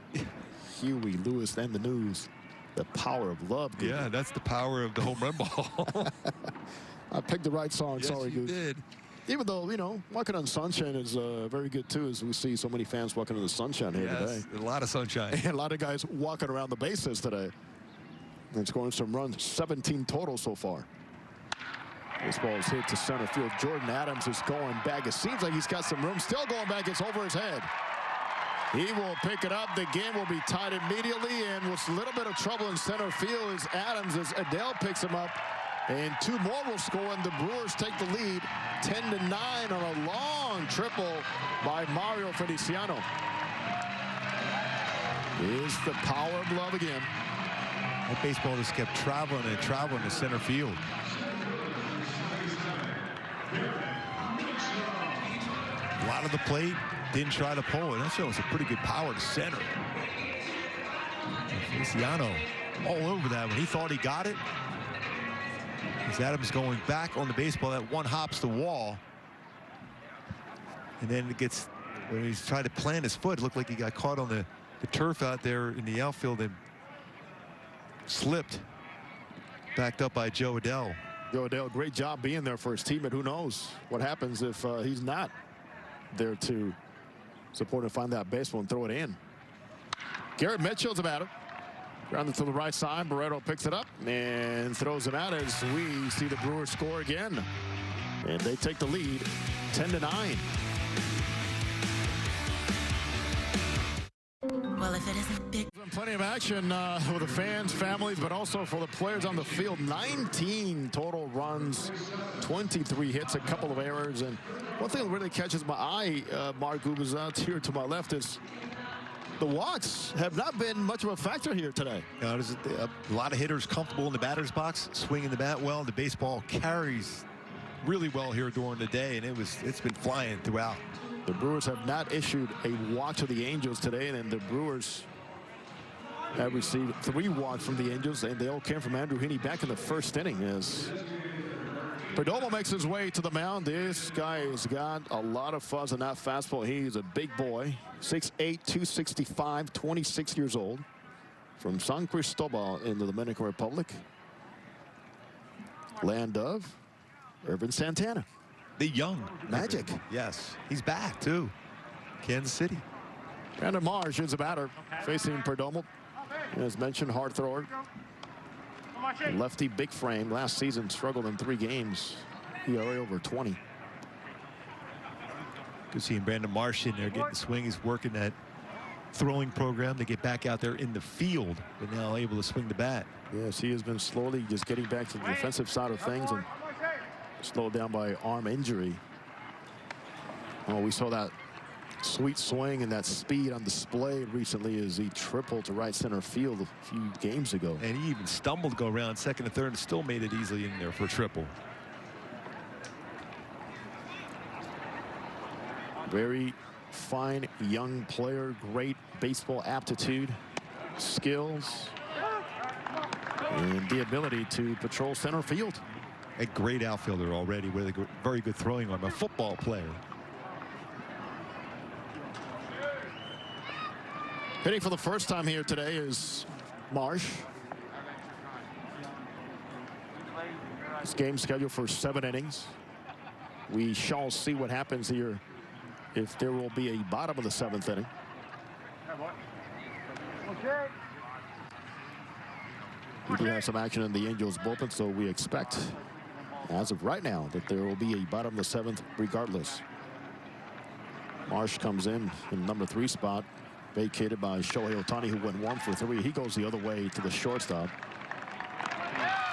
Huey Lewis and the News, The Power of Love. Yeah, that's the power of the home run ball. I picked the right song. Yes, sorry, you Goose. did. Even though, you know, walking on sunshine is very good, too, as we see so many fans walking in the sunshine here today. A lot of sunshine. And a lot of guys walking around the bases today. And scoring some runs, 17 total so far. This ball is hit to center field. Jordan Adams is going back. It seems like he's got some room. Still going back. It's over his head. He will pick it up. The game will be tied immediately. And with a little bit of trouble in center field is Adams as Adele picks him up. And 2 more will score, and the Brewers take the lead 10-9 on a long triple by Mario Feliciano. Is the power of love again. That baseball just kept traveling and traveling to center field. A lot of the plate, didn't try to pull it. That shows a pretty good power to center. Feliciano all over that when he thought he got it. As Adams going back on the baseball, that one hops the wall. And then it gets, when he's trying to plant his foot, it looked like he got caught on the turf out there in the outfield and slipped. Backed up by Joe Adele. Joe Adele, great job being there for his teammate. Who knows what happens if he's not there to support and find that baseball and throw it in. Garrett Mitchell's the batter. Grounded to the right side. Barreto picks it up and throws it out as we see the Brewers score again. And they take the lead 10-9. Well, if it isn't big. plenty of action for the fans, families, but also for the players on the field. 19 total runs, 23 hits, a couple of errors. And one thing that really catches my eye, Mark, who was out here to my left, is the walks have not been much of a factor here today. There's a lot of hitters comfortable in the batter's box, swinging the bat well. The baseball carries really well here during the day, and it's been flying throughout. The Brewers have not issued a walk to the Angels today, and the Brewers have received 3 walks from the Angels, and they all came from Andrew Heaney back in the first inning. As Perdomo makes his way to the mound, this guy has got a lot of fuzz on that fastball. He's a big boy, 6'8", 265, 26 years old, from San Cristobal in the Dominican Republic, land of Irvin Santana. The young Magic. Yes, he's back too. Kansas City. Brandon Marsh is a batter facing Perdomo. As mentioned, hard thrower. Lefty, big frame. Last season struggled in 3 games. ERA over 20. Good seeing Brandon Marsh in there getting the swing. He's working that throwing program to get back out there in the field, but now able to swing the bat. Yes, he has been slowly just getting back to the defensive side of things, and slowed down by arm injury. Oh, we saw that sweet swing and that speed on display recently as he tripled to right center field a few games ago. And he even stumbled to go around second and third and still made it easily in there for a triple. Very fine young player, great baseball aptitude, skills, and the ability to patrol center field. A great outfielder already with a very good throwing arm, a football player. Hitting for the first time here today is Marsh. This game's scheduled for 7 innings. We shall see what happens here if there will be a bottom of the 7th inning. We do have some action in the Angels bullpen, so we expect, as of right now, that there will be a bottom of the 7th regardless. Marsh comes in number 3 spot, vacated by Shohei Ohtani, who went 1 for 3. He goes the other way to the shortstop.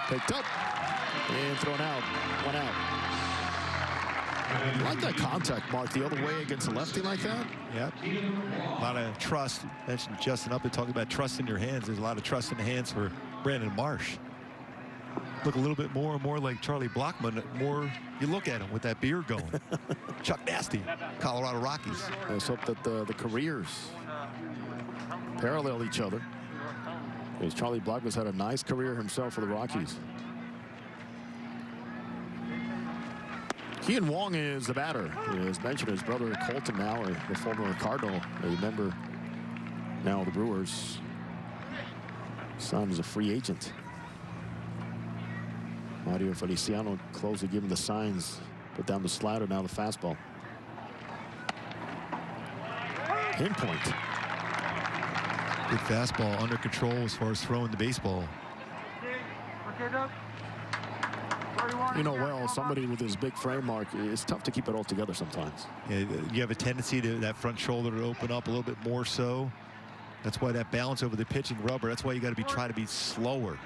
Picked up and thrown out. 1 out. I like that contact, Mark, the other way against a lefty like that. Yep. A lot of trust. Mentioned Justin up and talking about trust in your hands. There's a lot of trust in the hands for Brandon Marsh. Look a little bit more and more like Charlie Blockman. The more you look at him with that beard going. Chuck Nasty, Colorado Rockies. Let's hope that the careers parallel each other. As Charlie Blockman's had a nice career himself for the Rockies. Kean Wong is the batter. As mentioned, his brother Colton now, the former Cardinal, a member now of the Brewers. Son is a free agent. Mario Feliciano closely giving the signs. Put down the slider, now the fastball. Pinpoint. Good fastball, under control as far as throwing the baseball. You know, well, somebody with his big frame, Mark, it's tough to keep it all together sometimes. Yeah, you have a tendency to that front shoulder to open up a little bit more so. That's why that balance over the pitching rubber, that's why you got to try to be slower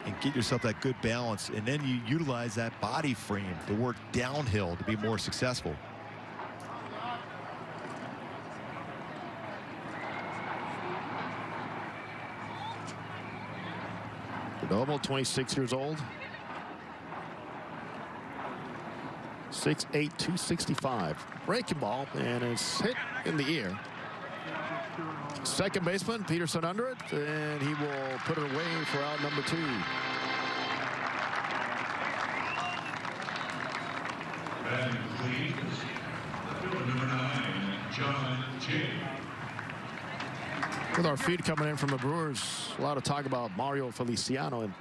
and get yourself that good balance. And then you utilize that body frame to work downhill to be more successful. Perdomo, 26 years old. 6'8", 265. Breaking ball, and it's hit in the air. Second baseman, Peterson under it, and he will put it away for out number 2. And please, number 9, John Jay. With our feed coming in from the Brewers, a lot of talk about Mario Feliciano. And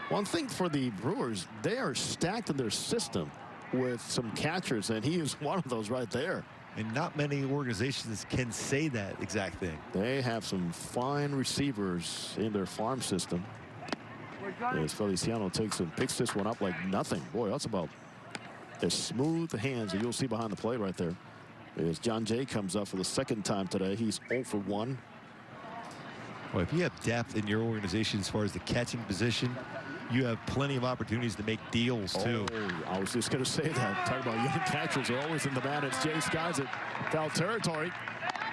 one thing for the Brewers, they are stacked in their system with some catchers, and he is one of those right there. And not many organizations can say that exact thing. They have some fine receivers in their farm system. As Feliciano takes and picks this one up like nothing. Boy, that's about as smooth hands that you'll see behind the plate right there. As John Jay comes up for the second time today, he's 0 for 1. Well, if you have depth in your organization as far as the catching position, you have plenty of opportunities to make deals, too. I was just going to say that. Talk about young catchers are always in the man. It's Jay Skies at foul territory.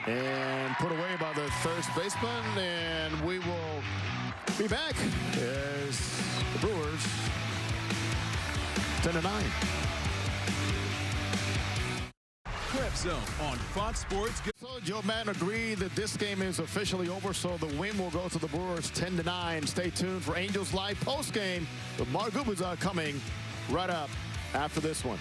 And put away by the first baseman. And we will be back as the Brewers 10-9. Prep Zone on Fox Sports. So Joe Madden agreed that this game is officially over, so the win will go to the Brewers 10-9. Stay tuned for Angels Live postgame with Mark Gubicza coming right up after this one.